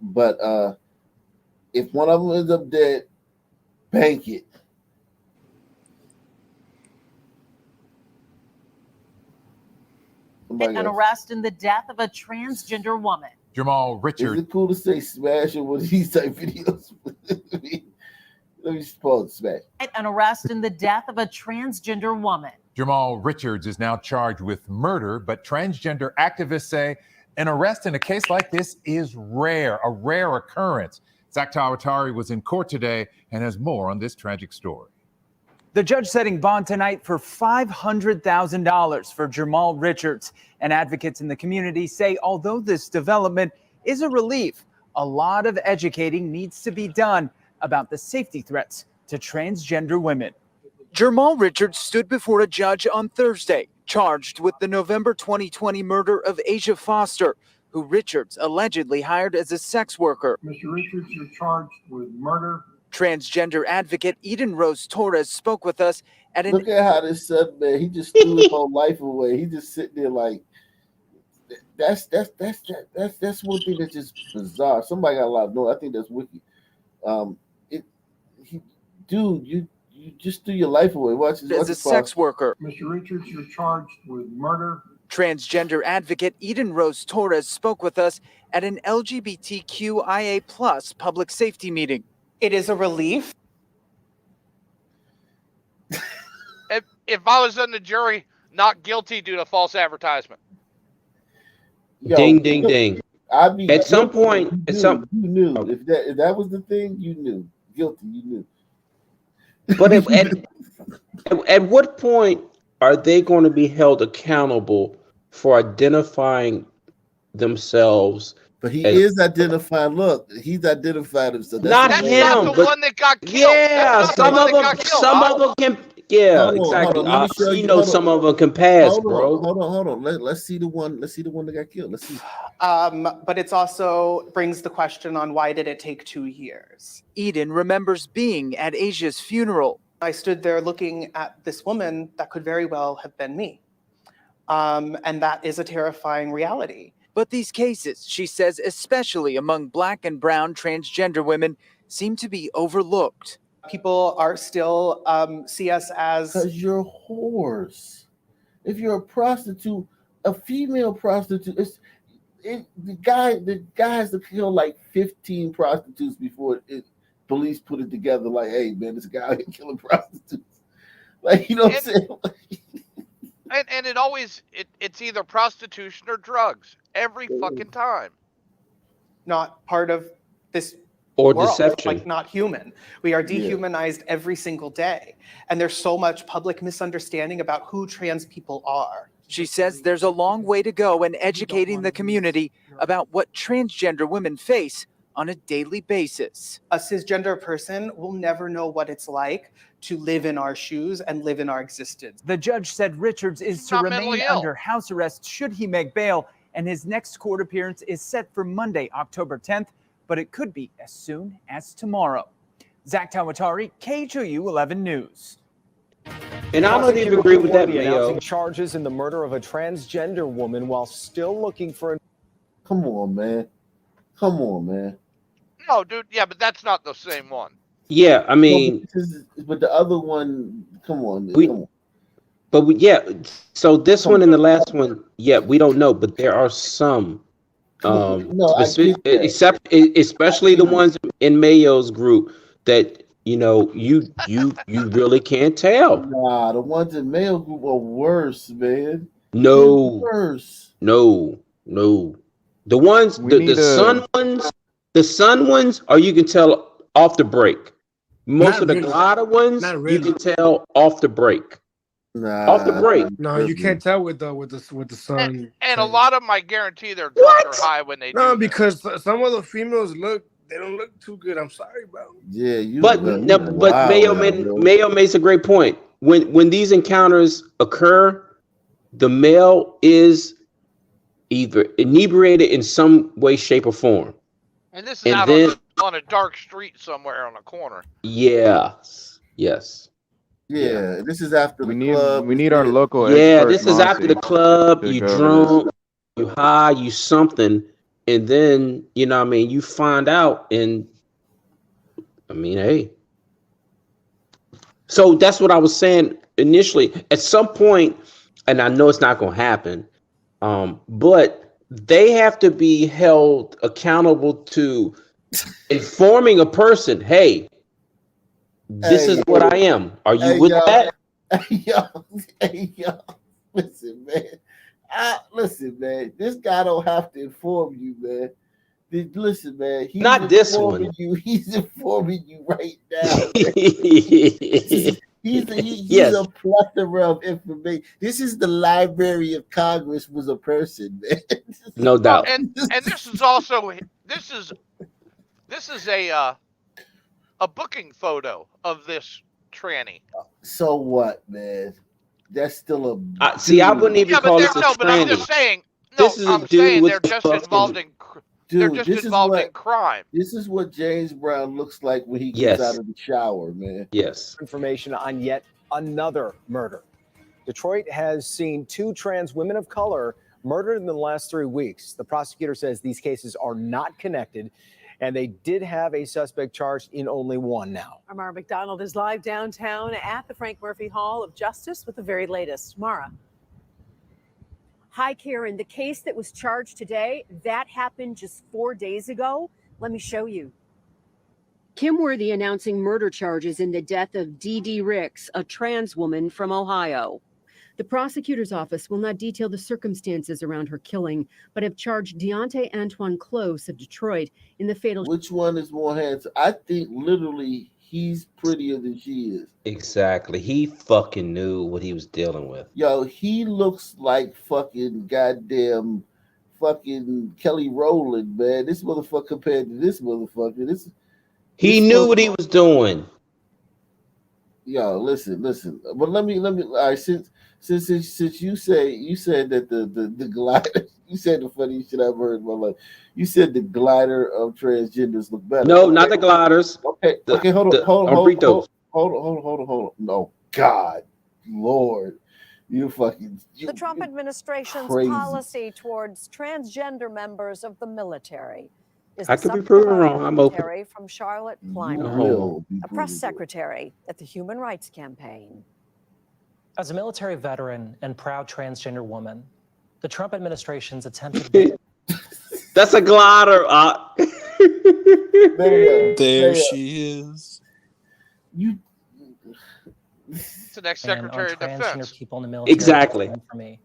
But if one of them ends up dead, bank it. An arrest in the death of a transgender woman. Jamal Richard. Is it cool to say smash in one of these type videos? Let me just pause smash. An arrest in the death of a transgender woman. Jamal Richards is now charged with murder, but transgender activists say an arrest in a case like this is rare, a rare occurrence. Zach Tawatari was in court today and has more on this tragic story. The judge setting bond tonight for $500,000 for Jamal Richards. And advocates in the community say although this development is a relief, a lot of educating needs to be done about the safety threats to transgender women. Jamal Richards stood before a judge on Thursday, charged with the November 2020 murder of Asia Foster, who Richards allegedly hired as a sex worker. Mr. Richards, you're charged with murder. Transgender advocate Eden Rose Torres spoke with us at an... Look at how this son, man, he just threw his whole life away. He just sitting there like, that's one thing that's just bizarre. Somebody got a lot of noise. I think that's wicked. Dude, you just threw your life away. Watch this. As a sex worker. Mr. Richards, you're charged with murder. Transgender advocate Eden Rose Torres spoke with us at an LGBTQIA+ public safety meeting. It is a relief. If I was in the jury, not guilty due to false advertisement. Yo, Ding, ding, ding. I mean, at some point, you knew. If that was the thing, you knew. Guilty, you knew. But at what point are they going to be held accountable for identifying themselves? But he is identified. Look, he's identified himself. Not him, not the one that got killed. Yeah, some of them can. Yeah, exactly. Some of them can pass, bro. Hold on. Let's see the one. Let's see the one that got killed. Let's see. But it's also brings the question on why did it take 2 years? Eden remembers being at Asia's funeral. I stood there looking at this woman that could very well have been me. And that is a terrifying reality. But these cases, she says, especially among Black and brown transgender women, seem to be overlooked. People are still see us as... Because you're whores. If you're a prostitute, a female prostitute, the guy has to kill like 15 prostitutes before police put it together like, hey, man, this guy out here killing prostitutes. Like, you know what I'm saying? And it always, it's either prostitution or drugs. Every fucking time. Not part of this or world, deception. like not human. We are dehumanized every single day. And there's so much public misunderstanding about who trans people are. She says there's a long way to go in educating the community about what transgender women face on a daily basis. A cisgender person will never know what it's like to live in our shoes and live in our existence. The judge said Richards is to remain under house arrest should he make bail, and his next court appearance is set for Monday, October 10th, but it could be as soon as tomorrow. Zach Tawatari, KHOU 11 News. And I don't even agree with that, announcing charges in the murder of a transgender woman while still looking for... Come on, man. No, dude. Yeah, but that's not the same one. Yeah, I mean... But the other one, come on. So this one and the last one, we don't know, but there are some... especially the ones in Mayo's group that you really can't tell. Nah, the ones in Mayo group are worse, man. No, worse. No. The ones, the sun ones, or you can tell off the break. Most of the glider ones, you can tell off the break. Off the break. No, you can't tell with the sun. And a lot of them, I guarantee, they're drunk or high when they do. No, because some of the females they don't look too good. I'm sorry, bro. Yeah, But Mayo makes a great point. When these encounters occur, the male is either inebriated in some way, shape, or form. And this is out on a dark street somewhere on a corner. Yes. Yeah, this is after the club. We need our local. Yeah, this is after the club. You drunk, you high, you something, and then you find out, and hey. So that's what I was saying initially. At some point, and I know it's not going to happen, but they have to be held accountable to informing a person, hey. This is what I am. Are you with that? Hey, yo. Listen, man. This guy don't have to inform you, man. Listen, man. Not this one. He's informing you right now. He's a plethora of information. This is the Library of Congress was a person, man. No doubt. And this is also this is a booking photo of this tranny. So what, man? That's still a See, I wouldn't even call this a no, but I'm tranny. just saying. This is a I'm dude saying with they're just fucking- involved in. They're just involved in crime. This is what James Brown looks like when he gets out of the shower, man. Yes. Information on yet another murder. Detroit has seen 2 trans women of color murdered in the last 3 weeks. The prosecutor says these cases are not connected, and they did have a suspect charged in only one now. Mara McDonald is live downtown at the Frank Murphy Hall of Justice with the very latest. Mara. Hi, Karen. The case that was charged today, that happened just 4 days ago. Let me show you. Kim Worthy announcing murder charges in the death of Dee Ricks, a trans woman from Ohio. The prosecutor's office will not detail the circumstances around her killing, but have charged Deontay Antoine Close of Detroit in the fatal. Which one is more handsome? I think literally he's prettier than she is. Exactly. He fucking knew what he was dealing with. Yo, he looks like fucking goddamn fucking Kelly Rowland, man. This motherfucker compared to this motherfucker. He knew what he was doing. Yo, listen. But let me. All right, since you said that the glider, you said the funniest shit I've heard in my life. You said the glider of transgenders look better. No, not the gliders. Okay, hold on. No, God, Lord, The Trump administration's crazy. policy towards transgender members of the military is I the could be proven subcommittee wrong. I'm open. commentary from Charlotte Clymer, will a press secretary at the Human Rights Campaign. As a military veteran and proud transgender woman, the Trump administration's attempted. That's a glider. There she is. It's the next and Secretary of on transgender Defense. people in the military. Exactly. For me,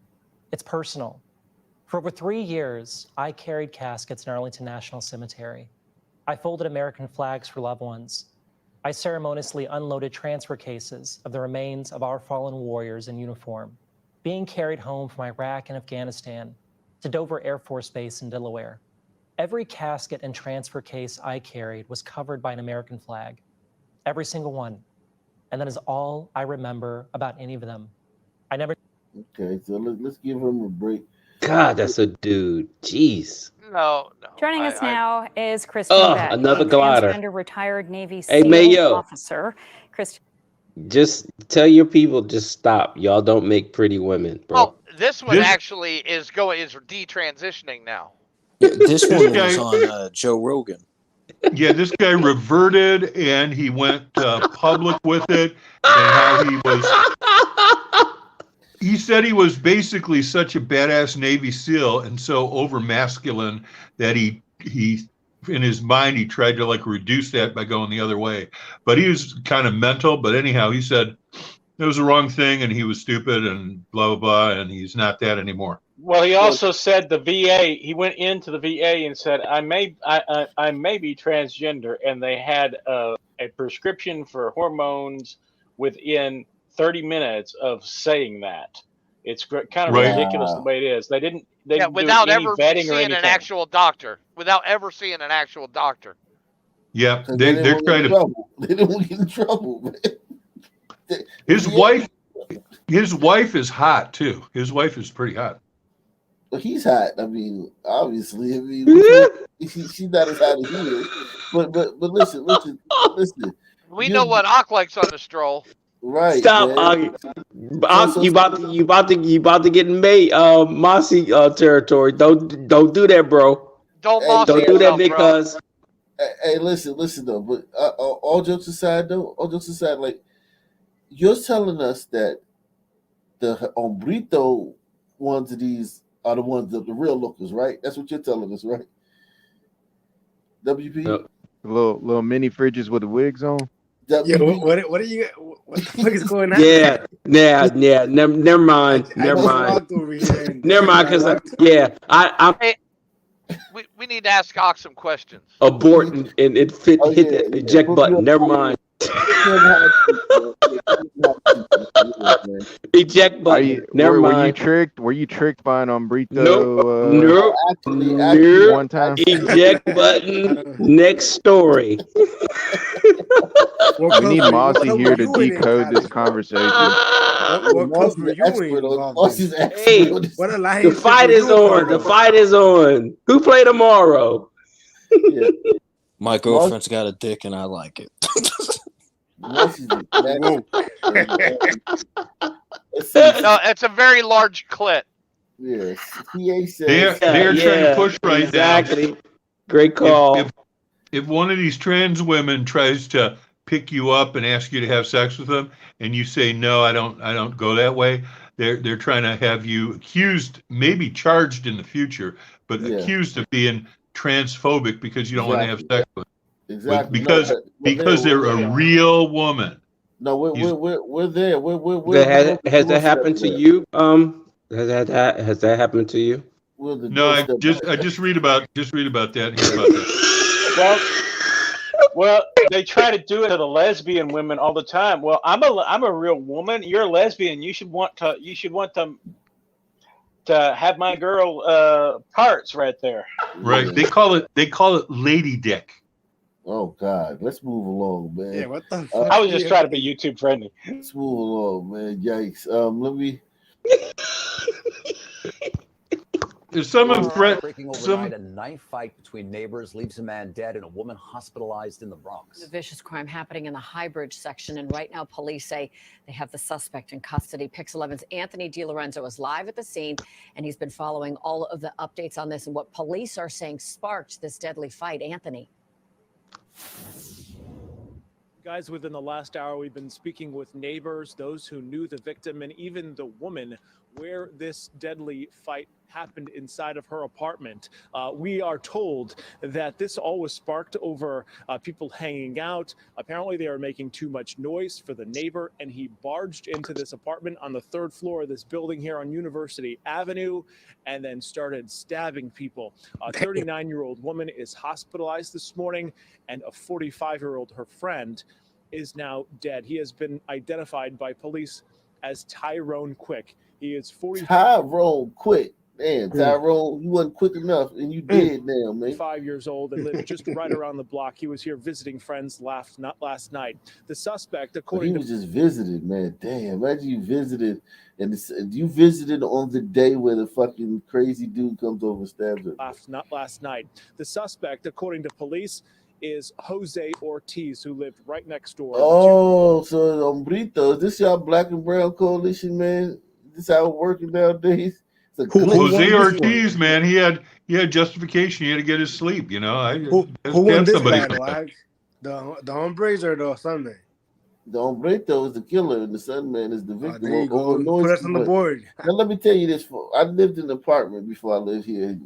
it's personal. For over 3 years, I carried caskets in Arlington National Cemetery. I folded American flags for loved ones. I ceremoniously unloaded transfer cases of the remains of our fallen warriors in uniform, being carried home from Iraq and Afghanistan to Dover Air Force Base in Delaware. Every casket and transfer case I carried was covered by an American flag. Every single one. And that is all I remember about any of them. I never. Okay, so let's give him a break. God, that's a dude. Jeez. No. Joining us now is Kristen Beck, another a glider. transgender retired Navy Hey, SEAL Mayo. officer. Kristen. Just tell your people, just stop. Y'all don't make pretty women, bro. Oh, this one actually is detransitioning now. This one guy- was on Joe Rogan. Yeah, this guy reverted and he went public with it, and how he was. He said he was basically such a badass Navy SEAL and so over masculine that he in his mind he tried to like reduce that by going the other way. But he was kind of mental. But anyhow, he said it was the wrong thing and he was stupid and blah blah blah, and he's not that anymore. Well, he also said the VA. He went into the VA and said, "I may be transgender," and they had a prescription for hormones within 30 minutes of saying that. It's kind of Right. ridiculous the way it is. They didn't Without do any ever vetting or seeing anything. an actual doctor. Without ever seeing an actual doctor. Yeah, So they're won't get trying in to. trouble. They don't want to get in trouble, man. His wife is hot too. His wife is pretty hot. Well, he's hot. I mean, obviously. I mean, she's not as hot as he is. But listen. We know what Ock likes on the stroll. Right. Stop, man. you about to get in Mossy territory. Don't do that, bro. Don't Hey, Mossy Don't do that yourself, bro. because Hey, listen though. But all jokes aside, like you're telling us that the hombrito ones of these are the ones that the real lookers, right? That's what you're telling us, right? WP. Yep. Little mini fridges with the wigs on. Yeah, what are you? What the fuck is going on? yeah. Never mind. Never mind. Never mind. Because I'm Hey, we need to ask Ock some questions. abort and it hit the eject button. Never mind. Eject button. Never Were you mind. tricked? Were you tricked by an Nope. umbrito? Nope. Actually, Nope. One time. Eject button. Next story. What We need club? What Mossy club were here to you in decode this college, bro? conversation. What clubs were you involved in? Hey, What the alliances fight were is you a on. part The of? fight is on. Who play tomorrow? My girlfriend's got a dick and I like it. Mossy's Whoa. No, it's a very large clit. Yes, PA says They're trying to push right exactly. now. Great call. If one of these trans women tries to pick you up and ask you to have sex with them, and you say no, I don't go that way, they're trying to have you accused, maybe charged in the future, but accused of being transphobic because you don't want to have sex with them. Exactly. Because they're a real woman. No, we're there. We're Has that happened to you? Has that happened to you? No, I just read about that. Hear about that. Well, they try to do it to the lesbian women all the time. Well, I'm a real woman. You're a lesbian. You should want them to have my girl parts right there. Right. They call it lady dick. Oh God, let's move along, man. Yeah, what the fuck? I was just trying to be YouTube friendly. Let's move along, man. Yikes. Let me. There's some breaking overnight, a knife fight between neighbors leaves a man dead and a woman hospitalized in the Bronx. The vicious crime happening in the Highbridge section, and right now police say they have the suspect in custody. Pix 11's Anthony DiLorenzo is live at the scene, and he's been following all of the updates on this and what police are saying sparked this deadly fight. Anthony. Guys, within the last hour, we've been speaking with neighbors, those who knew the victim, and even the woman where this deadly fight happened inside of her apartment. We are told that this all was sparked over people hanging out. Apparently, they were making too much noise for the neighbor, and he barged into this apartment on the third floor of this building here on University Avenue and then started stabbing people. A 39-year-old woman is hospitalized this morning, and a 45-year-old, her friend, is now dead. He has been identified by police as Tyrone Quick. He is 40. Tyrone Quick. Man, Tyrone, you wasn't quick enough, and you did now, man. 5 years old and lived just right around the block. He was here visiting friends last night. The suspect, according to... He was just visiting, man. Damn, imagine you visited, and you visited on the day where the fucking crazy dude comes over and stabs her. Last night. The suspect, according to police, is Jose Ortiz, who lived right next door. Oh, so Hombrito, is this y'all black and brown coalition, man? This how it working nowadays? Jose Ortiz, man, he had justification. He had to get his sleep. You know, who won this battle? The hombres or the Sunday? The Hombrito is the killer, and the Sunman is the victim. There you go. Put us on the board. Now let me tell you this: I lived in an apartment before I lived here,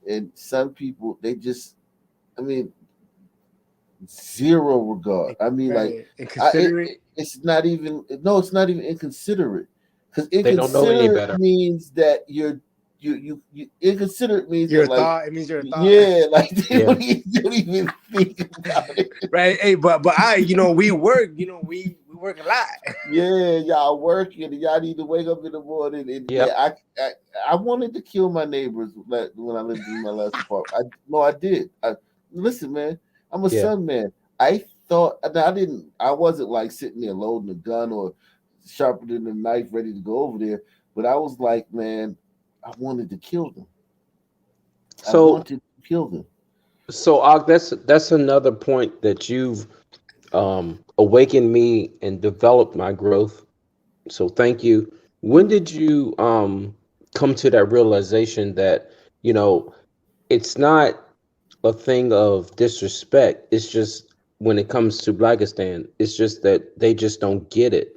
and some people zero regard. I mean, like inconsiderate. It's not even inconsiderate. Because inconsiderate means that you inconsiderate means your that, thought. It means your thought. Yeah, like they don't even think about it. Right. Hey, but we work. We work a lot. Yeah, y'all working and y'all need to wake up in the morning. And I wanted to kill my neighbors when I lived in my last apartment. I did. Listen, man, I'm a son, man. I thought I wasn't like sitting there loading a gun or sharpening the knife ready to go over there, but I was like, man, I wanted to kill them. So that's another point that you've awakened me and developed my growth. So thank you. When did you come to that realization that it's not a thing of disrespect? It's just when it comes to Blackistan, it's just that they just don't get it.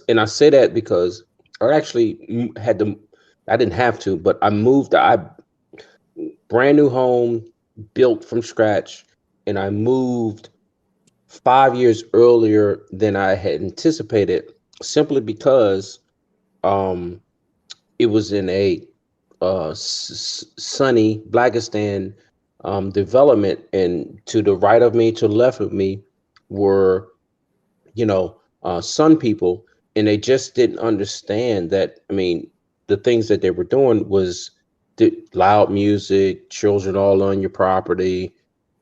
And I say that because I actually I didn't have to, but I moved. Brand new home, built from scratch, and I moved 5 years earlier than I had anticipated, simply because it was in a sunny Blackistan development, and to the right of me, to the left of me, were Sun people, and they just didn't understand that. I mean, the things that they were doing was loud music, children all on your property.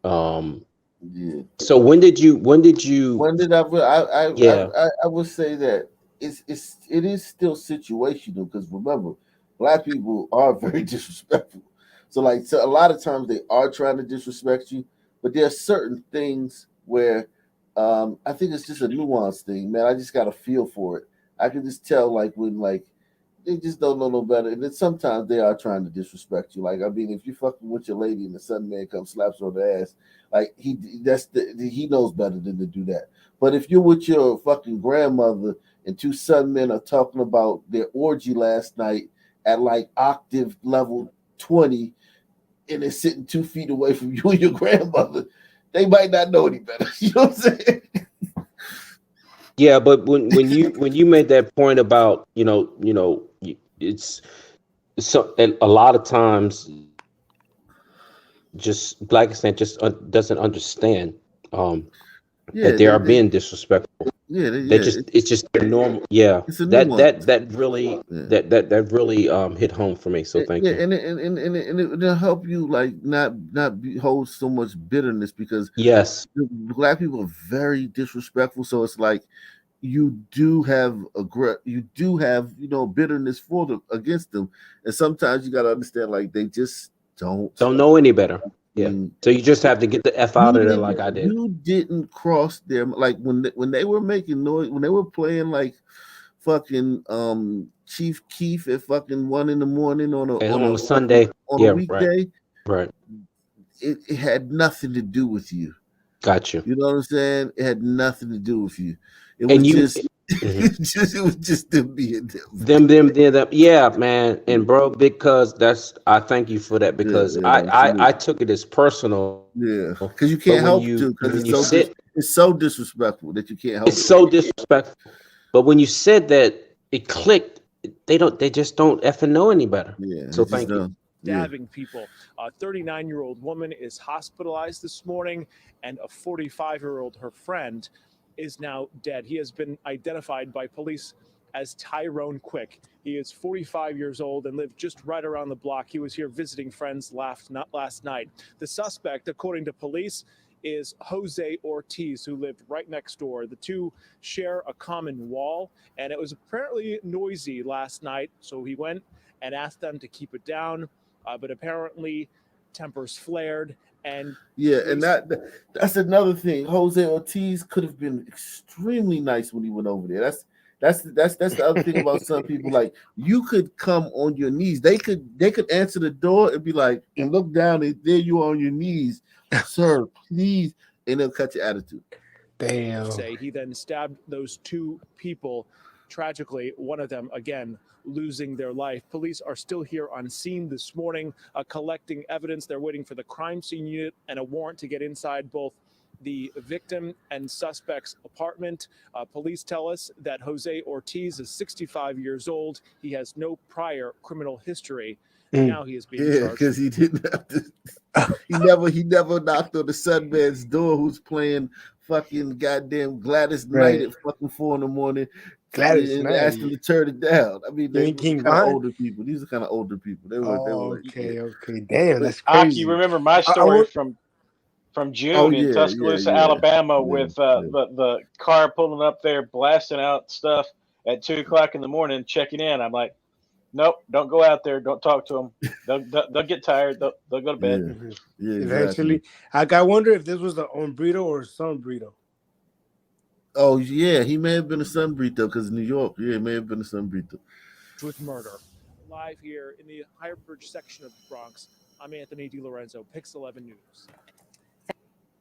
Yeah. So when did you? When did Yeah. I would say that it is still situational, because remember, black people are very disrespectful. So a lot of times they are trying to disrespect you, but there are certain things where I think it's just a nuance thing, man. I just got a feel for it. I can just tell, like, when, like, they just don't know no better, and then sometimes they are trying to disrespect you. Like, I mean, if you fucking with your lady and the sun man comes slaps her on the ass, like, he knows better than to do that. But if you're with your fucking grandmother and two sun men are talking about their orgy last night at like octave level 20, and they're sitting 2 feet away from you and your grandmother, they might not know any better. You know what I'm saying? Yeah, but when you made that point about it's so, and a lot of times, just Black extent just doesn't understand Yeah, that they are being disrespectful. They yeah. just it's just their normal. Yeah, It's a that nuance. that that really Yeah. that really hit home for me. So thank Yeah, you. and it'll help you, like, hold so much bitterness, because Yes. black people are very disrespectful. So it's like you do have bitterness for them, against them, and sometimes you got to understand, like, they just don't. Don't know any better. Yeah. Mm. So you just have to get the F out of there like I did. You didn't cross their, like, when they were making noise, when they were playing, like, fucking Chief Keef at fucking 1 a.m. on On a Sunday. on a Yeah, right. weekday. Right. It had nothing to do with you. Got you. You know what I'm saying? It had nothing to do with you. It And was you just it was just them being them. Yeah, man. And bro, because I thank you for that, because Yeah, I took it as personal. yeah, because you But can't when help you to, because when you sit, it's so disrespectful that you can't help it's so disrespectful. But when you said that, it clicked. They just don't effing know any better. Yeah, So thank you. Stabbing people. A 39-year-old woman is hospitalized this morning, and a 45-year-old, her friend, is now dead. He has been identified by police as Tyrone Quick. He is 45 years old and lived just right around the block. He was here visiting friends last night. The suspect, according to police, is Jose Ortiz, who lived right next door. The two share a common wall, and it was apparently noisy last night, so he went and asked them to keep it down, but apparently tempers flared, and Yeah, and that's another thing. Jose Ortiz could have been extremely nice when he went over there. That's the other thing about some people. Like, you could come on your knees. They could answer the door and be like, and look down, and there you are on your knees, sir, please, and they'll cut your attitude. say he then stabbed those two people. Tragically, one of them, again, losing their life. Police are still here on scene this morning, collecting evidence. They're waiting for the crime scene unit and a warrant to get inside both the victim and suspect's apartment. Police tell us that Jose Ortiz is 65 years old. He has no prior criminal history. And now he is being charged. Because he didn't have to. He never knocked on the Sunman's door, who's playing fucking goddamn Gladys Knight at fucking 4 a.m. and asked him to turn it down. I mean, they were kind of older people. These are kind of older people. They were Okay. Damn, that's Ak, crazy. you remember my story from June in yeah, Tuscaloosa, Alabama, with the car pulling up there, blasting out stuff at 2 o'clock in the morning, checking in. I'm like, nope, don't go out there. Don't talk to them. They'll get tired. They'll go to bed. Yeah, Eventually, I wonder if this was the hombrito or sombrito. Oh yeah, he may have been a sunbrito because New York. Yeah, it may have been a sunbrito. With murder. Live here in the Highbridge section of the Bronx, I'm Anthony DiLorenzo, Pix 11 News.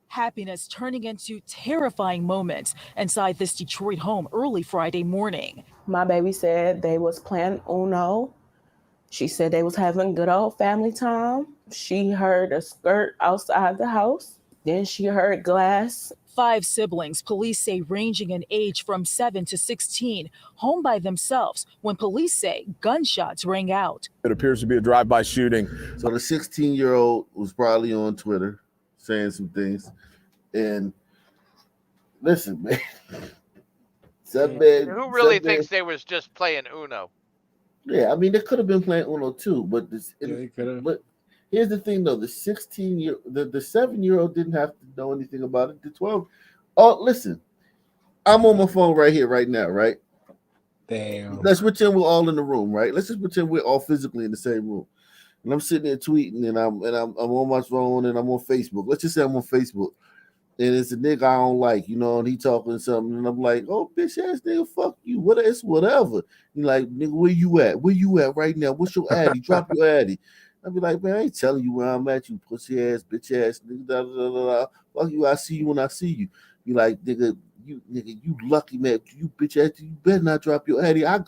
Happiness turning into terrifying moments inside this Detroit home early Friday morning. My baby said they was playing Uno. She said they was having good old family time. She heard a skirt outside the house. Then she heard glass 5 siblings, police say ranging in age from 7 to 16, home by themselves when police say gunshots rang out. It appears to be a drive-by shooting. So the 16-year-old was probably on Twitter saying some things. And listen, man. Who really thinks they was just playing Uno? Yeah, I mean, they could have been playing Uno too, but but here's the thing though: the 7-year-old didn't have to know anything about it. The 12. Oh, listen, I'm on my phone right here, right now, right? Damn. Let's pretend we're all in the room, right? Let's just pretend we're all physically in the same room, and I'm sitting there tweeting, and I'm on my phone, and I'm on Facebook. Let's just say I'm on Facebook. And it's a nigga I don't like, and he talking something, and I'm like, oh, bitch ass nigga, fuck you. It's whatever. He like, nigga, where you at? Where you at right now? What's your addy? Drop your addy. I'll be like, man, I ain't telling you where I'm at, you pussy ass, bitch ass nigga. Da, da, da, da. Fuck you, I see you when I see you. You like, nigga, you lucky man, you bitch ass, you better not drop your addy. I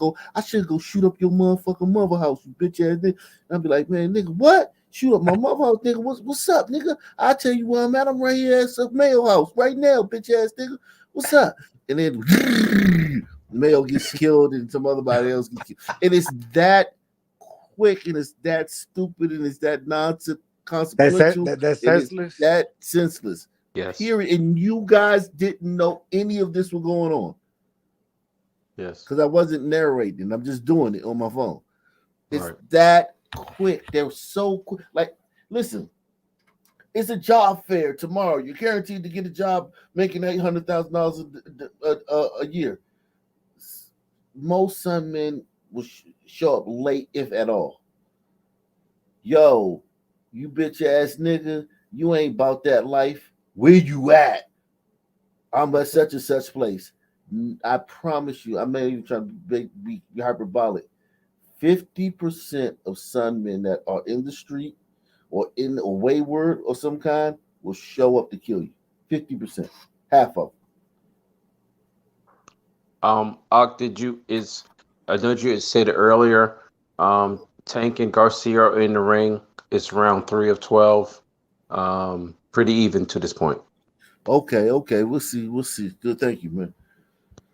should go shoot up your motherfucking mother house, you bitch ass nigga. I'll be like, man, nigga, what? Shoot up my mother house, nigga. What's up, nigga? I tell you where I'm at. I'm right here at some Mayo house right now, bitch ass nigga. What's up? And then Mayo gets killed and some other body else gets killed. And it's that quick and it's that stupid and it's that nonsense consequential. That's senseless. That senseless. Yes. Period. And you guys didn't know any of this was going on. Yes. Because I wasn't narrating. I'm just doing it on my phone. It's that quick. They're so quick. Like, listen, it's a job fair tomorrow. You're guaranteed to get a job making $800,000 a year. Most some men will show up late, if at all. Yo, you bitch ass nigga, you ain't about that life. Where you at? I'm at such and such place. I promise you, I'm not even trying to be hyperbolic. 50% of some men that are in the street or in a wayward or some kind will show up to kill you. 50%, half of them. Og, I know you had said it earlier. Tank and Garcia are in the ring. It's round 3 of 12. Pretty even to this point. Okay. We'll see. Good, thank you, man.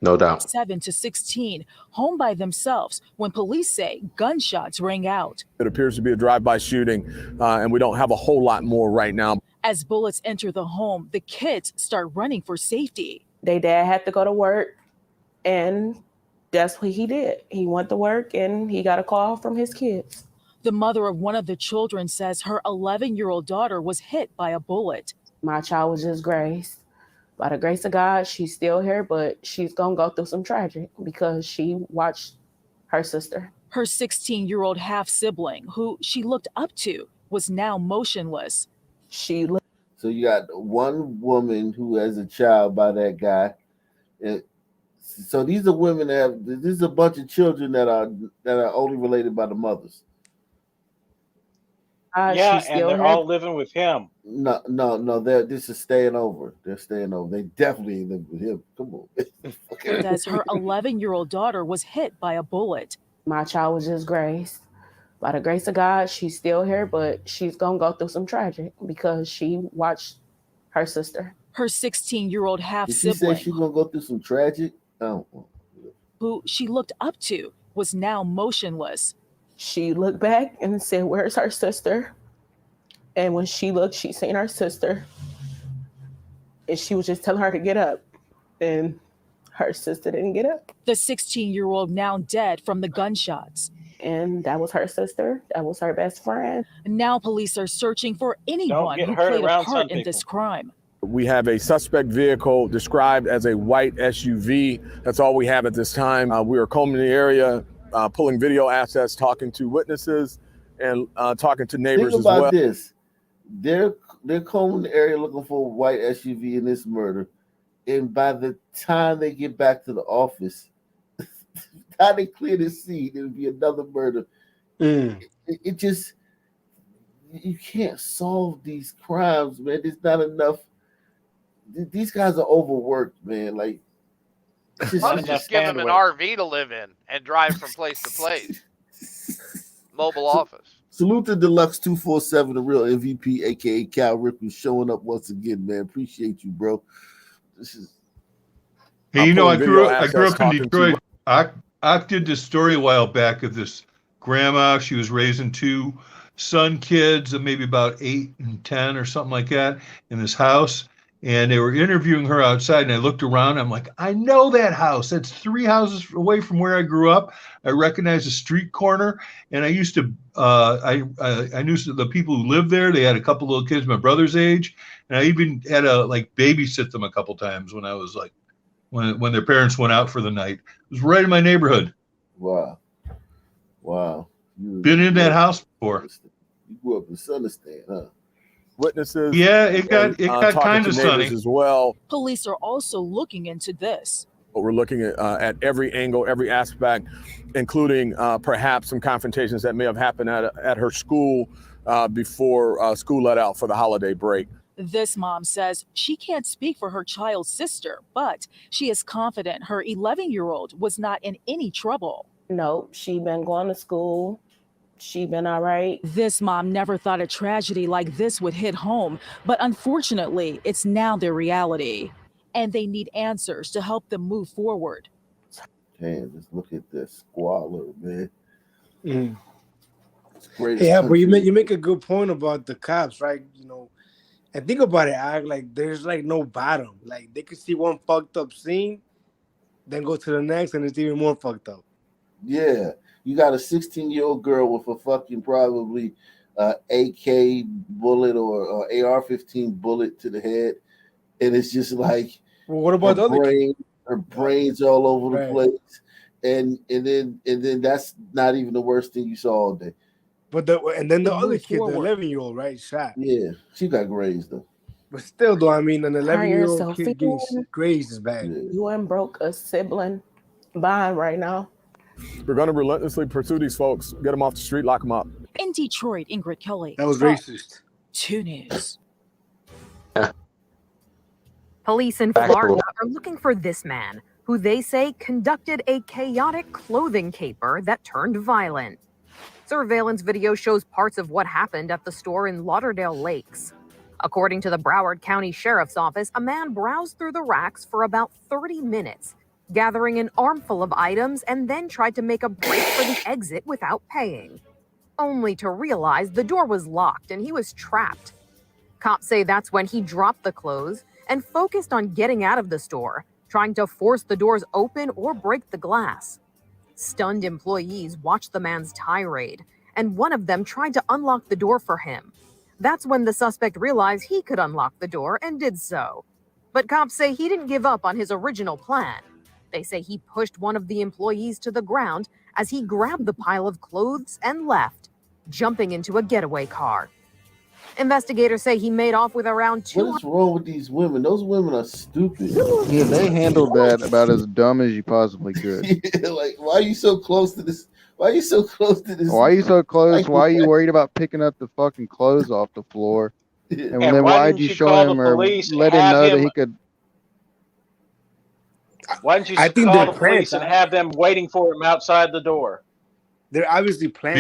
No doubt. 7 to 16, home by themselves when police say gunshots rang out. It appears to be a drive-by shooting, and we don't have a whole lot more right now. As bullets enter the home, the kids start running for safety. Their dad had to go to work, and that's what he did. He went to work, and he got a call from his kids. The mother of one of the children says her 11-year-old daughter was hit by a bullet. My child was just graced. By the grace of God, she's still here, but she's going to go through some tragic because she watched her sister. Her 16-year-old half-sibling, who she looked up to, was now motionless. So you got one woman who has a child by that guy. And so these are women this is a bunch of children that are only related by the mothers. Yeah, and they're all living with him. No. This is staying over. They're staying over. They definitely ain't living with him. Come on. Says her 11-year-old daughter was hit by a bullet. My child was just graced. By the grace of God, she's still here, but she's going to go through some tragic because she watched her sister. Her 16-year-old Did she half-sibling, say she's going to go through some tragic? who she looked up to, was now motionless. She looked back and said, "Where's her sister?" And when she looked, she seen her sister. And she was just telling her to get up. And her sister didn't get up. The 16-year-old now dead from the gunshots. And that was her sister. That was her best friend. Now police are searching for anyone who played a part in this crime. We have a suspect vehicle described as a white SUV. That's all we have at this time. We are combing the area, pulling video assets, talking to witnesses, and talking to neighbors as well. Think about this. They're combing the area looking for a white SUV in this murder. And by the time they get back to the office, how they clear the scene, it'll be another murder. It just, you can't solve these crimes, man. There's not enough. These guys are overworked, man. Like, just give them an RV to live in and drive from place to place. Mobile office. Salute to Deluxe 247, the real MVP, aka Cal Rick, who's showing up once again, man. Appreciate you, bro. This is. Hey, you know, I grew up in talking to- Detroit. I did this story a while back of this grandma. She was raising two son kids, maybe about 8 and 10 or something like that, in this house. And they were interviewing her outside, and I looked around. I'm like, I know that house. That's 3 houses away from where I grew up. I recognize the street corner, and I used to. I knew the people who lived there. They had a couple little kids my brother's age, and I even had to like babysit them a couple times when I was like when their parents went out for the night. It was right in my neighborhood. Wow. Been in that house before. You grew up in Sunistan, huh? Witnesses. Yeah, it got talking kind to of neighbors sunny as well. Police are also looking into this. But we're looking at every angle, every aspect, including perhaps some confrontations that may have happened at her school before school let out for the holiday break. This mom says she can't speak for her child's sister, but she is confident her 11-year-old was not in any trouble. Nope, she been going to school. She been all right. This mom never thought a tragedy like this would hit home, but unfortunately, it's now their reality. And they need answers to help them move forward. Damn, just look at this squalor, man. Yeah, but you make a good point about the cops, right? You know, and think about it, act like there's like no bottom. Like they could see one fucked up scene, then go to the next, and it's even more fucked up. Yeah, you got a 16-year-old girl with a fucking probably AK bullet or AR-15 bullet to the head, and it's just like, well, what about the other kid? Her brains all over the place, and then that's not even the worst thing you saw all day. But the other kid, the 11-year-old, right, shot. Yeah, she got grazed though. But still, though, I mean, an Hire 11-year-old yourself kid getting grazed is bad. You ain't broke a sibling bond right now. We're going to relentlessly pursue these folks, get them off the street, lock them up. In Detroit, Ingrid Kelly. That was racist. 2 News. Police in Florida are looking for this man, who they say conducted a chaotic clothing caper that turned violent. Surveillance video shows parts of what happened at the store in Lauderdale Lakes. According to the Broward County Sheriff's Office, a man browsed through the racks for about 30 minutes, gathering an armful of items, and then tried to make a break for the exit without paying, only to realize the door was locked and he was trapped. Cops say that's when he dropped the clothes and focused on getting out of the store, trying to force the doors open or break the glass. Stunned employees watched the man's tirade, and one of them tried to unlock the door for him. That's when the suspect realized he could unlock the door and did so. But cops say he didn't give up on his original plan. They say he pushed one of the employees to the ground as he grabbed the pile of clothes and left, jumping into a getaway car. Investigators say he made off with around 200. What is wrong with these women? Those women are stupid. Yeah, they handled that about as dumb as you possibly could. Yeah, like, why are you so close to this? Why are you so close to this? Why are you so close? Why are you worried about picking up the fucking clothes off the floor? And then why did you show him or let him know that he could? Why didn't you call the police and have them waiting for him outside the door? They're obviously planning.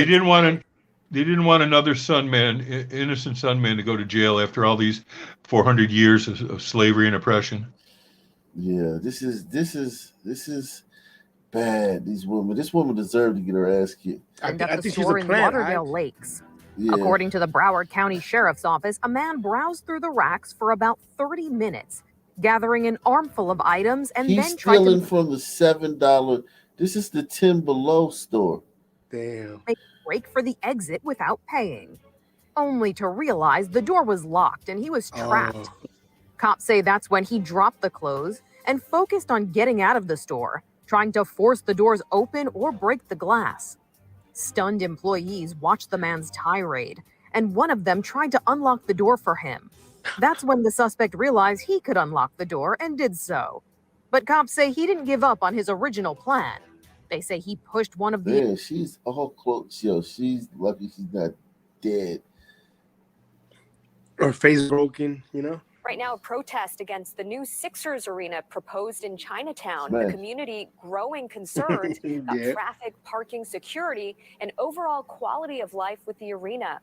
They didn't want another innocent son man to go to jail after all these 400 years of slavery and oppression. Yeah, this is bad. These women. This woman deserved to get her ass kicked. At the store in Lauderdale Lakes. Yeah. According to the Broward County Sheriff's Office, a man browsed through the racks for about 30 minutes, gathering an armful of items and He's then tried stealing to from the $7. This is the 10 Below store. Damn. make a break for the exit without paying, only to realize the door was locked and he was trapped. Cops say that's when he dropped the clothes and focused on getting out of the store, trying to force the doors open or break the glass. Stunned employees watched the man's tirade, and one of them tried to unlock the door for him. That's when the suspect realized he could unlock the door and did so. But cops say he didn't give up on his original plan. They say he pushed one of the... Man, she's all close. Yo, she's lucky she's not dead. Her face broken, you know? Right now, a protest against the new Sixers arena proposed in Chinatown. Smash. The community growing concerns about Yeah. traffic, parking, security, and overall quality of life with the arena.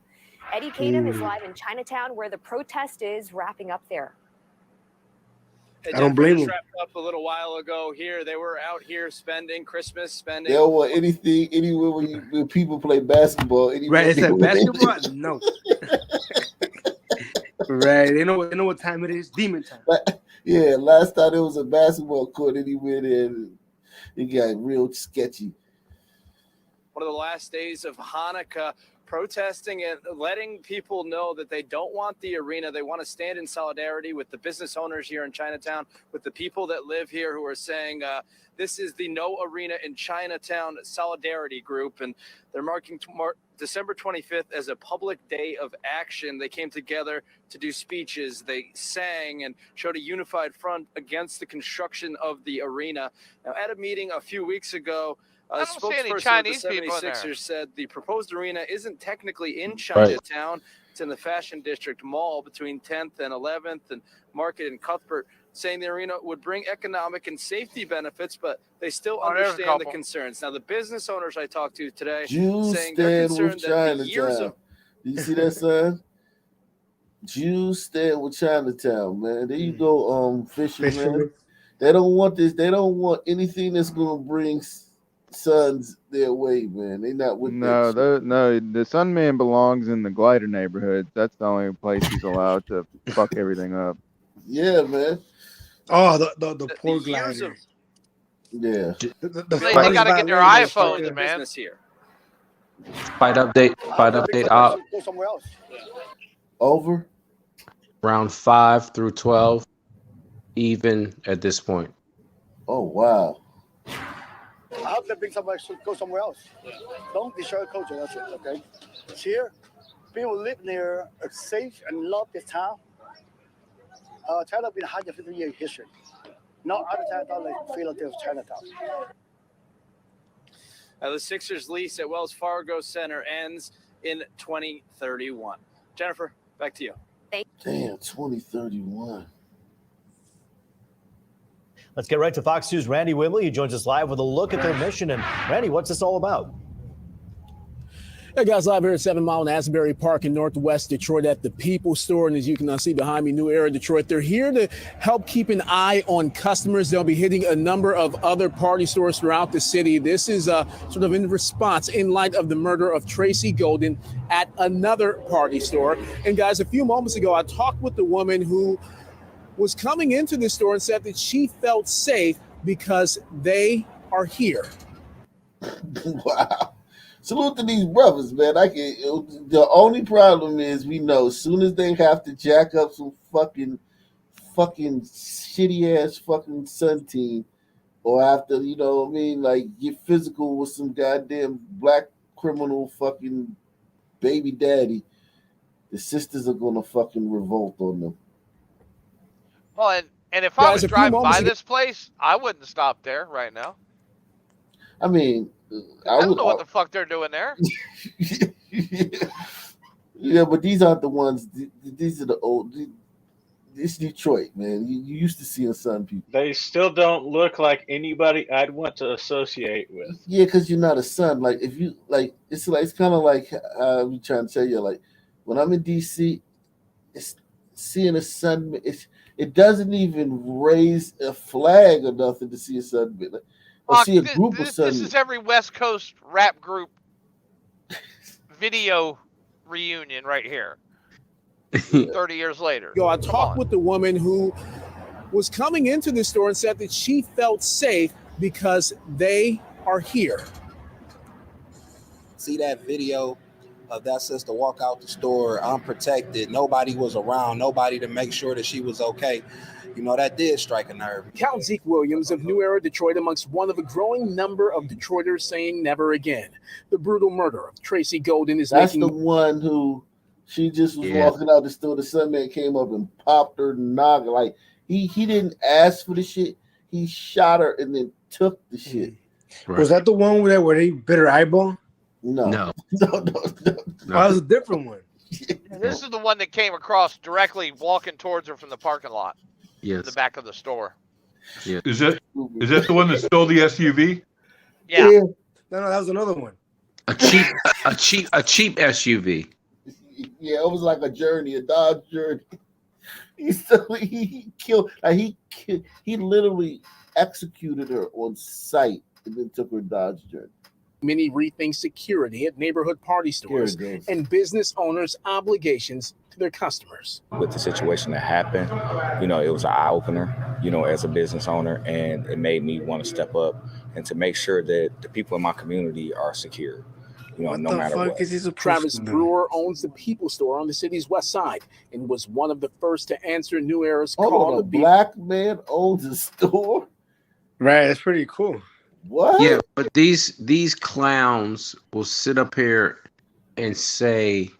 Eddie Kadem is live in Chinatown where the protest is wrapping up there. I don't blame just them. wrapped up a little while ago here. They were out here spending Christmas, spending. They don't want anything anywhere when people play basketball. Right, it's like basketball? No. Right, they know what time it is. Demon time. Yeah, last time there was a basketball court anywhere there, it got real sketchy. One of the last days of Hanukkah, protesting and letting people know that they don't want the arena. They want to stand in solidarity with the business owners here in Chinatown, with the people that live here who are saying this is the No Arena in Chinatown solidarity group. And they're marking December 25th as a public day of action. They came together to do speeches. They sang and showed a unified front against the construction of the arena. Now, at a meeting a few weeks ago, I don't see any spokesperson Chinese of the people in there. 76ers said the proposed arena isn't technically in Chinatown. It's in the Fashion District Mall between 10th and 11th and Market and Cuthbert, saying the arena would bring economic and safety benefits, but they still Oh, there's a understand the couple. concerns. Now, the business owners I talked to today Jews saying they're stand with concerned that the years Chinatown. of Do you see that, son? Jews stand with Chinatown, man. There you go, fisherman. They don't want this. They don't want anything that's gonna bring sons their way, man. They not with No, the Sunman belongs in the glider neighborhood. That's the only place he's allowed to fuck everything up. Yeah, man. Oh, the poor glider. Yeah. They gotta get their iPhones, man. Here. Fight update out. Go somewhere else. Over. Round 5 through 12, even at this point. Oh wow. I hope they bring somebody to go somewhere else. Don't destroy culture. That's it. Okay. Here, people live near, safe and love this town. Chinatown been 150 years history. No other Chinatown like Philadelphia, Chinatown. The Sixers lease at Wells Fargo Center ends in 2031. Jennifer, back to you. Damn, 2031. Let's get right to Fox News' Randy Whibley. He joins us live with a look at their mission. And Randy, what's this all about? Hey guys, live here at 7 Mile and Asbury Park in Northwest Detroit at the People Store. And as you can see behind me, New Era Detroit, they're here to help keep an eye on customers. They'll be hitting a number of other party stores throughout the city. This is sort of in response in light of the murder of Tracy Golden at another party store. And guys, a few moments ago, I talked with the woman who was coming into the store and said that she felt safe because they are here. Wow. Salute to these brothers, man. The only problem is we know as soon as they have to jack up some fucking shitty ass fucking Sun team, or after, you know what I mean, like get physical with some goddamn black criminal fucking baby daddy, the sisters are gonna fucking revolt on them. Well, and if I was driving by this place, I wouldn't stop there right now. I mean, I don't know what the fuck they're doing there. Yeah, but these aren't the ones. These are the old. It's Detroit, man. You used to see Sun people. They still don't look like anybody I'd want to associate with. Yeah, because you're not a Sun. Like if you like, it's kind of like I'm trying to tell you. Like when I'm in DC, it's seeing a Sun. It doesn't even raise a flag or nothing to see a Sun. Or see a group of Sun. This is every West Coast rap group video reunion right here. 30 years later. I talked with the woman who was coming into the store and said that she felt safe because they are here. See that video of that sister walk out the store unprotected. Nobody was around, nobody to make sure that she was okay. You know, that did strike a nerve. Count Zeke Williams of New Era Detroit amongst one of a growing number of Detroiters saying never again. The brutal murder of Tracy Golden is That's the one who she just was walking out the store. The Sunman came up and popped her noggin. Like he didn't ask for the shit. He shot her and then took the shit. Right. Was that the one where they bit her eyeball? No. No. That was a different one. This is the one that came across directly walking towards her from the parking lot. Yes. To the back of the store. Yeah. Is that the one that stole the SUV? Yeah. No, that was another one. A cheap SUV. Yeah, it was like a Journey, a Dodge Journey. He killed. He literally executed her on sight and then took her Dodge journey. Many rethink security at neighborhood party stores and business owners' obligations to their customers. With the situation that happened, it was an eye opener, as a business owner, and it made me want to step up and to make sure that the people in my community are secure, no matter what. Travis Brewer owns the People Store on the city's west side and was one of the first to answer New Era's call. A black man owns a store? Right, that's pretty cool. What? Yeah, but these clowns will sit up here and say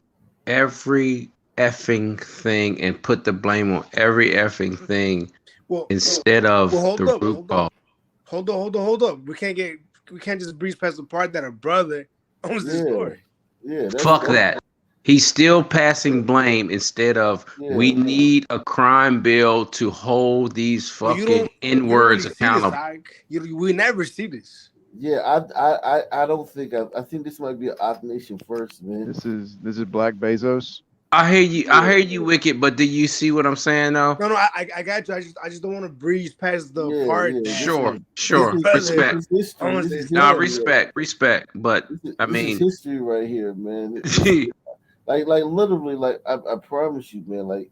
every effing thing and put the blame on every effing thing instead of the root cause. Hold up. We can't just breeze past the part that a brother owns the store. Yeah. Fuck that. He's still passing blame instead of we need a crime bill to hold these fucking N-words accountable. We never see this. Yeah, I don't think I think this might be an Ock Nation first, man. This is Black Bezos. I hear you, Wicked, but do you see what I'm saying though? No, I got you. I just don't want to breeze past the part. Sure. Respect. But I mean, this is history right here, man. like literally, like I promise you, man. Like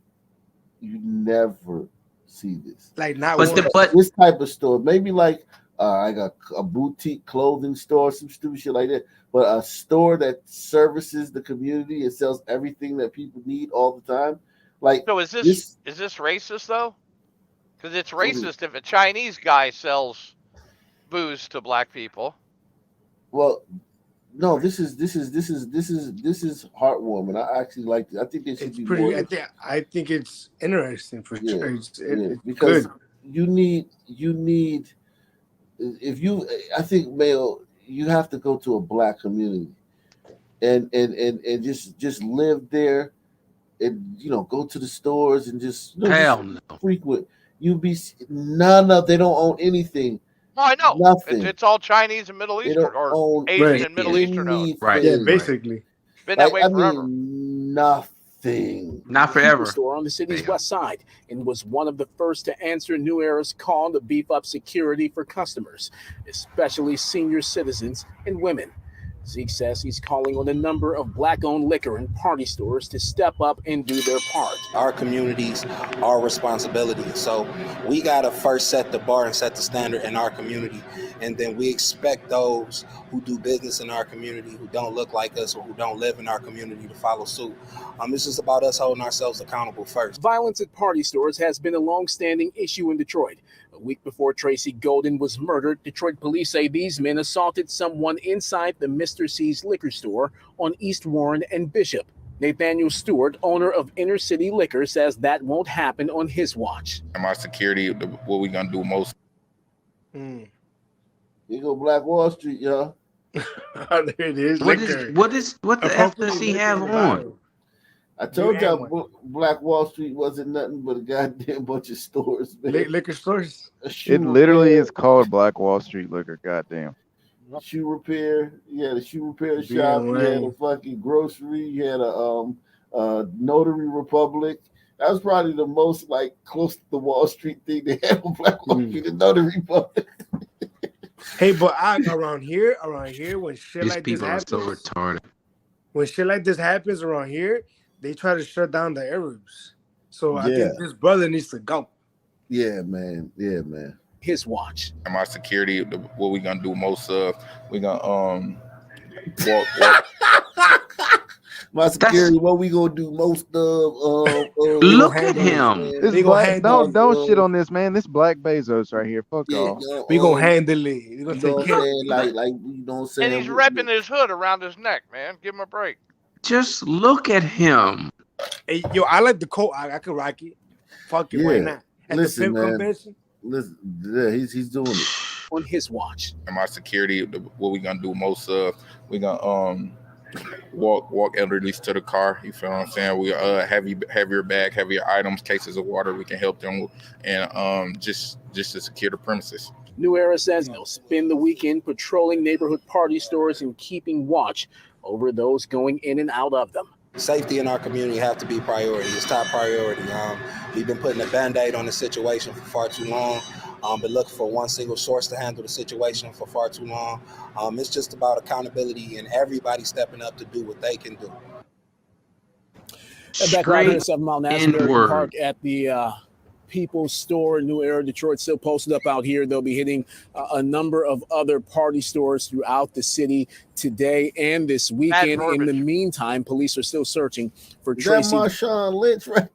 you never see this. Like not but this type of store, maybe like I got a boutique clothing store, some stupid shit like that. But a store that services the community and sells everything that people need all the time. Like, so is this racist though? Because it's racist if a Chinese guy sells booze to black people. Well, no, this is heartwarming. I actually like it. I think it should be pretty. more. I think it's interesting for sure. It's because good. you need if you. I think male. You have to go to a black community and just live there and go to the stores and just frequent. They don't own anything. No, I know. Nothing. It's all Chinese and Middle Eastern or Asian and Middle Eastern owned. Right. Yeah, basically. Been that way forever. Nothing. Not forever. Store on the city's west side and was one of the first to answer New Era's call to beef up security for customers, especially senior citizens and women. Zeke says he's calling on a number of black-owned liquor and party stores to step up and do their part. Our communities are responsibility. So we got to first set the bar and set the standard in our community. And then we expect those who do business in our community, who don't look like us or who don't live in our community to follow suit. It's just about us holding ourselves accountable first. Violence at party stores has been a long-standing issue in Detroit. A week before Tracy Golden was murdered, Detroit police say these men assaulted someone inside the Mr. C's liquor store on East Warren and Bishop. Nathaniel Stewart, owner of Inner City Liquor, says that won't happen on his watch. My security, what we gonna do most. Here go Black Wall Street, y'all. There it is. What the F does he have on? I told y'all Black Wall Street wasn't nothing but a goddamn bunch of stores, man. Liquor stores. It literally is called Black Wall Street Liquor. Goddamn. Shoe repair. You had a shoe repair shop. You had a fucking grocery. You had a Notary Republic. That was probably the most like close to the Wall Street thing they had on Black Wall Street, the Notary Republic. Hey, but around here, when shit These like this people happens, are so retarded. When shit like this happens around here, they try to shut down the Arabs. So I Yeah. think this brother needs to go. Yeah, man. His watch. My security, what we gonna do most of, we gonna walk. My security, what we gonna do most of? Look at him. This black, don't shit on this, man. This Black Bezos right here. Fuck off. We gonna handle it. We gonna You know take what I'm care. saying? Like you know what I'm saying? And he's repping his hood around his neck, man. Give him a break. Just look at him. Hey, yo, I like the coat. I can rock it. Fuck it, why not? At the Pimp Convention. Listen, yeah, he's doing it. On his watch. My security, what we gonna do most of, we gonna walk elderlies to the car. You feel what I'm saying? We heavier bag, heavier items, cases of water. We can help them and just to secure the premises. New Era says they'll spend the weekend patrolling neighborhood party stores and keeping watch over those going in and out of them. Safety in our community have to be priority. It's top priority. We've been putting a Band-Aid on the situation for far too long. Been looking for one single source to handle the situation for far too long. It's just about accountability and everybody stepping up to do what they can do. And back live here at Straight 7 Mile in Asbury N-word. Park at the People's Store, New Era, Detroit, still posted up out here. They'll be hitting a number of other party stores throughout the city today and this weekend. In the meantime, police are still searching for Tracy. That Marshawn Lynch right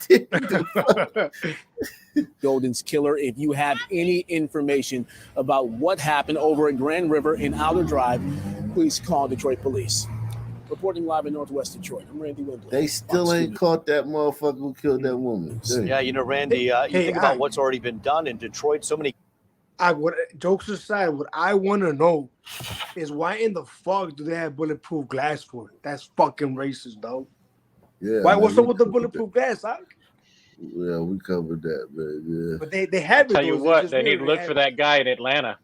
there. Golden's killer. If you have any information about what happened over at Grand River in Outer Drive, please call Detroit Police. Reporting live in Northwest Detroit, I'm Randy Wimbley. They still ain't caught that motherfucker who killed that woman. Dang. Yeah, you know, Randy, you think about what's already been done in Detroit. So many. Jokes aside, what I want to know is why in the fuck do they have bulletproof glass for it? That's fucking racist, dog. Yeah. Why? What's up with the bulletproof glass? Yeah, we covered that, man. Yeah. But they have it. Tell you what, they need to look for that guy in Atlanta.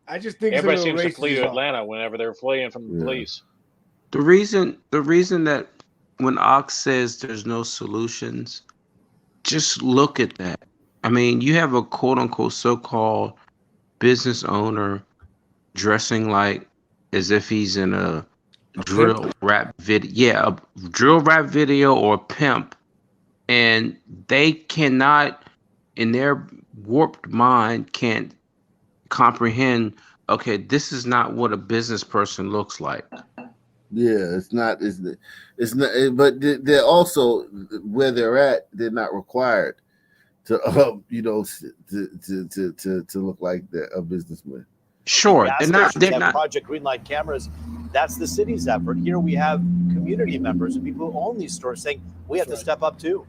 I just think everybody seems to flee to Atlanta whenever they're fleeing from the police. The reason that when Ox says there's no solutions, just look at that. I mean, you have a quote unquote so-called business owner dressing like as if he's in a drill rap video. Yeah, a drill rap video or pimp. And they cannot, in their warped mind, can't comprehend, okay, this is not what a business person looks like. Yeah, it's not, but they're also where they're at, they're not required to to look like a businessman. Sure, they're not Project Greenlight cameras. That's the city's effort. Here we have community members and people who own these stores saying we have to step up too.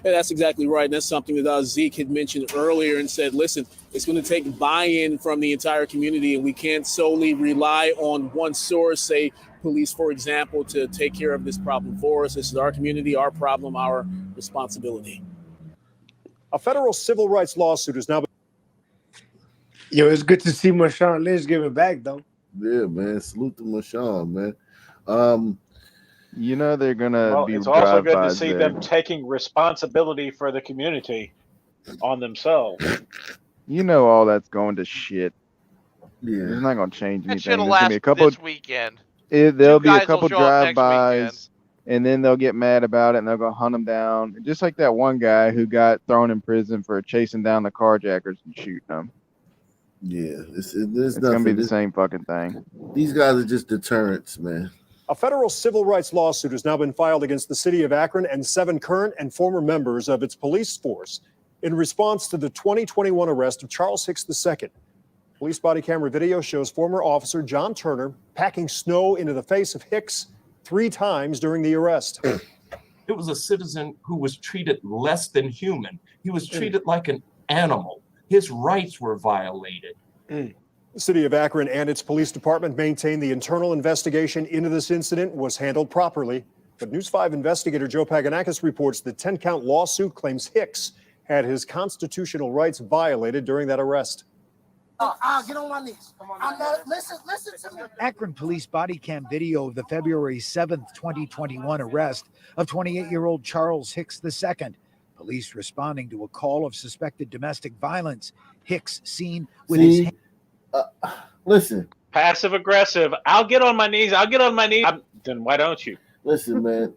Yeah, that's exactly right. And that's something that Zeke had mentioned earlier and said, listen, it's going to take buy-in from the entire community, and we can't solely rely on one source, say police, for example, to take care of this problem for us. This is our community, our problem, our responsibility. A federal civil rights lawsuit is now. Yo, it's good to see Marshawn Lynch giving back, though. Yeah, man. Salute to Marshawn, man. You know they're gonna be. It's also good to see them taking responsibility for the community on themselves. You know all that's going to shit. Yeah, it's not gonna change anything. That should last a couple, this weekend. There'll be a couple drive-bys, and then they'll get mad about it, and they'll go hunt them down. Just like that one guy who got thrown in prison for chasing down the carjackers and shooting them. Yeah, it's gonna be the same fucking thing. These guys are just deterrents, man. A federal civil rights lawsuit has now been filed against the city of Akron and 7 current and former members of its police force in response to the 2021 arrest of Charles Hicks II. Police body camera video shows former officer John Turner packing snow into the face of Hicks 3 times during the arrest. It was a citizen who was treated less than human. He was treated like an animal. His rights were violated. The city of Akron and its police department maintain the internal investigation into this incident was handled properly. But News 5 investigator Joe Paganakis reports the 10-count lawsuit claims Hicks had his constitutional rights violated during that arrest. Get on my knees. Listen to me. Akron police body cam video of the February 7th, 2021 arrest of 28-year-old Charles Hicks II. Police responding to a call of suspected domestic violence. Hicks seen with his listen. Passive aggressive. I'll get on my knees. Then why don't you? Listen, man.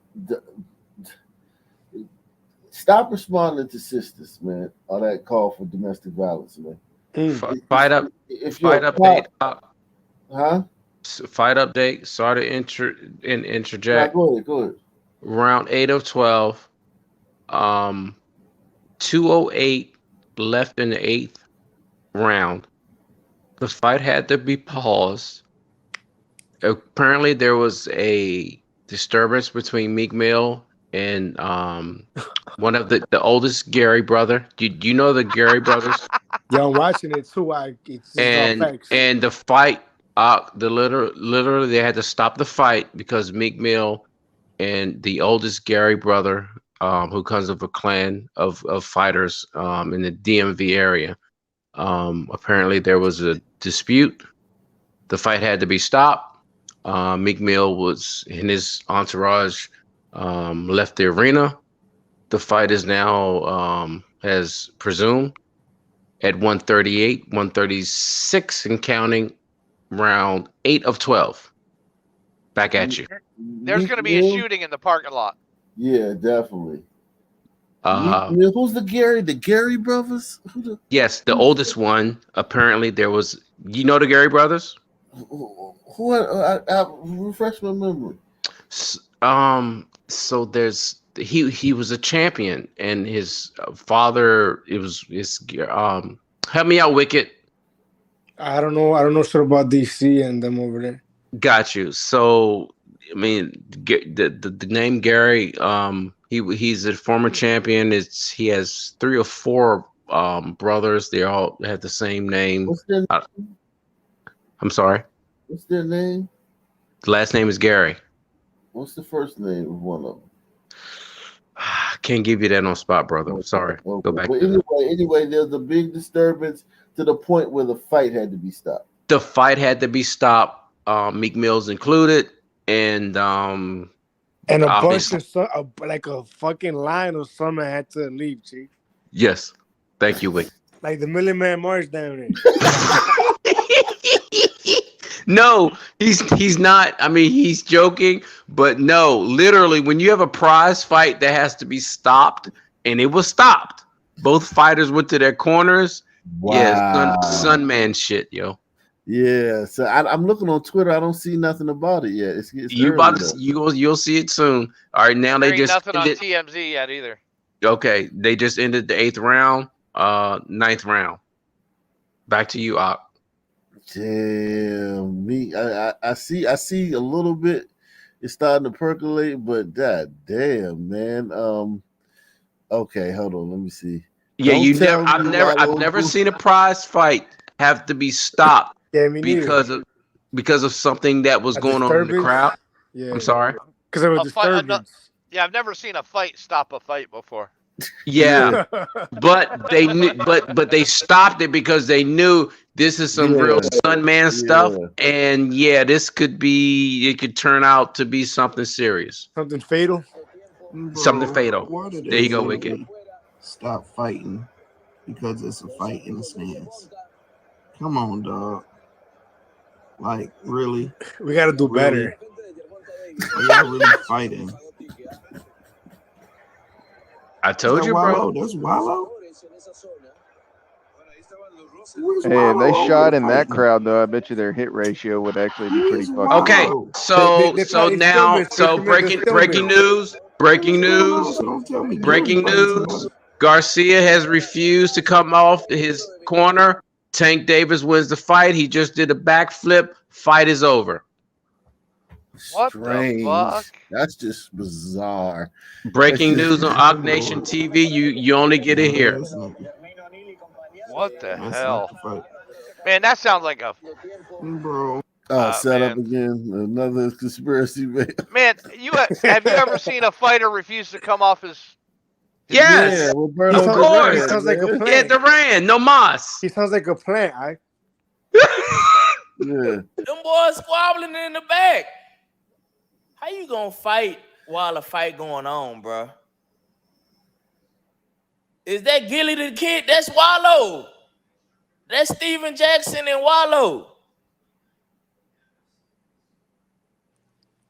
Stop responding to sisters, man. On that call for domestic violence, man. Fight update. Fight update. Sorry to interject. Go ahead. Round 8 of 12. 2:08 left in the 8th round. The fight had to be paused. Apparently, there was a disturbance between Meek Mill and one of the oldest Gary brother. Do you know the Gary brothers? Yeah, I'm watching it too. And the fight, literally they had to stop the fight because Meek Mill and the oldest Gary brother, who comes of a clan of fighters in the DMV area. Apparently there was a dispute. The fight had to be stopped. Meek Mill was in his entourage left the arena. The fight is now has presumed at 138, 136 and counting, round 8 of 12. Back at you. There's going to be a shooting in the parking lot. Yeah, definitely. Who's the Gary? The Gary brothers? Yes, the oldest one. Apparently, there was. You know the Gary brothers? Who? I refresh my memory. So there's he was a champion, and his father. It was his. Help me out, Wicked. I don't know shit about DC and them over there. Got you. So I mean, the name Gary. He's a former champion. He has 3 or 4 brothers. They all have the same name. What's their name? I'm sorry. What's their name? The last name is Gary. What's the first name of one of them? Can't give you that on spot, brother. I'm sorry. Okay. Go back. But anyway, there's a big disturbance to the point where the fight had to be stopped. The fight had to be stopped. Meek Mill's included, and a bunch of like a fucking line or something had to leave, Chief. Yes, thank you, Wick. Like the Million Man March down there. No, he's not. I mean, he's joking, but no, literally, when you have a prize fight that has to be stopped, and it was stopped. Both fighters went to their corners. Wow. Yeah, sun man shit, yo. Yeah, so I'm looking on Twitter. I don't see nothing about it yet. It's You about to you'll see it soon. All right, now There they ain't just nothing on TMZ yet either. okay. They just ended the 8th round, 9th round. Back to you, Ak. Damn me. I see a little bit. It's starting to percolate, but that damn man. Okay, hold on. Let me see. Yeah, I've never seen a prize fight have to be stopped because of something that was going on in the crowd. Yeah, I'm sorry. Because it was disturbance. Yeah, I've never seen a fight stop a fight before. Yeah, but they knew, but they stopped it because they knew this is some real sun man stuff, and this could turn out to be something serious, something fatal. Something fatal. There you go, Wicked. Stop fighting because it's a fight in the stands. Come on, dog. Like, really? We got to do better. Y'all really fighting. I told you, bro. That's Wallow. Hey, if they shot in that crowd, though, I bet you their hit ratio would actually be pretty fucking Okay, low. so breaking news. Garcia has refused to come off his corner. Tank Davis wins the fight. He just did a backflip. Fight is over. What Strange. the fuck? That's just bizarre. Breaking news on Ock Nation TV. You only get it here. What the hell? Man, that sounds like a bro. Set up again. Another conspiracy. Man, have you ever seen a fighter refuse to come off his? Yes, Roberto of course. He sounds like a plant. Yeah, Duran, no mas. He sounds like a plant. Right? Yeah. Them boys squabbling in the back. How you gonna fight while a fight going on, bro? Is that Gilly the Kid? That's Wallow. That's Steven Jackson and Wallow.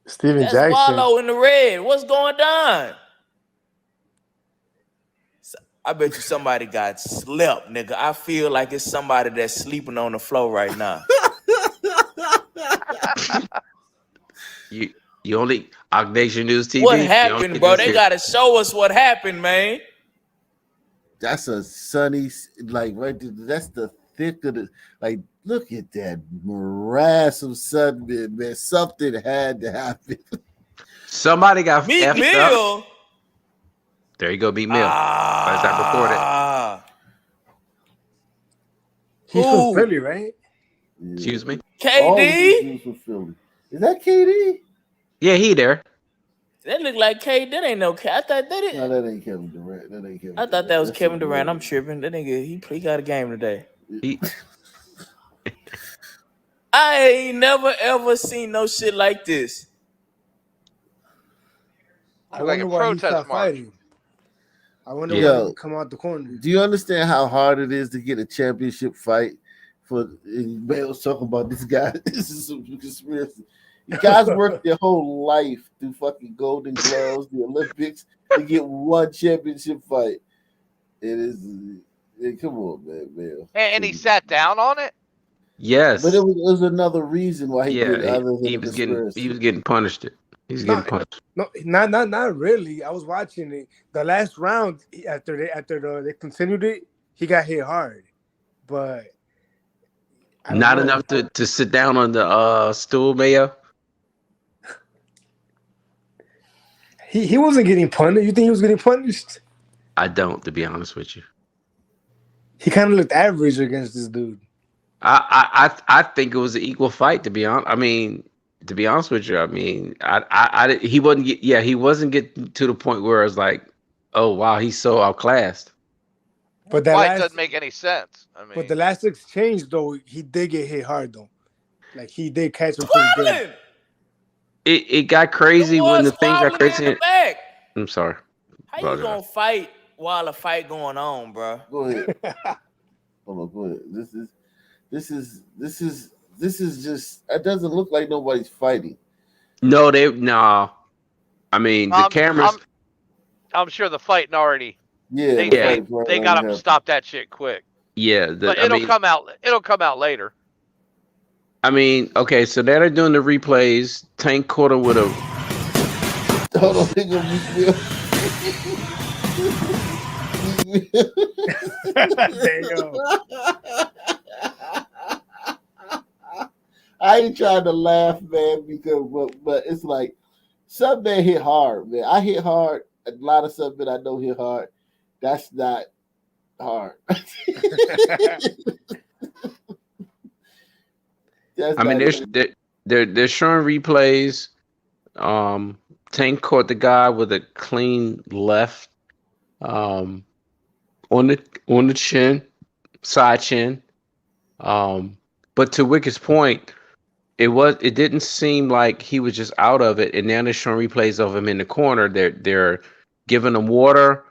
That's Jackson. Wallow in the red. What's going on? I bet you somebody got slept, nigga. I feel like it's somebody that's sleeping on the floor right now. You only Ock Nation News TV. What happened, bro? They gotta show us what happened, man. That's a sunny, like right there. That's the thick of the, like, look at that morass of sun, man. Something had to happen. Somebody got Meek effed Mill. up. There you go, Meek Mill. As I recorded. He's from Philly, right? Excuse me? KD? From Philly. Is that KD? Yeah, he there. That look like KD. That ain't no K. I thought that is. No, that ain't Kevin Durant. That ain't Kevin. I thought that was Kevin Durant. I'm tripping. That nigga, he got a game today. I ain't never ever seen no shit like this. I Look like wonder a why he protest stopped march. fighting. I wonder why he Yo, didn't come out the corner. do you understand how hard it is to get a championship fight? Man was talking about this guy. This is some conspiracy. You guys work their whole life through fucking Golden Gloves, the Olympics, to get one championship fight. It is. Come on, man. And he sat down on it. Yes. But it was another reason why he did, Yeah, other than he the was getting conspiracy. punished. He's getting punished. No, not really. I was watching it. The last round after they continued it, he got hit hard, but I don't Not know. enough to sit down on the stool, Mayo. He wasn't getting punished. You think he was getting punished? I don't, to be honest with you. He kind of looked average against this dude. I think it was an equal fight, to be honest. I mean, to be honest with you, I mean, he wasn't getting to the point where it's like, oh wow, he's so outclassed. But Why it doesn't make any sense. I mean, But the last exchange though, he did get hit hard though. Like he did catch him pretty good. It got crazy when the thing got Squabbling in crazy. the back. I'm sorry. How you gonna fight while a fight going on, bro? Go ahead. Hold on, go ahead. This is just. It doesn't look like nobody's fighting. No. I mean, the cameras. I'm sure the fighting already. Yeah, they got him to stop that shit quick. Yeah, But it'll come out. It'll come out later. I mean, okay, so now they're doing the replays. Tank caught him with a. Hold on, they gonna I ain't trying to laugh, man, because but it's like some men hit hard, man. I hit hard. A lot of some men I know hit hard. That's not hard. I mean, they're showing replays. Tank caught the guy with a clean left, on the chin, side chin. But to Wicked's point, it didn't seem like he was just out of it. And now they're showing replays of him in the corner. They're giving him water,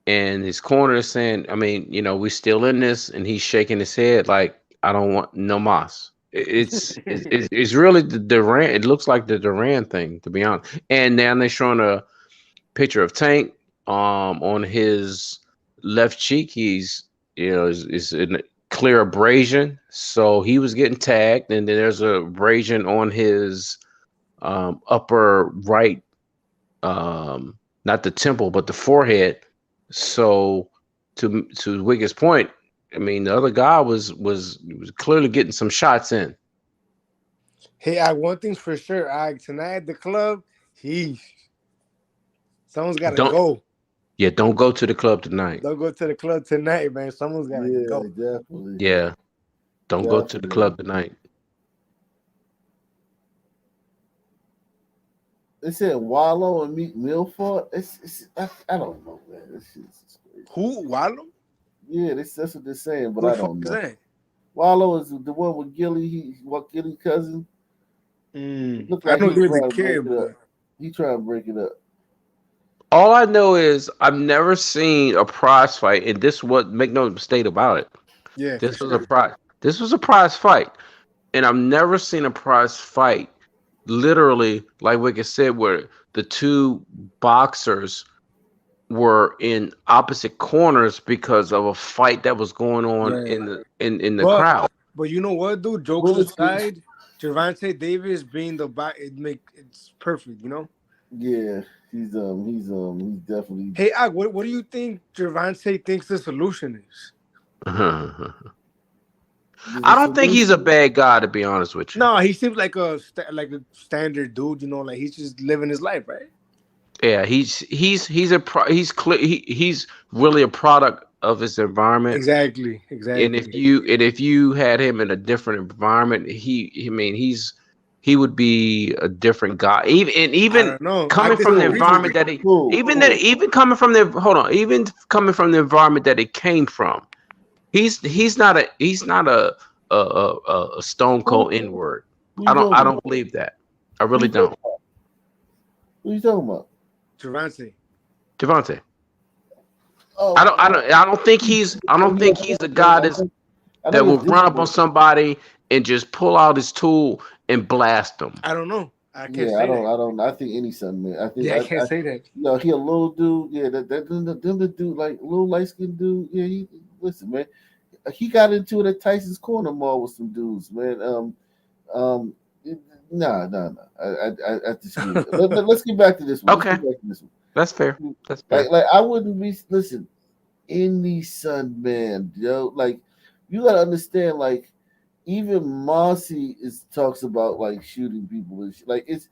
and his corner is saying, I mean, we're still in this, and he's shaking his head like, I don't want no mas. It's really the Duran. It looks like the Duran thing, to be honest. And now they're showing a picture of Tank on his left cheek. He's is a clear abrasion, so he was getting tagged, and then there's a abrasion on his upper right, not the temple but the forehead. So to Wicked's point, I mean, the other guy was clearly getting some shots in. Hey, one thing's for sure. Tonight at the club, someone's got to go. Yeah, don't go to the club tonight. Don't go to the club tonight, man. Someone's got to go. Definitely. Yeah, don't go to the club tonight. They said Wallow and Meek Mill fought. I don't know, man. This shit's crazy. Who? Wallow? Yeah, that's what they're saying, but Who I don't the fuck know. is that? Wallow is the one with Gilly. Gilly's cousin. Look I like know he Gilly's trying a to break kid, it but up. He trying to break it up. All I know is I've never seen a prize fight, and this what make no mistake about it. Yeah, this was a prize. This was a prize fight, and I've never seen a prize fight. Literally, like Wicked said, where the two boxers were in opposite corners because of a fight that was going on in the crowd. But you know what, dude? Jokes aside, Gervonta Davis being the back, it's perfect. Yeah, he's definitely. Hey, what do you think Gervonta thinks the solution is? I don't think he's a bad guy, to be honest with you. No, he seems like a standard dude. Like he's just living his life, right? Yeah, he's really a product of his environment. Exactly. And if you had him in a different environment, he would be a different guy. Even coming from the environment that he coming from the environment that it came from. He's not a a stone cold N-word. I don't believe that. I really don't. Who you talking about? Javante. Oh, I don't think he's a guy that will run up on somebody and just pull out his tool and blast them. I don't know. I can't Yeah, say I don't. that. I don't. I think any son, man. I think. Yeah, I can't say that. You know, he a little dude. Yeah, the dude, like little light skinned dude. Yeah, he listen, man. He got into it at Tyson's Corner Mall with some dudes, man. No. I disagree. Let's get back to this one. Okay, that's fair. That's fair. Like I wouldn't be listen. Any son, man, yo, like you gotta understand, like even Marcy talks about like shooting people and like it's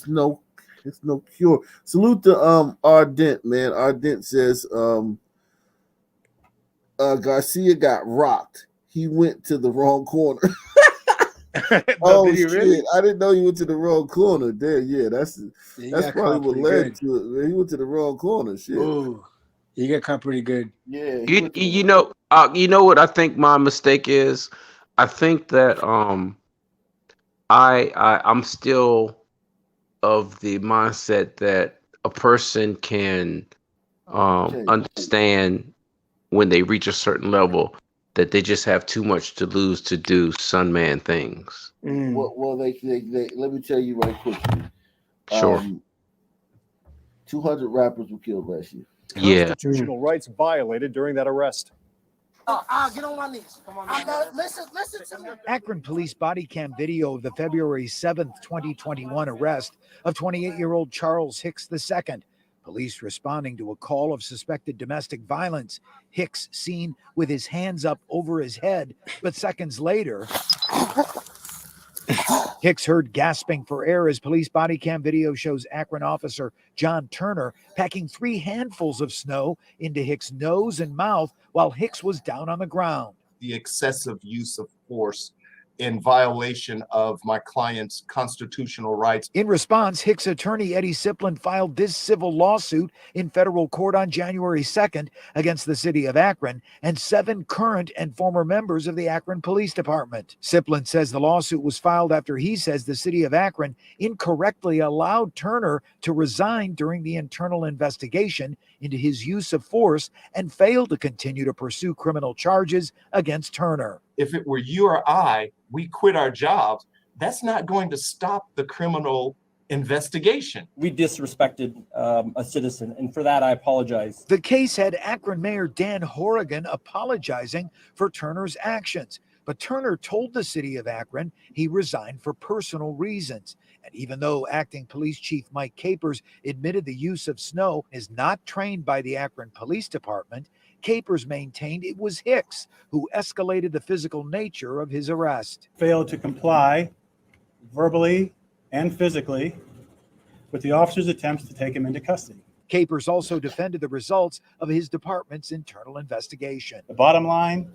no cure. Salute to Ardent, man. Ardent says Garcia got rocked. He went to the wrong corner. Oh shit! Really? I didn't know you went to the wrong corner. There, yeah, that's probably what led to it. Man. He went to the wrong corner. Shit. Ooh, you got caught pretty good. Yeah. You know what I think my mistake is. I think that I'm still of the mindset that a person can understand when they reach a certain level that they just have too much to lose to do Sunman things. Well, they let me tell you right quickly. Sure. 200 rappers were killed last year. Yeah. Constitutional rights violated during that arrest. Get on my knees. Listen to me. Akron police body cam video of the February 7th, 2021 arrest of 28-year-old Charles Hicks II. Police responding to a call of suspected domestic violence. Hicks seen with his hands up over his head, but seconds later, Hicks heard gasping for air as police body cam video shows Akron officer John Turner packing 3 handfuls of snow into Hicks' nose and mouth while Hicks was down on the ground. The excessive use of force in violation of my client's constitutional rights. In response, Hicks' attorney Eddie Siplin filed this civil lawsuit in federal court on January 2nd against the city of Akron and 7 current and former members of the Akron Police Department. Siplin says the lawsuit was filed after he says the city of Akron incorrectly allowed Turner to resign during the internal investigation into his use of force and failed to continue to pursue criminal charges against Turner. If it were you or I, we quit our jobs. That's not going to stop the criminal investigation. We disrespected a citizen, and for that, I apologize. The case had Akron Mayor Dan Horrigan apologizing for Turner's actions. But Turner told the city of Akron he resigned for personal reasons. And even though acting police chief Mike Capers admitted the use of snow is not trained by the Akron Police Department, Capers maintained it was Hicks who escalated the physical nature of his arrest. Failed to comply verbally and physically with the officer's attempts to take him into custody. Capers also defended the results of his department's internal investigation. The bottom line,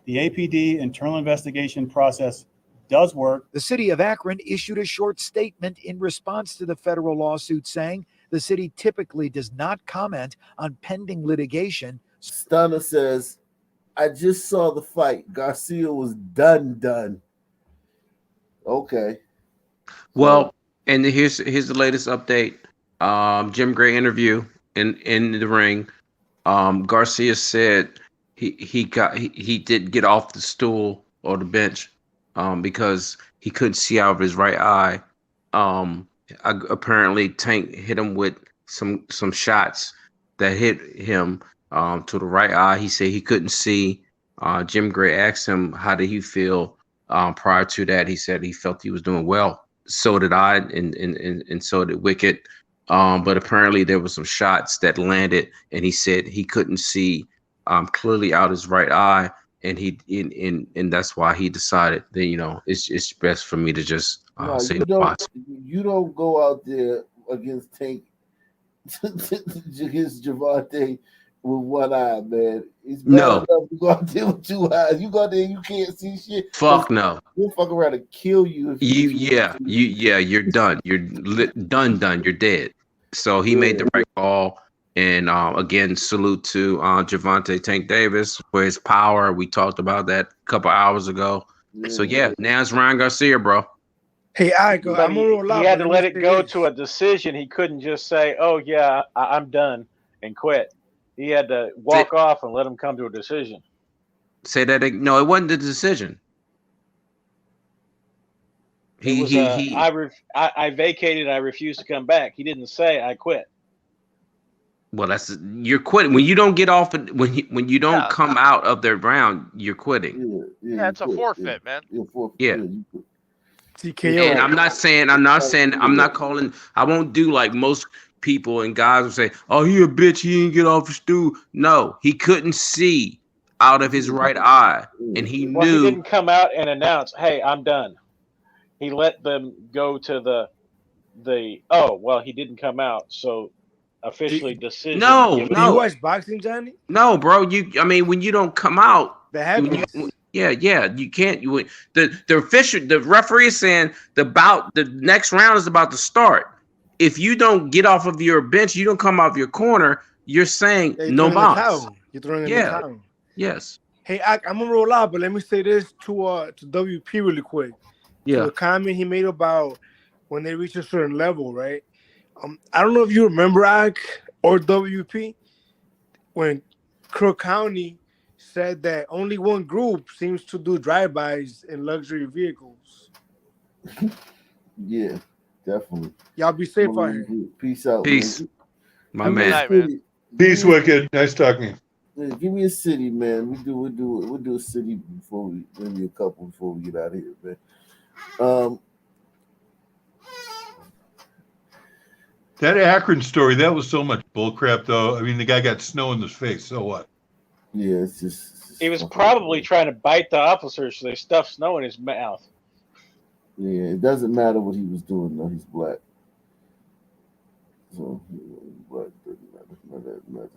the APD internal investigation process does work. The city of Akron issued a short statement in response to the federal lawsuit saying the city typically does not comment on pending litigation. Stunner says, I just saw the fight. Garcia was done. Okay. Well, and here's the latest update. Jim Gray interview in the ring. Garcia said he did get off the stool or the bench because he couldn't see out of his right eye. Apparently Tank hit him with some shots that hit him to the right eye. He said he couldn't see. Jim Gray asked him how did he feel prior to that. He said he felt he was doing well. So did I, and so did Wickett. But apparently there were some shots that landed, and he said he couldn't see clearly out his right eye, and that's why he decided that it's best for me to just say the box. You don't go out there against Tank against Javante with one eye, man. It's bad enough to go out there with 2 eyes. You go out there and you can't see shit. Fuck no. He'll fuck around and kill you. You're done. You're done. You're dead. So he made the right call. And again, salute to Javante Tank Davis for his power. We talked about that a couple hours ago. So yeah, now it's Ryan Garcia, bro. Hey, I'm But gonna roll he out, had but to let let me it say go this. to a decision. He couldn't just say, "Oh yeah, I'm done," and quit. He had to walk off and let him come to a decision. Say that no, it wasn't the decision. It was I vacated. I refused to come back. He didn't say I quit. Well, you're quitting when you don't get off when you don't come out of the round. You're quitting. Yeah, it's a forfeit, man. Yeah. TKO. And I'm not calling. I won't do like most people and guys will say, "Oh, he a bitch. He didn't get off the stool." No, he couldn't see out of his right eye, and he Well, he knew. didn't come out and announce, "Hey, I'm done." He let them go to the. Oh, well, he didn't come out, so officially decision. No, Do you watch boxing, Johnny? No, bro. I mean, when you don't come out, that happens. Yeah, you can't. The referee is saying the next round is about to start. If you don't get off of your bench, you don't come off your corner. You're saying Yeah, you're no throwing in the bounce. towel. You're throwing in the towel. Yes. Hey, I'm gonna roll out, but let me say this to WP really quick. Yeah. To the comment he made about when they reach a certain level, right? I don't know if you remember Ak or WP when Crook County said that only one group seems to do drive-bys in luxury vehicles. Yeah, definitely. Y'all be safe out here. Peace out, Peace, man. my Give me a man. city. Peace, Wicked. Nice talking. Yeah, give me a city, man. We'll do a city before we maybe a couple before we get out of here, man. That Akron story, that was so much bullcrap, though. I mean, the guy got snow in his face. So what? Yeah, it's just He was probably trying to bite the officers, so they stuffed snow in his mouth. yeah. It doesn't matter what he was doing, though. He's black, so black doesn't matter.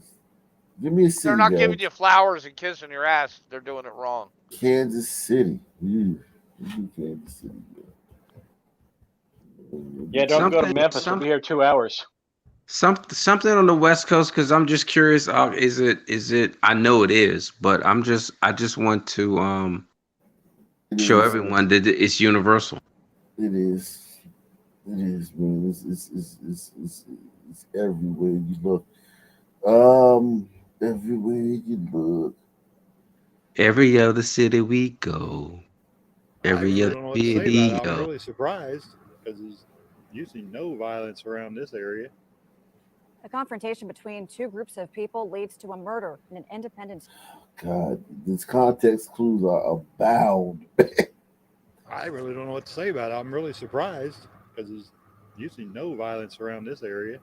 Give me a city. They're not guys. giving you flowers and kissing your ass. They're doing it wrong. Kansas City. Kansas City. Yeah, don't go to Memphis. We'll be here 2 hours. Something on the West Coast, because I'm just curious. Is it? I know it is, but I just want to show everyone that it's universal. It is. It is, man. It's everywhere you look. Everywhere you look. Every other city we go. Every I other don't know what to say city about it. I'm go. really surprised because there's usually no violence around this area. A confrontation between two groups of people leads to a murder in an Independence. God, these context clues are abound. I really don't know what to say about it. I'm really surprised because there's usually no violence around this area.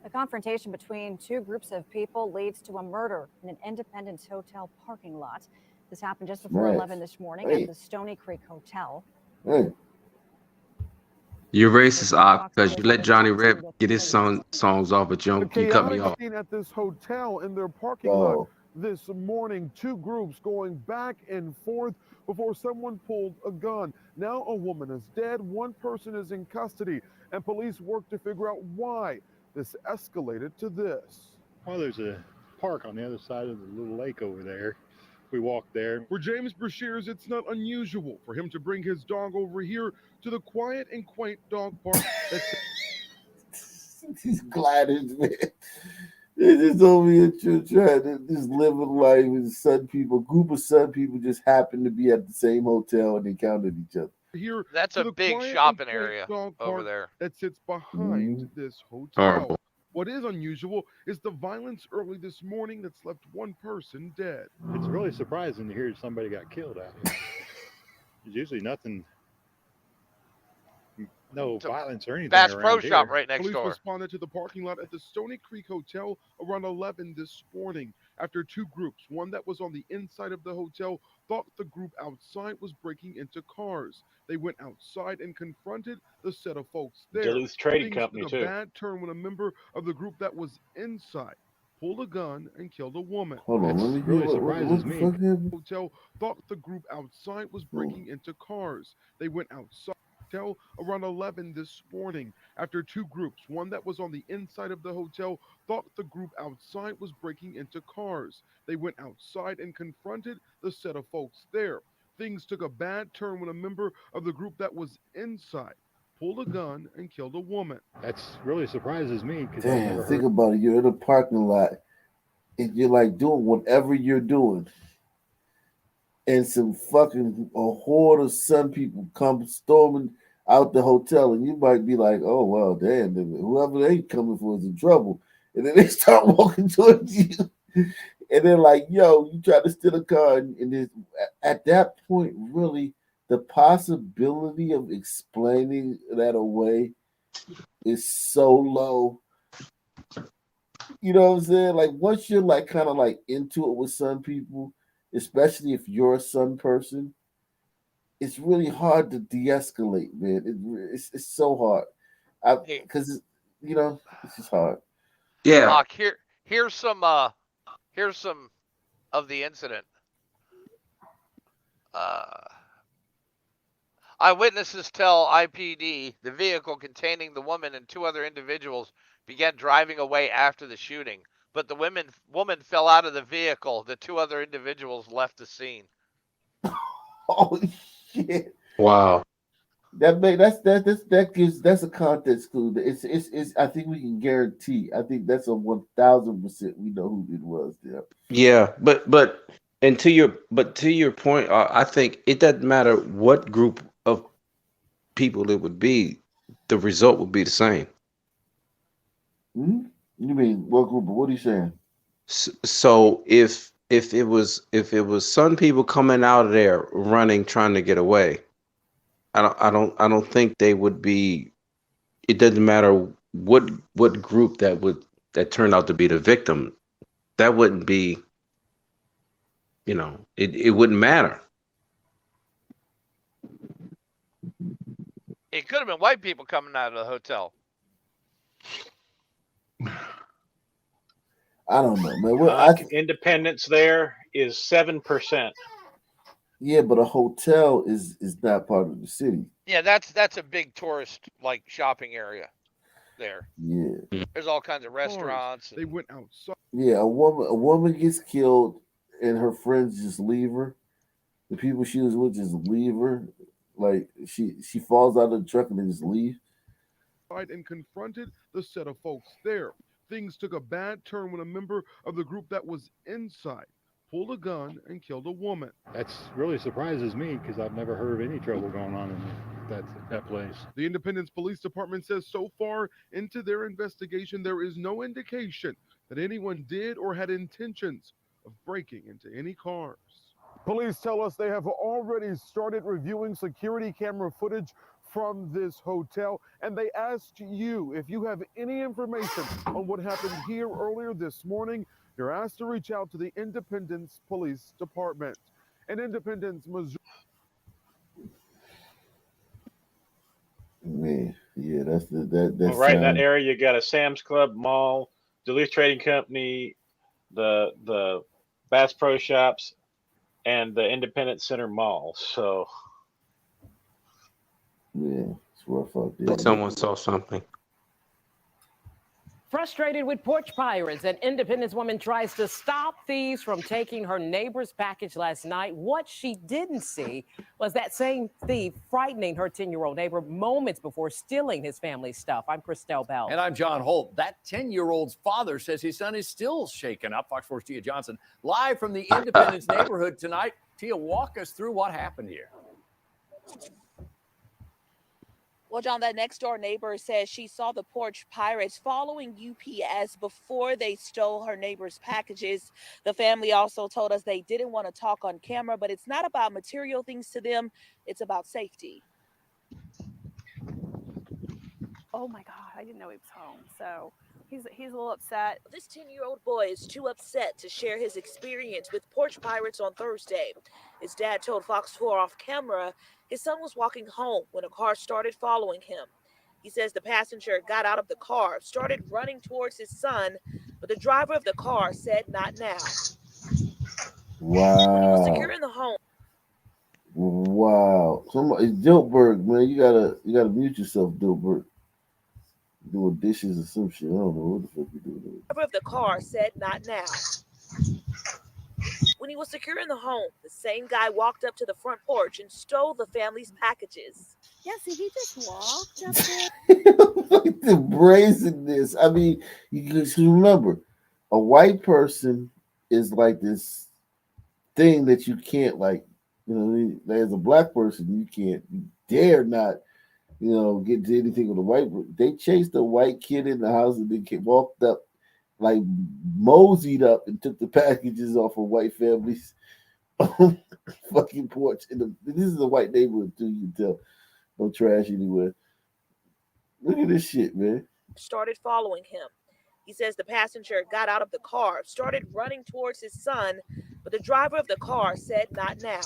A confrontation between two groups of people leads to a murder in an Independence Hotel parking lot. This happened just before 11 this morning at the Stony Creek Hotel. Hey. You're racist, because you let Johnny Rep get his songs off, but you cut me off. Scene at this hotel in their parking lot this morning. Two groups going back and forth before someone pulled a gun. Now a woman is dead. One person is in custody, and police work to figure out why this escalated to this. Well, there's a park on the other side of the little lake over there. We walked there. For James Brashears, it's not unusual for him to bring his dog over here to the quiet and quaint dog park. These gliders, man. They're just over here trying to just live a life with Sun people. Group of Sun people just happen to be at the same hotel and encountered each other. Here That's a big shopping area over there. That sits behind this hotel. Horrible. What is unusual is the violence early this morning that's left one person dead. It's really surprising to hear somebody got killed out here. There's usually nothing, no violence or anything Bass around Pro here. Shop right next Police door. responded to the parking lot at the Stony Creek Hotel around 11 this morning after two groups. One that was on the inside of the hotel thought the group outside was breaking into cars. They went outside and confronted the set of folks there. Duluth Trading Things Company, took too. a bad turn when a member of the group that was inside pulled a gun and killed a woman. Hold on, let me really hear surprises what the me. fuck happened? Hotel thought the group outside was breaking into cars. They went outside. hotel around 11 this morning after two groups, one that was on the inside of the hotel, thought the group outside was breaking into cars. They went outside and confronted the set of folks there. Things took a bad turn when a member of the group that was inside pulled a gun and killed a woman. That's really surprises me because I've Damn, never think heard. about it. You're in a parking lot and you're like doing whatever you're doing, and some fucking a horde of some people come storming out the hotel, and you might be like, "Oh well, damn, whoever they coming for is in trouble," and then they start walking towards you, and they're like, "Yo, you try to steal a car," and at that point, really, the possibility of explaining that away is so low. You know what I'm saying? Like once you're like kind of like into it with some people, especially if you're a Sun person, it's really hard to de-escalate, man. It's so hard. Hey, Because you know it's just hard. Hawk, here's some of the incident. Eyewitnesses tell IPD the vehicle containing the woman and two other individuals began driving away after the shooting, but the woman fell out of the vehicle. The two other individuals left the scene. Oh shit! Wow. That's a context clue. It's I think we can guarantee. I think that's a 1000% we know who it was there. Yeah, and to your point, I think it doesn't matter what group of people it would be, the result would be the same. Hmm? You mean what group? What are you saying? So if it was some people coming out of there running trying to get away, I don't think they would be. It doesn't matter what group that turned out to be the victim. That wouldn't be. It wouldn't matter. It could have been white people coming out of the hotel. I don't know, man. Independence there is 7%. Yeah, but a hotel is not part of the city. Yeah, that's a big tourist like shopping area there. Yeah. There's all kinds of restaurants. They went outside. Yeah, a woman gets killed and her friends just leave her. The people she was with just leave her. Like she falls out of the truck and they just leave. And confronted the set of folks there. Things took a bad turn when a member of the group that was inside pulled a gun and killed a woman. That's really surprises me because I've never heard of any trouble going on in that place. The Independence Police Department says so far into their investigation, there is no indication that anyone did or had intentions of breaking into any cars. Police tell us they have already started reviewing security camera footage from this hotel, and they asked you if you have any information on what happened here earlier this morning. You're asked to reach out to the Independence Police Department. In Independence, Missouri. Man, yeah, that's Right in that area, you got a Sam's Club, mall, Duluth Trading Company, the Bass Pro Shops, and the Independence Center Mall. So, yeah, it's rough out there. Someone saw something. Frustrated with porch pirates, an Independence woman tries to stop thieves from taking her neighbor's package last night. What she didn't see was that same thief frightening her 10-year-old neighbor moments before stealing his family's stuff. I'm Christelle Bell. And I'm John Holt. That 10-year-old's father says his son is still shaken up. Fox 4's Tia Johnson, live from the Independence neighborhood tonight. Tia, walk us through what happened here. Well, John, that next door neighbor says she saw the porch pirates following UPS before they stole her neighbor's packages. The family also told us they didn't want to talk on camera, but it's not about material things to them. It's about safety. Oh my God, I didn't know he was home. So he's a little upset. This 10-year-old boy is too upset to share his experience with porch pirates on Thursday. His dad told Fox 4 off camera his son was walking home when a car started following him. He says the passenger got out of the car, started running towards his son, but the driver of the car said not now. Wow. When he was securing the home. Wow. Somebody, Diltberg, man, you gotta mute yourself, Diltberg. Doing dishes or some shit. I don't know what the fuck you doing. Driver of the car said not now. When he was securing the home, the same guy walked up to the front porch and stole the family's packages. Yeah, see, he just walked up there. Like the brazenness. I mean, you just remember, a white person is like this thing that you can't like. You know, as a black person, you dare not. You know, get to anything with a white. They chased a white kid in the house and they walked up, like moseyed up and took the packages off of white families fucking porch. This is a white neighborhood too. You can tell no trash anywhere. Look at this shit, man. Started following him. He says the passenger got out of the car, started running towards his son, but the driver of the car said not now.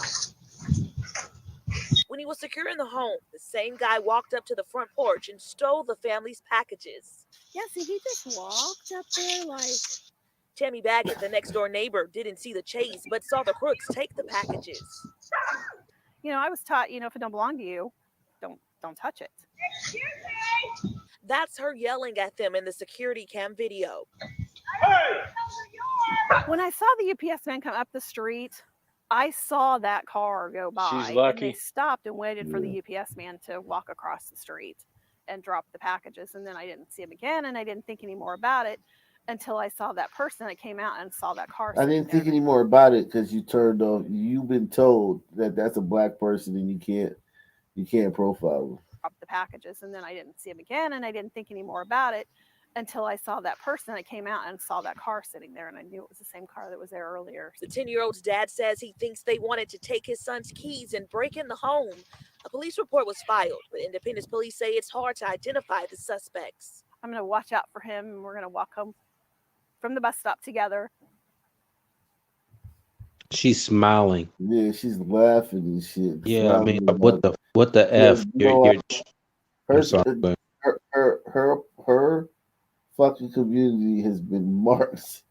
When he was securing the home, the same guy walked up to the front porch and stole the family's packages. Yeah, see, he just walked up there like. Tammy Baggett, the next door neighbor, didn't see the chase, but saw the crooks take the packages. You know, I was taught, if it don't belong to you, don't touch it. That's her yelling at them in the security cam video. When I saw the UPS man come up the street, I saw that car go by. She's lucky. And they stopped and waited for the UPS man to walk across the street and drop the packages. And then I didn't see him again, and I didn't think any more about it until I saw that person that came out and saw that car. I didn't think any more about it because you turned off. You've been told that that's a black person and you can't profile them. Drop the packages, and then I didn't see him again, and I didn't think any more about it until I saw that person that came out and saw that car sitting there, and I knew it was the same car that was there earlier. The 10-year-old's dad says he thinks they wanted to take his son's keys and break in the home. A police report was filed, but Independence police say it's hard to identify the suspects. I'm going to watch out for him, and we're going to walk home from the bus stop together. She's smiling. Yeah, she's laughing and shit. Yeah, I mean, what the F? Her fucking community has been marked.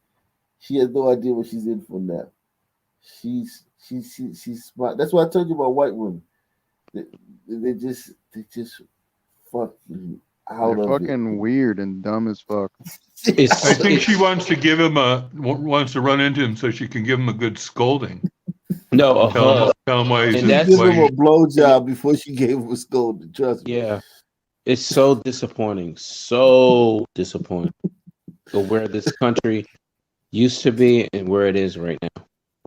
She has no idea what she's in for now. She's smart. That's why I told you about white women. They just fucking out They're of fucking it. weird and dumb as fuck. I think she wants to run into him so she can give him a good scolding. No, tell him why he's Give him a blowjob before she gave him a scolding. Trust me. Yeah, it's so disappointing. So disappointing. So where this country used to be and where it is right now.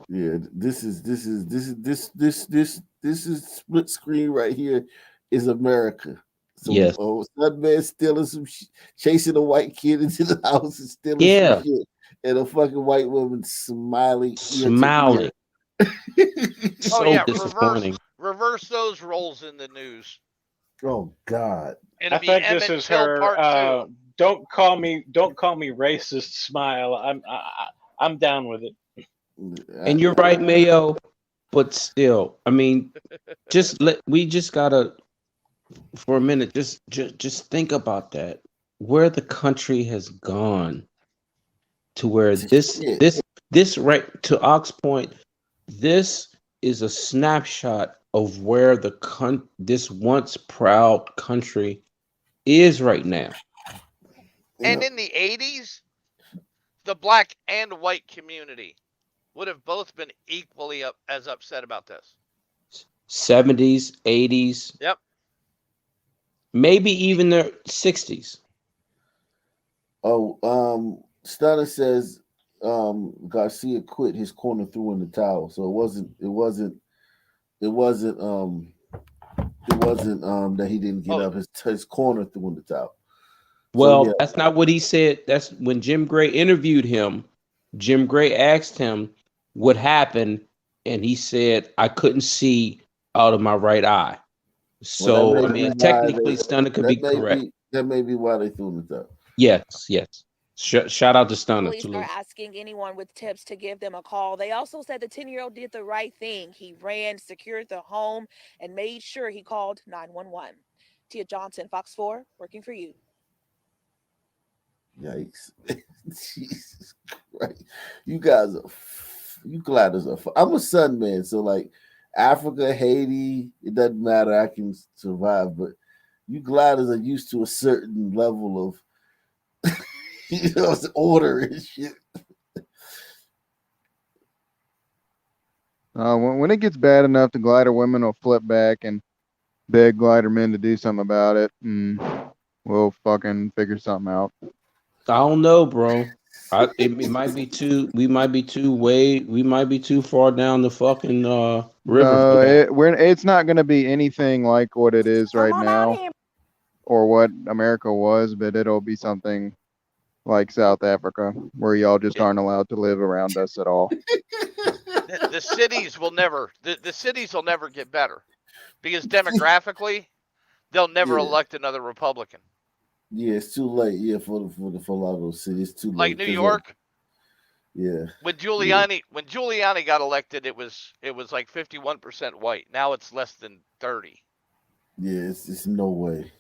Yeah, this is split screen right here is America. So, yes. That man stealing some chasing a white kid into the house and stealing some shit, and a fucking white woman smiling. So yeah, disappointing. Reverse those roles in the news. Oh God! It'll I be think Emmett this is Till her. Part 2. Don't call me racist. Smile. I'm down with it. And you're right, Mayo. But still, I mean, we just gotta, for a minute, just think about that. Where the country has gone to where this right to Ox Point, this is a snapshot of where this once proud country is right now. And in the 80s, the black and white community would have both been equally as upset about this. 70s, 80s. Yep. Maybe even the 60s. Oh, Stunner says Garcia quit his corner threw in the towel. So it wasn't that he didn't get up. His corner threw in the towel. Well, that's not what he said. That's when Jim Gray interviewed him. Jim Gray asked him what happened, and he said, I couldn't see out of my right eye. So, I mean, technically, Stunner could be correct. That may be why they threw him in the towel. Yes. Shout out to Stunner. Police are asking anyone with tips to give them a call. They also said the 10-year-old did the right thing. He ran, secured the home, and made sure he called 911. Tia Johnson, Fox 4, working for you. Yikes. Jesus Christ. You guys are, you gliders are, I'm a Sun man, so like, Africa, Haiti, it doesn't matter. I can survive, but you gliders are used to a certain level of order and shit. When it gets bad enough, the glider women will flip back and beg glider men to do something about it, and we'll fucking figure something out. I don't know, bro. It might be too. We might be too far down the fucking river No, for that. it's not going to be anything like what it is right now, or what America was, but it'll be something like South Africa, where y'all just aren't allowed to live around us at all. The cities will never. The cities will never get better because demographically, they'll never Yeah. elect another Republican. Yeah, it's too late. Yeah, for a lot of those cities, it's too late. Like New York. Yeah. When Giuliani got elected, it was like 51% white. Now it's less than 30. Yeah, it's no way.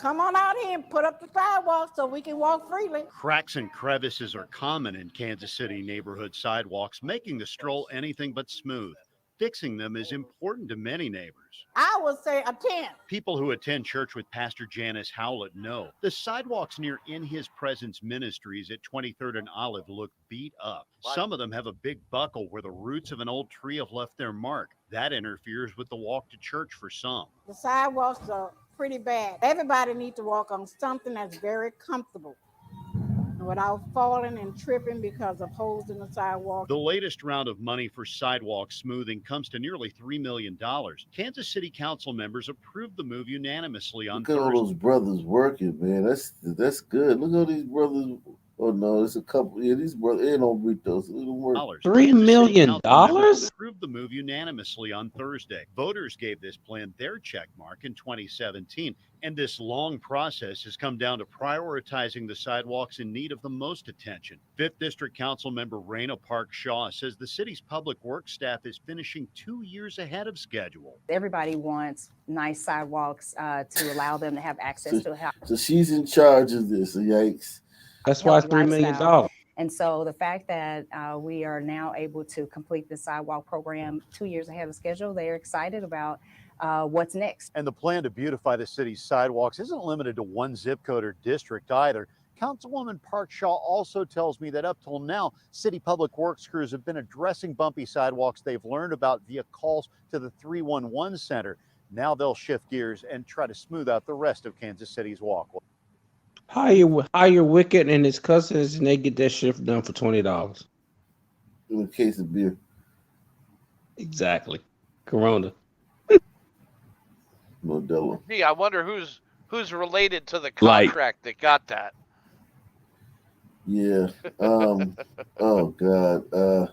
Come on out here and put up the sidewalk so we can walk freely. Cracks and crevices are common in Kansas City neighborhood sidewalks, making the stroll anything but smooth. Fixing them is important to many neighbors. I would say a 10. People who attend church with Pastor Janice Howlett know the sidewalks near In His Presence Ministries at 23rd and Olive look beat up. Some of them have a big buckle where the roots of an old tree have left their mark. That interferes with the walk to church for some. The sidewalks are pretty bad. Everybody needs to walk on something that's very comfortable without falling and tripping because of holes in the sidewalk. The latest round of money for sidewalk smoothing comes to nearly $3 million. Kansas City Council members approved the move unanimously on Look at all those brothers working, man. That's good. Look at all these brothers. Oh no, it's a couple. Yeah, these brothers. They don't beat those. $3 million? Approved the move unanimously on Thursday. Voters gave this plan their check mark in 2017, and this long process has come down to prioritizing the sidewalks in need of the most attention. 5th District Council member Raina Park Shaw says the city's public works staff is finishing 2 years ahead of schedule. Everybody wants nice sidewalks to allow them to have access to help. So she's in charge of this. Yikes. That's why it's $3 million. And so the fact that we are now able to complete the sidewalk program 2 years ahead of schedule, they're excited about what's next. And the plan to beautify the city's sidewalks isn't limited to one zip code or district either. Councilwoman Park Shaw also tells me that up till now, city public works crews have been addressing bumpy sidewalks they've learned about via calls to the 311 center. Now they'll shift gears and try to smooth out the rest of Kansas City's walkway. Hire Wicked and his cousins, and they get that shift done for $20. In a case of beer. Exactly. Corona. Modelo. Gee, I wonder who's related to the contract that got that. Yeah. Oh God.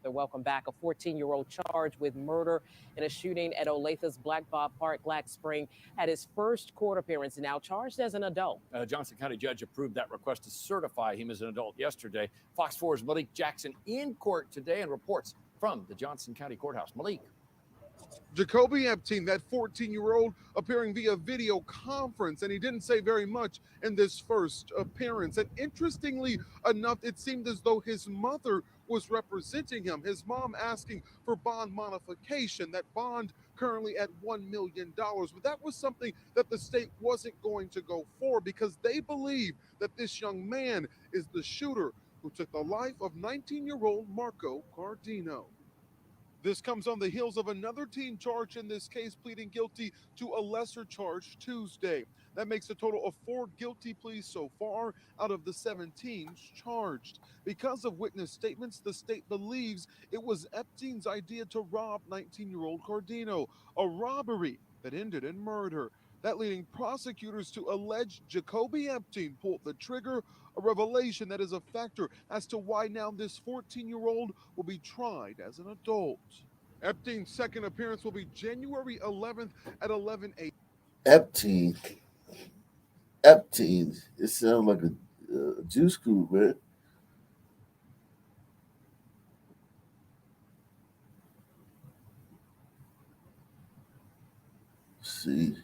Welcome back. A 14-year-old charged with murder in a shooting at Olathe's Black Bob Park, Black Spring, had his first court appearance, now charged as an adult. Johnson County judge approved that request to certify him as an adult yesterday. Fox 4's Malik Jackson in court today and reports from the Johnson County Courthouse. Malik. Jacoby Epstein, that 14-year-old, appearing via video conference, and he didn't say very much in this first appearance. And interestingly enough, it seemed as though his mother was representing him, his mom asking for bond modification, that bond currently at $1 million. But that was something that the state wasn't going to go for because they believe that this young man is the shooter who took the life of 19-year-old Marco Cardino. This comes on the heels of another teen charged in this case pleading guilty to a lesser charge Tuesday. That makes a total of 4 guilty pleas so far out of the 17 charged. Because of witness statements, the state believes it was Epstein's idea to rob 19-year-old Cardino, a robbery that ended in murder. That leading prosecutors to allege Jacoby Epstein pulled the trigger, a revelation that is a factor as to why now this 14-year-old will be tried as an adult. Epstein's second appearance will be January 11th at 11 a.m. Epstein. It sounds like a juice crew, man. Let's see.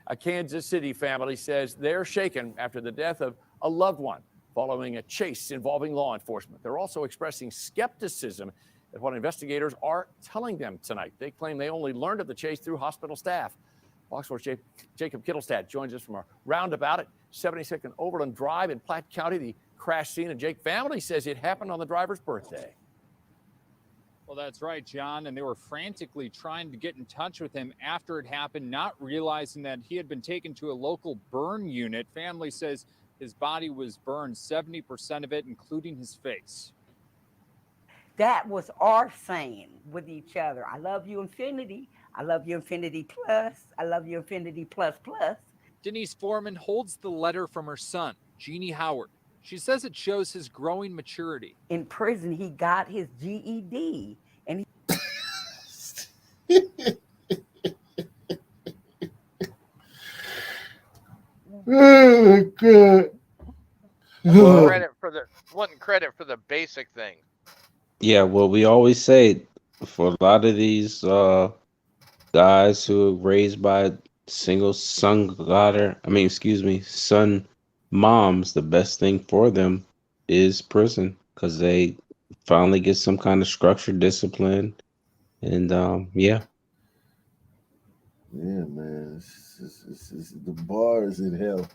A Kansas City family says they're shaken after the death of a loved one following a chase involving law enforcement. They're also expressing skepticism at what investigators are telling them tonight. They claim they only learned of the chase through hospital staff. Fox 4's Jacob Kittelstad joins us from a roundabout at 72nd Overland Drive in Platte County, the crash scene. And Jake, family says it happened on the driver's birthday. Well, that's right, John. And they were frantically trying to get in touch with him after it happened, not realizing that he had been taken to a local burn unit. Family says his body was burned, 70% of it, including his face. That was our saying with each other. I love you, infinity. I love you, infinity plus. I love you, infinity plus plus. Denise Foreman holds the letter from her son, Jeannie Howard. She says it shows his growing maturity. In prison, he got his GED. And Oh my God. Wasn't credit for the basic thing. Yeah, well, we always say for a lot of these guys who are raised by single son moms, the best thing for them is prison because they finally get some kind of structured discipline. And yeah. Yeah, man. It's the bar is in hell.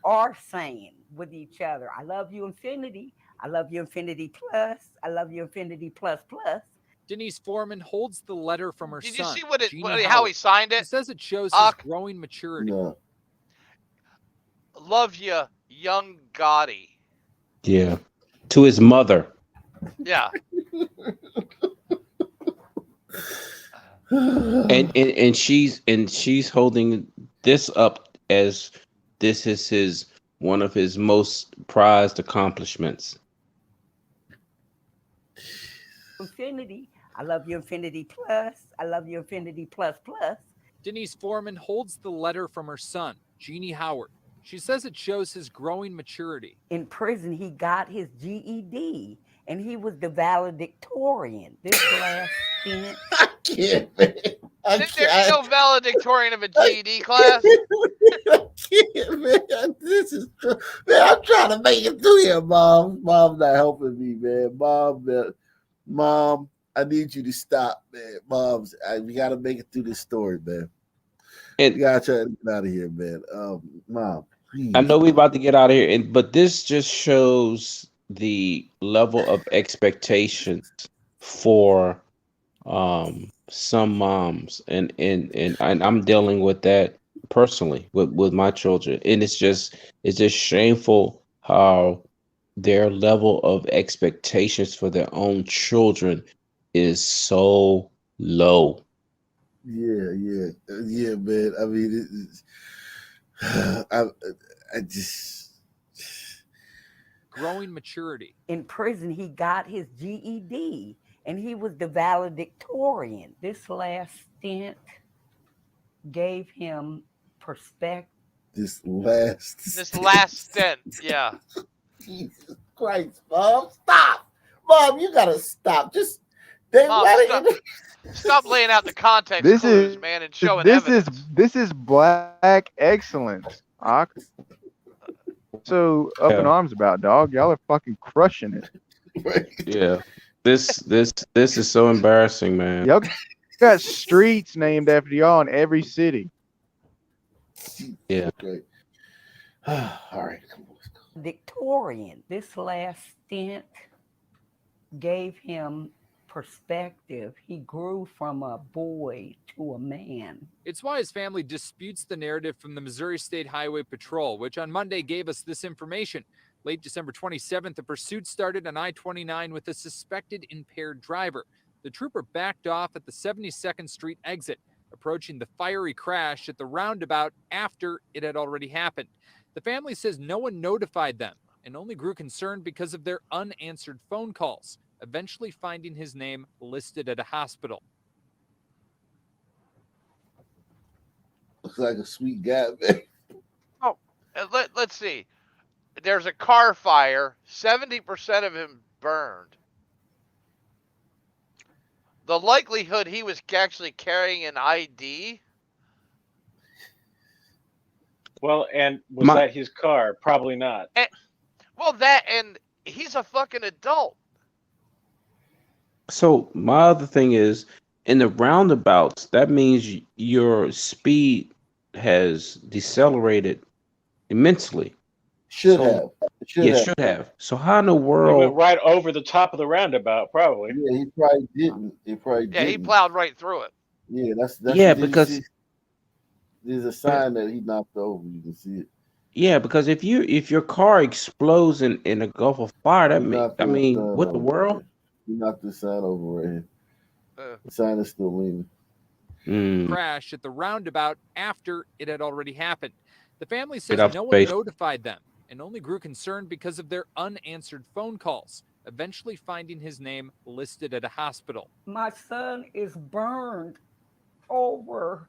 are saying with each other, I love you, infinity. I love you, infinity plus. I love you, infinity plus plus. Denise Foreman holds the letter from her Did son. you see Jeannie how he Howard. signed it? He says it shows his growing maturity. No. Love you, young Gotti. Yeah. To his mother. Yeah. and she's holding this up as this is one of his most prized accomplishments. Infinity. I love you, infinity plus. I love you, infinity plus plus. Denise Foreman holds the letter from her son, Jeannie Howard. She says it shows his growing maturity. In prison, he got his GED, and he was the valedictorian this last stint. I can't, man. There's no valedictorian of a GED class. I can't, man. This is man. I'm trying to make it through here, Mom. Mom's not helping me, man. Mom, I need you to stop, man. We got to make it through this story, man. And we gotta try to get out of here, man. Mom, please. I know we're about to get out of here, but this just shows the level of expectations for some moms, and I'm dealing with that personally with my children, and it's just shameful how their level of expectations for their own children is so low. Yeah, man. I mean, I just growing maturity. In prison, he got his GED, and he was the valedictorian. This last stint gave him perspective. This last stint, yeah. Jesus Christ, Mom, stop! Mom, you gotta stop. Just stop laying out the context This clues, is man, and showing this evidence. is black excellence. So up in arms about, dog. Y'all are fucking crushing it. Yeah. This is so embarrassing, man. Y'all got streets named after y'all in every city. Yeah. Great. All right. Victorian. This last stint gave him perspective. He grew from a boy to a man. It's why his family disputes the narrative from the Missouri State Highway Patrol, which on Monday gave us this information. Late December 27th, the pursuit started on I-29 with a suspected impaired driver. The trooper backed off at the 72nd Street exit, approaching the fiery crash at the roundabout after it had already happened. The family says no one notified them and only grew concerned because of their unanswered phone calls, eventually finding his name listed at a hospital. Looks like a sweet guy, man. Oh, let's see. There's a car fire. 70% of him burned. The likelihood he was actually carrying an ID. Well, and was that his car? Probably not. And he's a fucking adult. So my other thing is, in the roundabouts, that means your speed has decelerated immensely. Should So, have. It should yeah, have. should have. So how in the He went world? right over the top of the roundabout, probably. Yeah, he probably didn't. He probably Yeah, he didn't. plowed right through it. Yeah, that's Yeah, did you because see? There's a sign that he knocked over. You can see it. yeah, because if your car explodes in a Gulf of Fire, that He mean knocked I the mean, sign what the over. world? He knocked the sign over right here. The sign is still leaning. Crash at the roundabout after it had already happened. The family says off no the one face. notified them and only grew concerned because of their unanswered phone calls, eventually finding his name listed at a hospital. My son is burned over.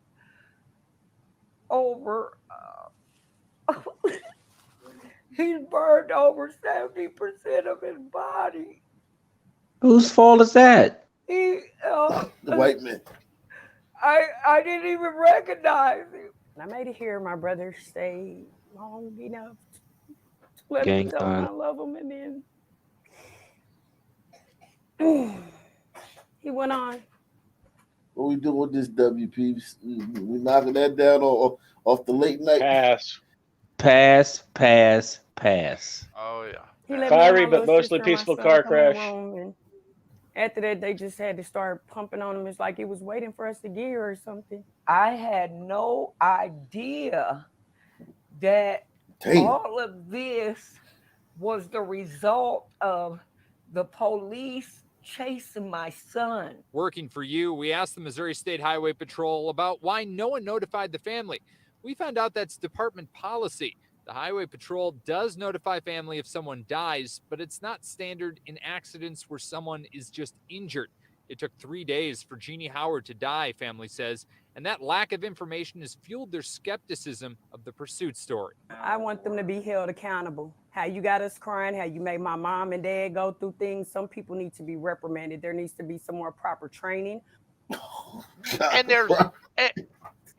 He's burned over 70% of his body. Whose fault is that? He, The white man. I didn't even recognize him. I made it here. My brother stayed long enough to let Gang him tell him sign. I love him, and then he went on. What we doing with this WP? We knocking that down off the late night. Pass. Oh yeah. He let me Fiery and my but little mostly sister and my peaceful son car come in the crash. room, and after that, they just had to start pumping on him. It's like he was waiting for us to get here or something. I had no idea that all of this was the result of the police chasing my son. Working for you, we asked the Missouri State Highway Patrol about why no one notified the family. We found out that's department policy. The Highway Patrol does notify family if someone dies, but it's not standard in accidents where someone is just injured. It took 3 days for Jeannie Howard to die, family says, and that lack of information has fueled their skepticism of the pursuit story. I want them to be held accountable. How you got us crying, how you made my mom and dad go through things. Some people need to be reprimanded. There needs to be some more proper training. And there's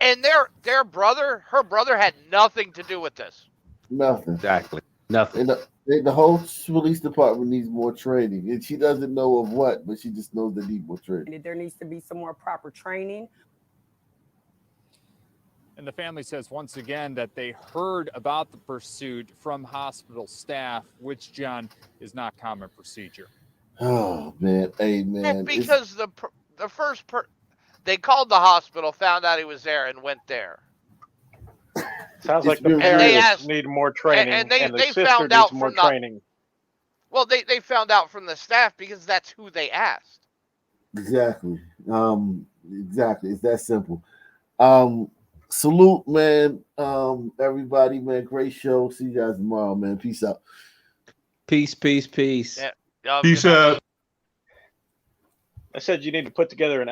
and their brother, her brother had nothing to do with this. Nothing. Exactly. Nothing. And the whole police department needs more training, and she doesn't know of what, but she just knows they need more training. There needs to be some more proper training. And the family says once again that they heard about the pursuit from hospital staff, which, John, is not common procedure. Oh man, hey man. Well, because the first they called the hospital, found out he was there, and went there. Sounds like the And they parents asked- need more training, and and, they the sister found needs out more from the- training. Well, they found out from the staff because that's who they asked. Exactly. Exactly. It's that simple. Salute, man. Everybody, man. Great show. See you guys tomorrow, man. Peace out. Peace. Yeah. Peace out. I said you need to put together an